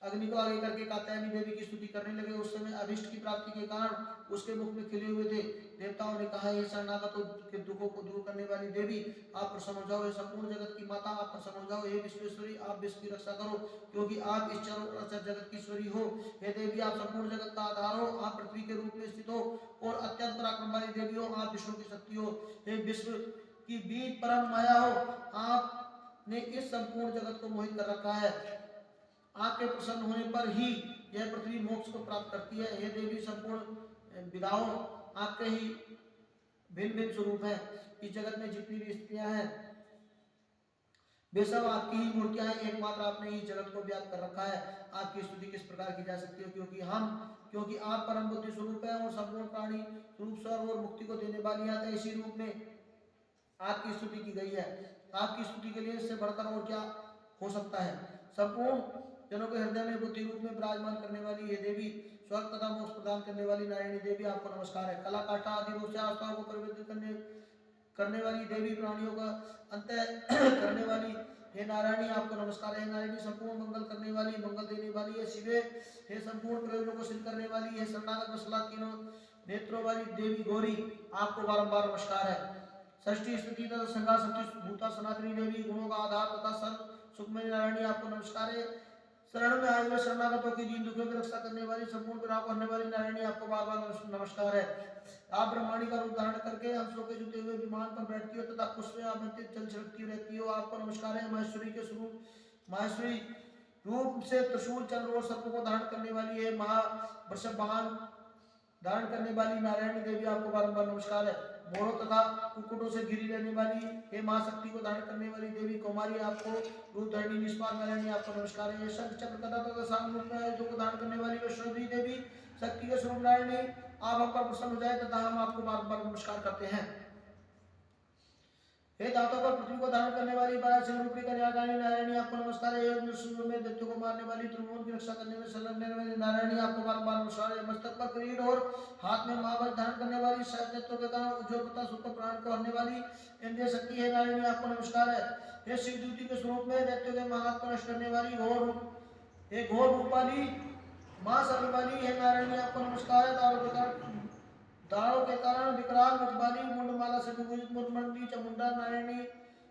अग्नि को आगे करके कात्यायनी देवी की स्तुति करने लगे। उस समय अभिष्ट की प्राप्ति के कारण उसके मुख में खिले हुए थे। देवताओं ने कहा, हे शरणागतों के दुखों को दूर करने वाली देवी, आप प्रसन्न हो जाओ। हे संपूर्ण जगत की माता, आप प्रसन्न हो जाओ। हे विश्वेश्वरी, आप विश्व की रक्षा करो, क्योंकि आप इस चराचर जगत की ईश्वरी हो। हे देवी, आप संपूर्ण जगत का आधार हो। आप पृथ्वी के रूप में स्थित हो और अत्यंत पराक्रम वाली देवी हो। आप विष्णु की शक्ति हो। हे विश्व की बीज परम माया हो, आपने इस संपूर्ण जगत को मोहित कर रखा है। आपके प्रसन्न होने पर ही यह पृथ्वी मोक्ष को प्राप्त करती है। हे देवी, संपूर्ण विधाओं आपके ही भिन्न भिन्न स्वरूप है। इस जगत में जितनी भी स्त्रियां हैं वे सब आपकी ही मूर्तियां हैं। एकमात्र आपने इस जगत को व्याप्त कर रखा है। आपकी स्तुति किस प्रकार की जा सकती है, क्योंकि आप परम बुद्धि स्वरूप है और संपूर्ण प्राणी रूप स्वर्ग और मुक्ति को देने वाली है। इसी रूप में आपकी स्तुति की गई है। आपकी स्तुति के लिए इससे बढ़कर और क्या हो सकता है। संपूर्ण जनों के हृदय में बुद्धि रूप में विराजमान करने वाली ये देवी, स्वर्ग तथा मोक्ष प्रदान करने वाली नारायणी देवी, आपको नमस्कार है। कला काष्ठा आदि रूप से आस्थाओं को परिवर्तित करने वाली देवी, प्राणियों का अंत करने वाली हे नारायणी आपको नमस्कार है। नारायणी संपूर्ण मंगल करने वाली, मंगल देने वाली है। शिवे हे संपूर्ण प्रयोजनों को सिद्ध करने वाली है। शरणागत वत्सला तीनों नेत्रों वाली देवी गौरी आपको बारंबार नमस्कार है। षष्ठी स्तुति तथा संज्ञा षष्ठी भूता सनातनी देवी गुणों का आधार तथा सर्व सुखमय नारायणी आपको नमस्कार है। शरण में आए हुए शरणागतों की दीन दुखियों की रक्षा करने वाली, संपूर्ण विराह करने वाली नारायणी आपको बार बार नमस्कार है। आप ब्रह्मांडी का रूप धारण करके हंसों के जुटे हुए विमान पर बैठती हो तथा उसमें आमंत्रित चल छिड़कती रहती हो, आपको नमस्कार है। महेश्वरी के स्वरूप महेश्वरी रूप से त्रिशूल चंद्र और सर्पों को धारण करने वाली है, महावृषभ वाहन धारण करने वाली नारायणी देवी आपको बारंबार नमस्कार है। मोरों तथा कुक्कुटों से घिरी रहने वाली हे मां शक्ति को धारण करने वाली देवी कौमारी आपको रूप धरणी निष्पाद नारायणी आपको नमस्कार है। शंख चक्र गदा तथा सांग रूप में आयुधों को धारण करने वाली वैष्णवी देवी शक्ति के स्वरूप नारायणी आप हम पर प्रसन्न हो जाए तथा हम आपको बार बार नमस्कार करते हैं। हे दातों पर पृथ्वी को धारण करने वाली बारह सिंह रूपी कन्यादानी नारायणी आपको नमस्कार है। योग सूर्य में दैत्यों को मारने वाली, त्रिभुवन की रक्षा करने में संलग्न वाली नारायणी आपको बार नमस्कार है। मस्तक पर किरीट और हाथ में महावज्र धारण करने वाली, सहस्त्र के कारण उज्ज्वल तथा सूक्ष्म प्राण को हरने वाली इंद्रिय शक्ति है नारायणी आपको नमस्कार है। हे शिव द्युति के स्वरूप में दैत्यों के महात्म को नष्ट करने वाली घोर रूप वाली मां सर्व वाली है नारायणी आपको नमस्कार है। दाढ़ों के कारण विकराल मुखबाली मुंडमाला से विभूषित मुंडमंडी चामुंडा नारायणी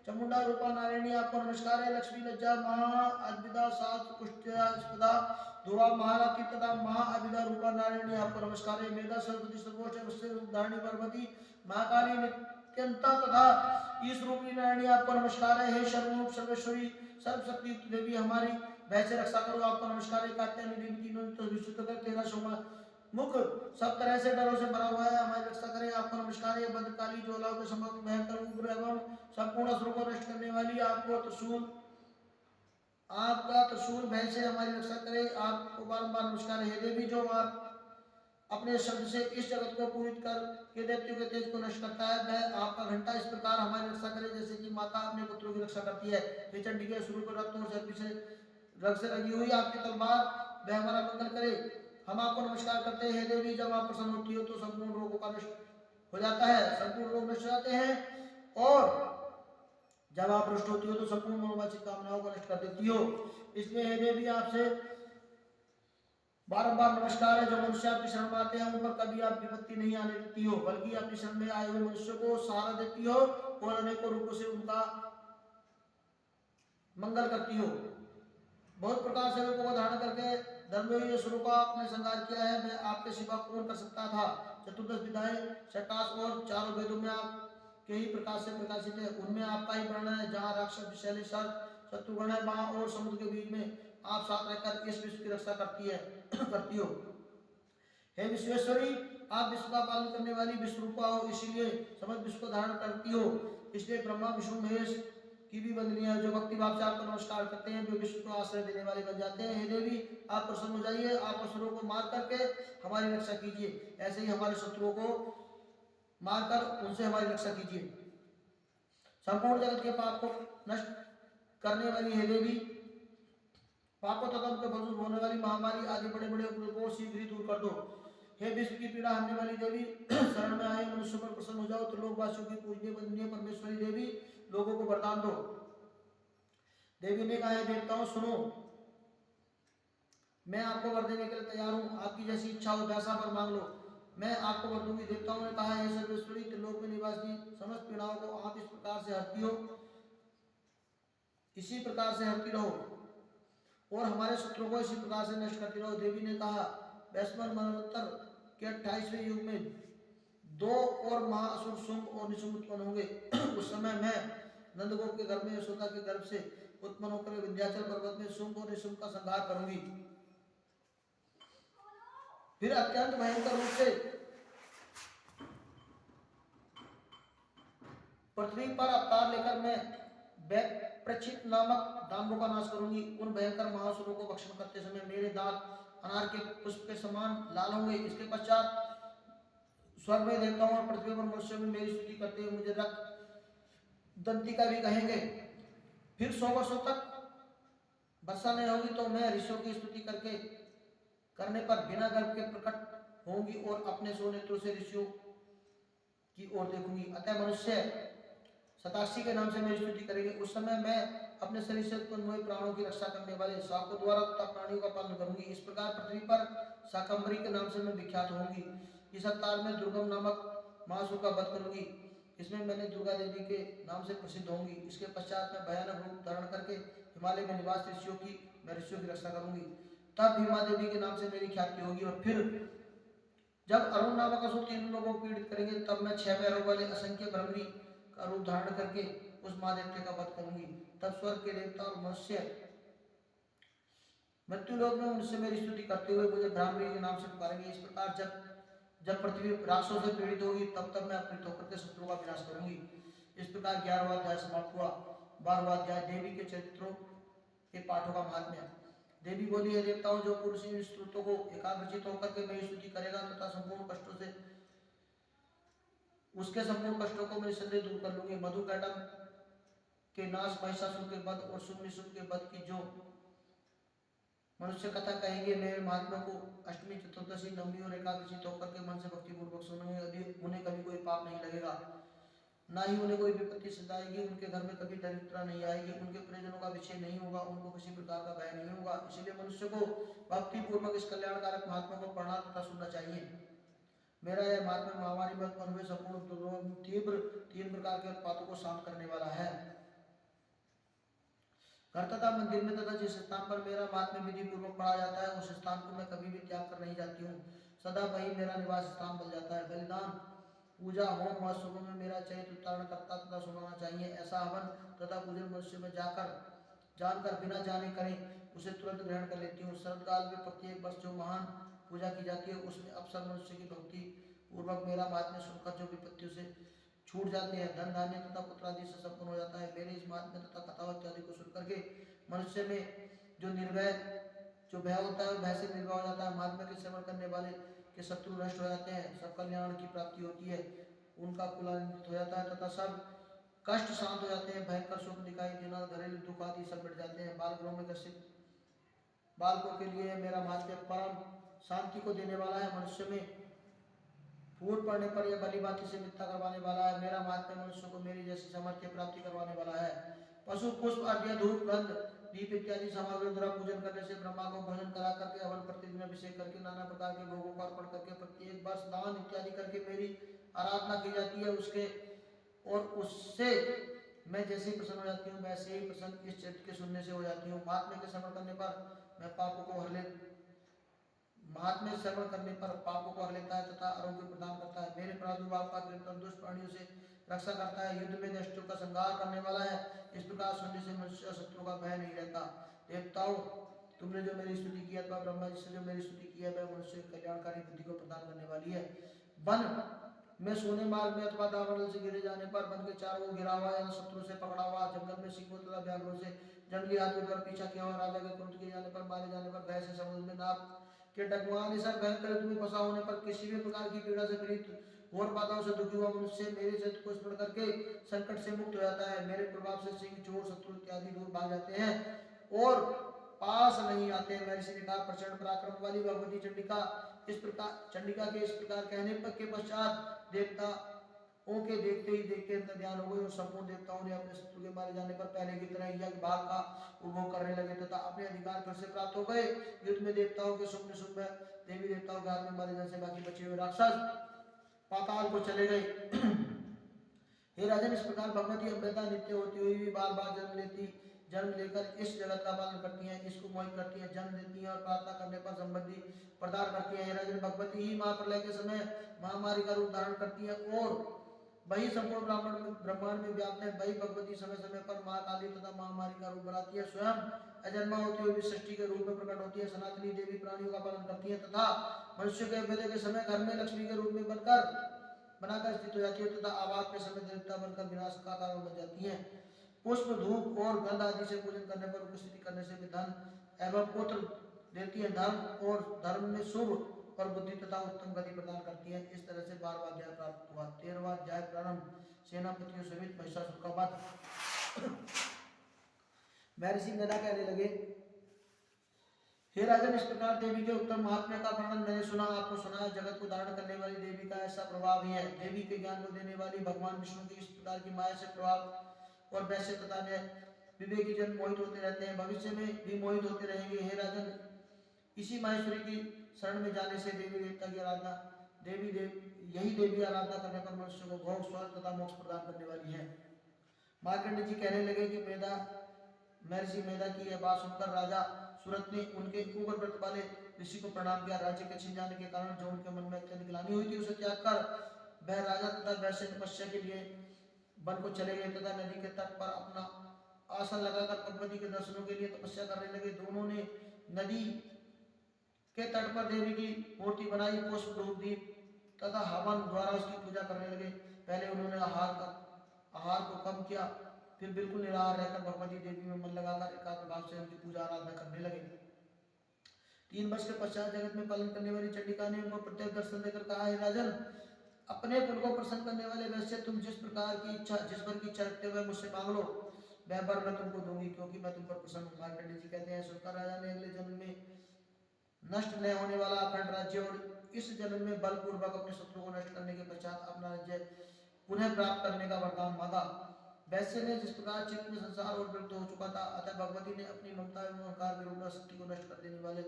चामुंडा रूपा नारायणी आपको नमस्कार है। लक्ष्मी लज्जा महा अद्विदा सात कुष्ठस्पदा दुआ महाराती तथा महा अभिदा रूपा नारायणी आपको नमस्कार है। मेधा सरस्वती सर्वोच्च धारणी पार्वती महाकाली नित्यंता तथा ईश रूपी नारायणी आपको नमस्कार है। हे सर्वरूप सर्वेश्वरी सर्वशक्ति देवी हमारी भय से रक्षा करो आपको नमस्कार है। कात्यायनी देवी तीनों तो विशुद्ध कर तेरा शोभा मुख सब तरह से डरों से भरा हुआ है, हमारी रक्षा करें आपको नमस्कार है। भद्रकाली ज्वालाओं के समान भयंकर उग्र एवं संपूर्ण असुरों को नष्ट करने वाली आपको त्रिशूल आपका त्रिशूल भय से हमारी रक्षा करे आपको बारंबार नमस्कार है। हे देवी जो आप अपने शब्द से इस जगत को पूरित कर के दैत्यों के तेज को नष्ट करता है, वह आपका घंटा इस प्रकार हमारी रक्षा करे जैसे कि माता अपने पुत्रों की रक्षा करती है। हे चंडी के शुरू को रक्त और चर्बी से रग से लगी हुई आपकी तलवार वह हमारा मंगल करे, हम आपको नमस्कार करते हैं। हे देवी जब आप प्रसन्न होती हो तो संपूर्ण रोगों का नष्ट हो जाता है, संपूर्ण रोग नष्ट हो जाते हैं, और जब आप रुष्ट होती हो तो संपूर्ण मनोवांछित कामनाओं को नष्ट कर देती हो। इसलिए हे देवी आपसे बारंबार नमस्कार है। जो मनुष्य आपकी शरण में आते हैं उन पर कभी आप विपत्ति नहीं आने देती हो, बल्कि अपनी शरण में आए हुए मनुष्य को सहारा देती हो और अनेकों रूपों से उनका मंगल करती हो। बहुत प्रकार से रूपों को धारण करके धर्मयोगी असुरों का आपने संहार किया है, मैं आपके सिवा कौन कर सकता था। चतुर्दश विधाएं सटास और चारों वेदों में आप के ही प्रकाश से प्रकाशित है, उनमें आपका ही वर्णन है। जहाँ राक्षस विषैले सर्प शत्रुगण है, वहां और समुद्र के बीच में आप साथ रहकर इस विश्व की रक्षा करती हो। हे विश्वेश्वरी आप विश्व का पालन करने वाली विश्वरूपा हो, इसीलिए समस्त विश्व को धारण करती हो। इसलिए ब्रह्मा विष्णु महेश की भी वंदनीय है। जो भक्ति भाव से आपको नमस्कार करते हैं वे विश्व को आश्रय देने वाले बन जाते हैं। हे देवी आप प्रसन्न हो जाइए, आप असुरों को मार करके हमारी रक्षा कीजिए, ऐसे ही हमारे शत्रुओं को मारकर उनसे हमारी रक्षा कीजिए। संपूर्ण जगत के पाप को नष्ट करने वाली हे देवी पापों तथा उनके फलस्वरूप होने वाली महामारी आदि बड़े बड़े उपद्रवों शीघ्र ही दूर कर दो। हे विश्व की पीड़ा हरने वाली देवी शरण में आए मनुष्य पर प्रसन्न हो जाओ। तो लोकवासियों की पूजनीय वंदनीय परमेश्वरी देवी लोगों को वरदान दो। देवी ने कहा, देवताओं सुनो, मैं आपको वर देने के लिए तैयार हूँ, आपकी जैसी इच्छा हो वैसा वर मांग लो, मैं आपको वर दूंगी। देवताओं ने कहा, हे सर्वेश्वरी त्रिलोक में निवासी समस्त पीड़ाओं को आप इस प्रकार से हरती हो, इसी प्रकार से हरती रहो और हमारे शत्रुओं को इसी प्रकार से नष्ट करती रहो। देवी ने कहा, वैश्वानर मनवंतर के 28वें युग में 2 और महाअसुर शुंभ और निशुंभ उत्पन्न होंगे। उस समय मैं नंदगोप के गर्भ में यशोदा के गर्भ से उत्पन्न होकर विंध्याचल पर्वत में शुंभ और निशुंभ का संहार करूंगी। फिर अत्यंत भयंकर रूप से पृथ्वी पर अवतार लेकर मैं प्रचित नामक दानवों का नाश करूंगी। उन भयंकर महासुरों को भक्षण करते समय मेरे दांत अनार के पुष्प के समान लाल होंगे। इसके पश्चात स्वर्ग में देवताओं और पृथ्वी पर मनुष्य में मेरी स्तुति करते हुए मुझे रक्त दंतिका भी कहेंगे। फिर 100 वर्षों तक वर्षा नहीं होगी तो मैं ऋषियों की स्तुति करने पर बिना गर्भ के प्रकट होंगी और अपने 100 नेत्रों से ऋषियों की ओर देखूंगी। अतः मनुष्य 87 के नाम से मेरी स्तुति करेंगे। उस समय मैं अपने शरीर से उत्पन्न हुए प्राणों की रक्षा करने वाले शाकों द्वारा तथा प्राणियों का पालन करूंगी। इस प्रकार पृथ्वी पर शाकंभरी के नाम से मैं विख्यात होंगी। इस अवतार में दुर्गम नामक महासुर का वध करूंगी। इसमें मैंने दुर्गा देवी के नाम से प्रसिद्ध होंगी। इसके पश्चात मैं भयानक रूप धारण करके हिमालय में निवास मैं ऋषियों की रक्षा करूंगी। तब भीमा देवी के नाम से मेरी ख्याति होगी। और फिर जब अरुण नामक असुर तीन लोगों को पीड़ित करेंगे, तब मैं 6 पैरों वाले असंख्य भ्रमरी का रूप धारण करके उस महादेवते का वध करूंगी। तब स्वर्ग के देवता और मनुष्य मृत्यु लोक में उनसे मेरी स्तुति करते हुए मुझे ब्राह्मणी के नाम से पुकारेंगे। इस प्रकार जब पृथ्वी राक्षसों से पीड़ित होगी, तब मैं अपने ठोकर के शत्रुओं का विनाश करूंगी। इस प्रकार 11वां अध्याय समाप्त हुआ। 12वां अध्याय देवी के चरित्रों के पाठों का महात्म्य। देवी बोली, है देवताओं, जो पुरुष इन स्तुतियों को एकाग्रचित होकर के मेरी स्तुति करेगा तथा संपूर्ण कष्टों से उसके संपूर्ण कष्टों को मैं निसंदेह दूर कर लूंगी। मधुकैटभ के नाश, महिषासुर के वध और शुम्भनिशुम्भ के वध की जो मनुष्य कथा कहेंगे, मेरे महात्मा को अष्टमी, चतुर्दशी, नवमी और एकादशी होकर के मन से भक्ति पूर्वक सुनेंगे, उन्हें कभी कोई पाप नहीं लगेगा, ना ही उन्हें कोई विपत्ति सताएगी। उनके घर में कभी दरिद्रता नहीं आएगी, उनके परिजनों का विषय नहीं होगा, उनको किसी प्रकार का भय नहीं होगा। इसलिए मनुष्य को भक्ति पूर्वक इस कल्याणकारक महात्मा को पढ़ना तथा सुनना चाहिए। मेरा यह महात्मा महामारी में उत्पन्न हुए संपूर्ण तीव्र 3 प्रकार के उत्पातों को शांत करने वाला है। घर तथा मंदिर में तथा जिस स्थान पर मेरा महात्म्य विधि पूर्वक पढ़ा जाता है, उस स्थान को मैं कभी भी त्याग कर नहीं जाती हूँ। सदा वही मेरा निवास स्थान बन जाता है। बलिदान, पूजा, होम महोत्सवों में मेरा चरित्र उच्चारण करता तथा सुनाना चाहिए। ऐसा हवन तथा पूजन मनुष्य में जानकर बिना जाने करें, उसे तुरंत ग्रहण कर लेती हूँ। शरदकाल में प्रत्येक वर्ष जो महान पूजा की जाती है, उसमें अवसर मनुष्य की भक्ति पूर्वक मेरा महात्म्य सुनकर जो विपत्तियों से छूट जाते हैं, धन धान्य तथा पुत्र आदि से संपन्न हो जाता है। मेरे इस महात्म्य तथा कथाओं इत्यादि को सुन करके मनुष्य में जो भय होता है, भय से निर्भय हो जाता है। महात्म्य के सेवन करने वाले के शत्रु नष्ट हो जाते हैं, सब कल्याण की प्राप्ति होती है, उनका कुलान्वित हो जाता है तथा सब कष्ट शांत हो जाते हैं। भयंकर सुख दिखाई देना, घरेलू दुख आदि सब मिट जाते हैं। बाल गृह में ग्रसित बालकों के लिए मेरा महात्म्य परम शांति को देने वाला है। मनुष्य में फूट पड़ने पर यह भली भांति से मिथ्या करवाने वाला है। मेरा महात्म्य मनुष्य को मेरी जैसी सामर्थ्य प्राप्ति करवाने वाला है। पशु, पुष्प, अर्घ्य, धूप, गंध, दीप इत्यादि सामग्री द्वारा पूजन करने से, ब्रह्मा को भोजन करा करके, हवन प्रतिदिन अभिषेक करके, नाना प्रकार के भोगों को अर्पण करके, प्रत्येक वर्ष दान इत्यादि करके मेरी आराधना की जाती है। उससे मैं जैसे प्रसन्न हो जाती हूँ, वैसे ही प्रसन्न इस चरित्र के सुनने से हो जाती हूँ। महात्म्य के श्रवण करने पर पापों को हर लेता है तथा आरोग्य प्रदान करता है। मेरे प्रादुर्भाव का कीर्तन दुष्ट प्राणियों से रक्षा करता है, युद्ध में दृष्टों का संहार करने वाला है। इस प्रकार सुनने से मनुष्य शत्रु का भय नहीं रहता। देवताओं, तुमने जो मेरी स्तुति की अथवा ब्रह्मा जी से जो मेरी स्तुति की है, वह मनुष्य की कल्याणकारी बुद्धि को प्रदान करने वाली है। वन में सोने मार्ग में अथवा दावानल से गिरे जाने पर, वन के चारों ओर घिरा हुआ या शत्रु से पकड़ा हुआ, जंगल में सिंहों तथा व्याघ्रों से जंगली हाथियों पर पीछा किया हुआ, राजा के क्रोध किए जाने पर, मारे जाने पर, भय से समुद्र में नाव के डगमगाने से, भयंकर युद्ध में फंसा होने पर, किसी भी प्रकार की पीड़ा से पीड़ित, घोर बाधाओं से दुखी हुआ मनुष्य मेरे चरित्र को स्मरण करके संकट से मुक्त हो जाता है। मेरे प्रभाव से सिंह, चोर, शत्रु इत्यादि दूर भाग जाते हैं और पास नहीं आते हैं। महर्षि ने कहा, प्रचंड पराक्रम वाली भगवती चंडिका के इस प्रकार कहने के पश्चात देवताओं के देखते ही देखते अंतर ध्यान हो गए और संपूर्ण देवताओं ने अपने शत्रु के मारे जाने पर पहले की तरह यज्ञ भाग का उपभोग करने लगे तथा अपने अधिकार फिर से प्राप्त हो गए। युद्ध में देवताओं के शुभ देवी देवताओं के हाथ में मारे जाने से बाकी बचे हुए राक्षस पाताल को चले गए। हे राजन, इस प्रकार भगवती अम्बिका नित्य होती हुई भी बार बार जन्म लेकर इस जगत का पालन करती हैं, इसको मोहित करती हैं, जन्म देती हैं और प्रार्थना करने पर संबंधी प्रदान करती हैं। हे राजन, भगवती ही महाप्रलय के समय महामारी का रूप धारण करती है और वही संपूर्ण ब्रह्मांड में व्याप्त है। वही भगवती समय समय पर महाकाली तथा महामारी का रूप बनाती है, स्वयं अजन्मा होती हुई सृष्टि के रूप में प्रकट होती है। सनातनी देवी प्राणियों का पालन करती है तथा मनुष्य के विदय के समय घर में लक्ष्मी के रूप में बनाकर स्थित हो जाती है तथा आवाज के समय देवता बनकर विनाश का कारण बन जाती है। पुष्प, धूप और गंध आदि से पूजन करने पर, उपस्थिति करने से भी धन एवं पुत्र देती है। धर्म और धर्म में शुभ और बुद्धि तथा उत्तम गति प्रदान करती है। इस तरह से 12वां अध्याय प्राप्त हुआ। 13वां अध्याय प्रारंभ। सेनापतियों सहित महिषासुर का वध। महर्षि मेधा कहने लगे, हे राजन, इस प्रकार देवी के उत्तम महात्म्य का वर्णन मैंने सुना, आपको सुनाया। जगत को धारण करने वाली देवी का ऐसा प्रभाव ही है। देवी के ज्ञान को देने वाली भगवान विष्णु की इस प्रकार की माया से प्रभाव और वैश्य तथा विवेकी जन मोहित होते रहते हैं, भविष्य में भी मोहित होते रहेंगे। हे राजन, इसी माहेश्वरी की शरण में जाने से देवी देवता की आराधना यही देवी आराधना करने पर मनुष्य को भोग स्वर्ग तथा मोक्ष प्रदान करने वाली है। मार्कंडेय जी कहने लगे कि महर्षि मेधा की यह बात सुनकर राजा सूरत ने उनके उग्र व्रत वाले ऋषि को प्रणाम किया। राज्य के छिन जाने के कारण जो उनके मन में अत्यंत ग्लानि हुई थी, उसे त्याग कर वह राजा तथा वैश्य तपस्या के लिए वन को चले गए तथा नदी के तट पर अपना आसन लगाकर भगवती के दर्शनों के लिए तपस्या करने लगे। दोनों ने नदी के तट पर देवी की मूर्ति बनाई, पुष्प धूप दीप तथा हवन द्वारा उसकी पूजा करने लगे। पहले उन्होंने आहार को कम किया, फिर बिल्कुल निराहार रहकर भगवती देवी में मन लगाकर एकाग्र भाव से उनकी पूजा आराधना करने लगे। 3 वर्ष के पश्चात जगत में पालन करने वाली चंडिका ने उनको प्रत्येक दर्शन देकर कहा, हे राजन, अपने कुल को प्रसन्न करने वाले वैसे तुम जिस पर की इच्छा रखते हुए मुझसे मांग लो, वह वर मैं तुमको दूंगी, क्योंकि मैं तुम पर प्रसन्न हूँ। मार्कंडेय जी कहते हैं, सुनकर राजा ने अगले जन्म में नष्ट न होने वाला अखंड राज्य और इस जन्म में बलपूर्वक अपने शत्रु को नष्ट करने के पश्चात अपना राज्य पुनः प्राप्त करने का वरदान मांगा। वैसे ने जिस प्रकार चित्त में संसार और विलुप्त हो चुका था, अतः भगवती ने अपनी ममता एवं अहंकार के रूप में शक्ति को नष्ट कर देने वाले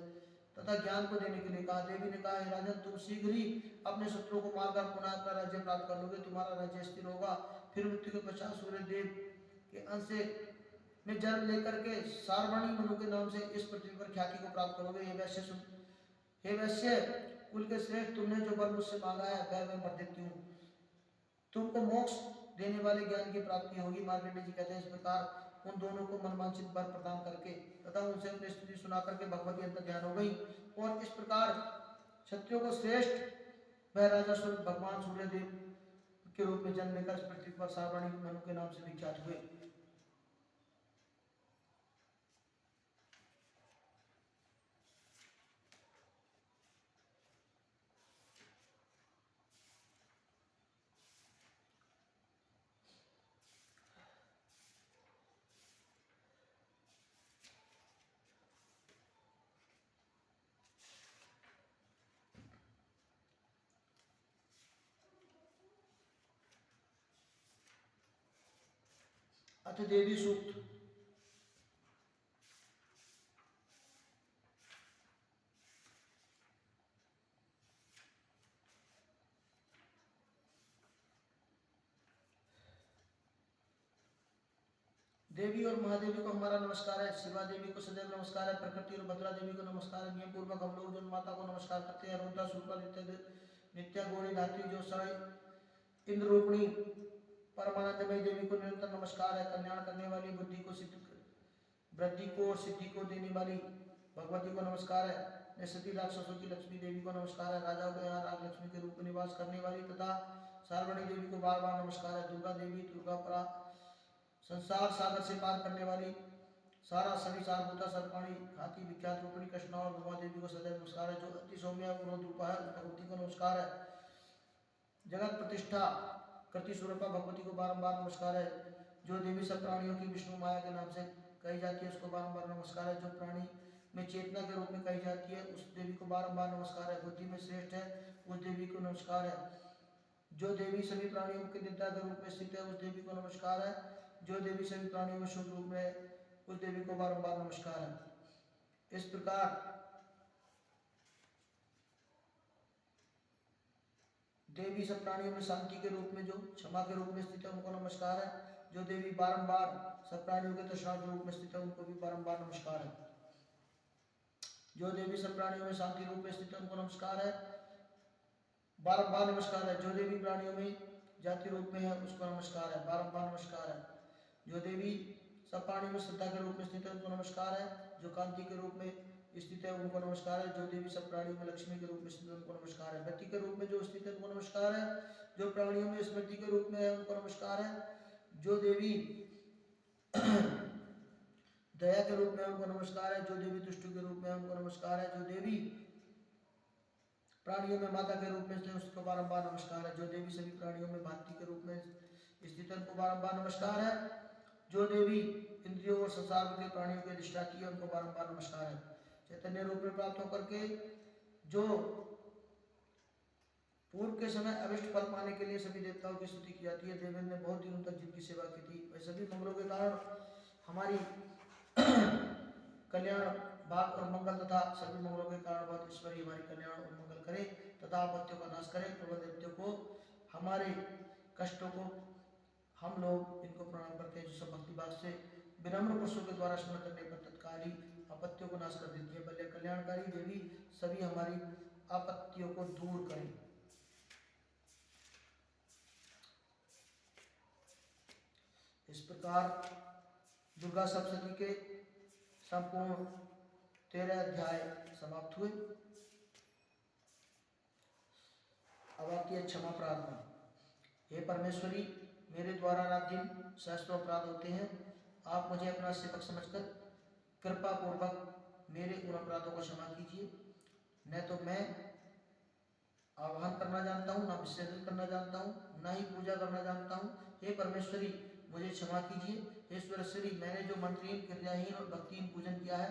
तथा ज्ञान को देने के लिए कहा। देवी ने कहा, हे राजन, तुम शीघ्र ही अपने शत्रु को मारकर पुनः अपना राज्य प्राप्त कर लोगे, तुम्हारा राज्य स्थिर होगा। फिर मृत्यु के पश्चात सूर्य देव के अंश में जन्म लेकर के सार्वणी मनु के नाम से इस पृथ्वी पर ख्याति को प्राप्त करोगे। हे वैश्य कुल के श्रेष्ठ, तुमने जो वर मुझसे मांगा है वह मैं भर देती हूँ, तुमको मोक्ष देने वाले ज्ञान की प्राप्ति होगी। मार्कंडेय जी कहते हैं, इस प्रकार उन दोनों को मनवांछित वर प्रदान करके तथा उनसे अपनी स्तुति सुना करके भगवती अंतर ध्यान हो गई और इस प्रकार क्षत्रियों को श्रेष्ठ वह राजा सूर्य भगवान सूर्यदेव के रूप में जन्म लेकर इस पृथ्वी पर सार्वणी मनु के नाम से विख्यात हुए। अथ देवी सूक्त। देवी और महादेवी को हमारा नमस्कार है, शिवा देवी को सदैव नमस्कार है, प्रकृति और भद्रा देवी को नमस्कार है। नियम पूर्वक हम लोग जन माता को नमस्कार करते हैं। रुद्रा शुक्ला नित्या गौरी धात्री जो साई इंद्र रूपणी परमानंदमयी देवी को निरंतर नमस्कार है। कल्याण करने वाली बुद्धि को वृद्धि को और सिद्धि को देने वाली भगवती को नमस्कार है। निस्सती राक्षसों की लक्ष्मी देवी को नमस्कार है। राजाओं के यहाँ राज लक्ष्मी के रूप में निवास करने वाली तथा सार्वणी देवी को बार बार नमस्कार है। दुर्गा देवी दुर्गा संसार सागर से पार करने वाली सारा सभी सारभूता सर्पाणी हाथी विख्यात रूपणी कृष्णा और भगवा देवी को सदैव नमस्कार है। जो अति सौम्य क्रोध रूपा है उस भगवती को नमस्कार है। जगत प्रतिष्ठा कृति स्वरूपा भगवती को बारंबार नमस्कार है। जो देवी सब प्राणियों की विष्णु माया के नाम से कही जाती है उसको बारंबार नमस्कार है। जो प्राणी में चेतना के रूप में कही जाती है उस देवी को बारंबार नमस्कार है। बुद्धि में श्रेष्ठ है उस देवी को नमस्कार है। जो देवी सभी प्राणियों के निद्रा के रूप में स्थित है उस देवी को नमस्कार है। जो देवी सभी प्राणियों में शुद्ध रूप में है उस देवी को बारंबार नमस्कार है। इस प्रकार देवी सब प्राणियों में शांति के रूप में जो क्षमा के रूप में स्थित है उनको नमस्कार है। जो देवी बारंबार सब प्राणियों के तृष्णा के रूप में स्थित है उनको भी बारंबार नमस्कार है। जो देवी सब प्राणियों में शांति रूप में स्थित है उनको नमस्कार है, बारंबार नमस्कार है। जो देवी प्राणियों में जाति रूप में है उसको नमस्कार है, बारंबार नमस्कार है। जो देवी सब प्राणियों में श्रद्धा के रूप में स्थित है उनको नमस्कार है। जो कांति के रूप में स्थित है उनको नमस्कार है। जो देवी सब प्राणियों में लक्ष्मी के रूप में स्थित है उनको नमस्कार है। गति के रूप में जो स्थित है उनको नमस्कार है। जो प्राणियों में स्मृति के रूप में है उनको नमस्कार है। जो देवी दया के रूप में उनको नमस्कार है। जो देवी तुष्टि के रूप में उनको नमस्कार है। जो देवी प्राणियों में माता के रूप में स्थित है उसको बारंबार नमस्कार है। जो देवी सभी प्राणियों में भांति के रूप में स्थित है उनको बारंबार नमस्कार है। जो देवी इंद्रियों और संसार के प्राणियों के अधिष्ठात्री है उनको बारंबार नमस्कार है। चैतन्य रूप में प्राप्त होकर के जो पूर्व के समय अभिष्ट फल पाने के लिए सभी देवताओं की स्तुति की जाती है। देवेंद्र ने बहुत दिनों तक जिनकी सेवा की थी वे सभी मंगलों के कारण हमारी कल्याण भाग और मंगल तथा सभी मंगलों के कारण बहुत ईश्वरी हमारी कल्याण और मंगल करे तथा आपत्तियों का नाश करे। प्रबल दैत्यों को, हमारे कष्टों को हम लोग इनको प्रणाम करते हैं, जो सब भक्ति भाव से विनम्र पुरुषों के द्वारा स्मरण करने पर तत्काल ही आपत्तियों को नाश कर देती है। बल्ले कल्याणकारी देवी सभी हमारी आपत्तियों को दूर करें। इस प्रकार दुर्गा सप्तशती के संपूर्ण 13 अध्याय समाप्त हुए। अब आती है क्षमा प्रार्थना। हे परमेश्वरी, मेरे द्वारा रात दिन सहस्त्रों अपराध होते हैं। आप मुझे अपना सेवक समझकर कृपा पूर्वक मेरे उन अपराधों को क्षमा कीजिए। न तो मैं आह्वान करना जानता हूँ, न विसर्जन करना जानता हूँ, न ही पूजा करना जानता हूँ। हे परमेश्वरी, मुझे क्षमा कीजिए। हे सुरेश्वरी, मैंने जो मंत्रहीन, क्रियाहीन और भक्तिहीन पूजन किया है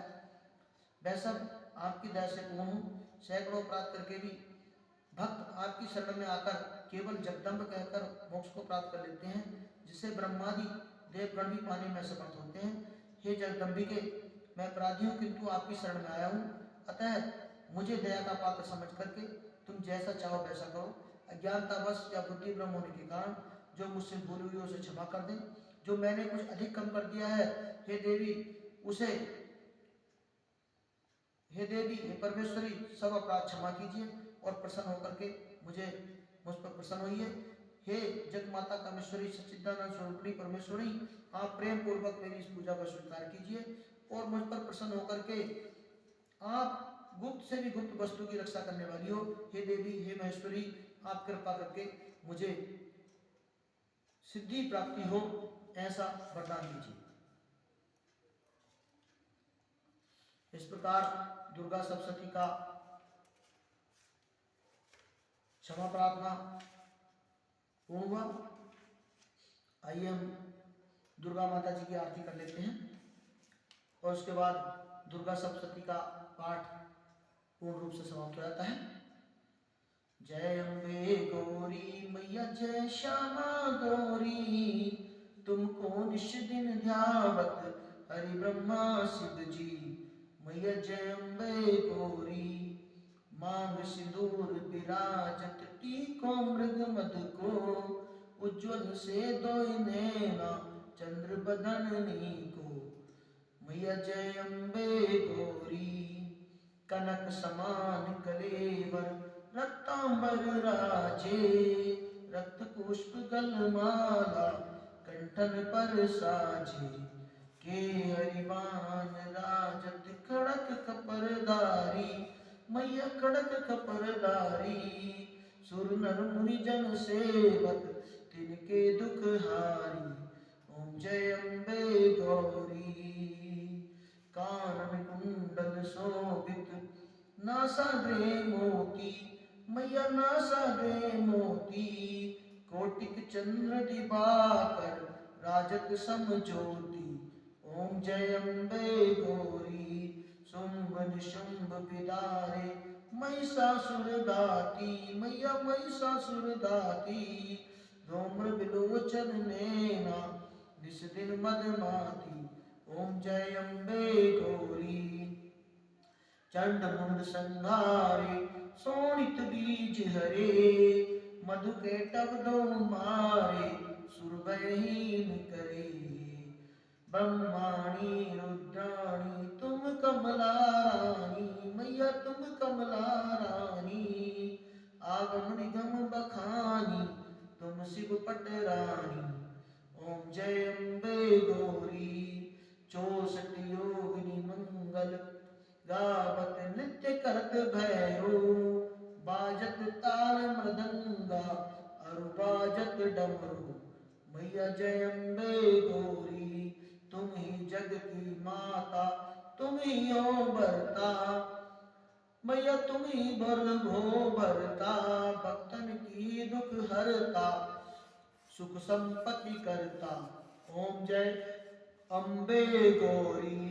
वह सब आपकी दया से पूर्ण हूँ। सैकड़ों अपराध करके भी भक्त आपकी शरण में आकर केवल जगदम्ब कहकर मोक्ष को प्राप्त कर लेते हैं, जिसे ब्रह्मादि देवगण भी पाने में असमर्थ होते हैं। हे जगदम्बिके, मैं अपराधी हूँ किंतु आपकी शरण में आया हूँ, अतः मुझे दया का पात्र समझ करके तुम जैसा चाहो वैसा करो। अज्ञानतावश या बुद्धि भ्रम होने के कारण जो मुझसे भूल हुई उसे क्षमा कर दें। जो मैंने कुछ अधिक कम कर दिया है, हे देवी हे परमेश्वरी, सब अपराध क्षमा कीजिए और प्रसन्न होकर के मुझ पर प्रसन्न होइए। हे जग माता कामेश्वरी, सच्चिदानंद स्वरूपिणी परमेश्वरी, आप प्रेम पूर्वक मेरी इस पूजा को स्वीकार कीजिए और मुझ पर प्रसन्न होकर के आप गुप्त से भी गुप्त वस्तु की रक्षा करने वाली हो। हे देवी, हे महेश्वरी, आप कृपा करके मुझे सिद्धि प्राप्ति हो, ऐसा वरदान दीजिए। इस प्रकार दुर्गा सप्तशती का क्षमा प्रार्थना पूर्ण हुआ। आइए हम दुर्गा माता जी की आरती कर लेते हैं और उसके बाद दुर्गा सप्तशती का पाठ पूर्ण रूप से समाप्त हो जाता है। जय अम्बे गौरी मैया, जय श्यामा गौरी, तुमको निश दिन ध्यावत हरि ब्रह्मा शिव जी। मैया जय अम्बे गौरी, मांग सिंदूर विराजत, टीको मृग मद को, उज्ज्वल से दोई नैना चंद्र बदननी को। मैया जय अम्बे गौरी, कनक समान कलेवर रक्तांबर राजे, रक्त पुष्प गलमाला कंठन पर साजे। के हरिवान राजत खड़क कपरदारी, मैया खड़क कपरदारी, सुर नर मुनि जन सेवक तिनके दुख हारी। ओम जय अम्बे गौरी, कानन कुंडल शोभित नासाग्रे मोती, मैया नासाग्रे मोती, कोटिक चंद्र दिवाकर राजत समज्योति। ओम जय अम्बे गौरी, शुंभ निशुंभ बिदारे महिषासुर दाती, मैया महिषासुर दाती, धूम्र विलोचन नैना निस दिन मदमाती। ओम जय अम्बे गौरी, चंड मुंड संहारे शोणित बीज हरे, मधु के टब दो मारे सुरभयहीन करे। ब्रह्माणी रुद्राणी तुम कमला रानी, मैया तुम कमला रानी, आगम निगम बखानी तुम शिव पट रानी। ओम जय अम्बे गौरी, 64 योगिनी मंगल गावत नृत्य करत भैरो, बाजत ताल मृदंगा अरु बाजत डमरू। मैया जय अम्बे गौरी, तुम ही जग की माता, तुम ही हो भरता, मैया तुम ही भो भरता, भक्तन की दुख हरता, सुख संपत्ति करता। ओम जय अम्बे गौरी,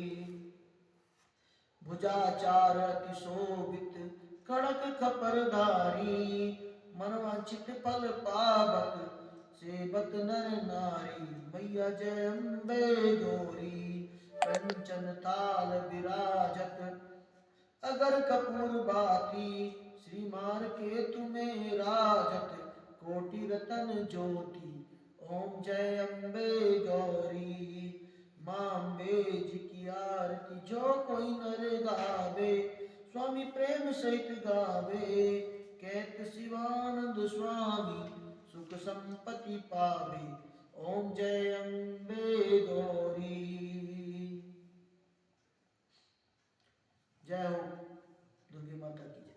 भुजाचार अति शोभित कड़क खपरधारी, मनवांछित फल पावत सेवत नर नारी। मैया जय अम्बे गौरी, कंचन ताल विराजत, अगर कपूर बाती श्रीमान के तुम्हें राजत, कोटि रतन ज्योति ओम जय अम्बे गौरी। माँ अम्बे जी की आरती जो कोई नर गावे, स्वामी प्रेम सहित गावे, कहत शिवानंद स्वामी सुख संपत्ति पावे। ओम जय अम्बे गौरी। जय हो दुर्गे माता की।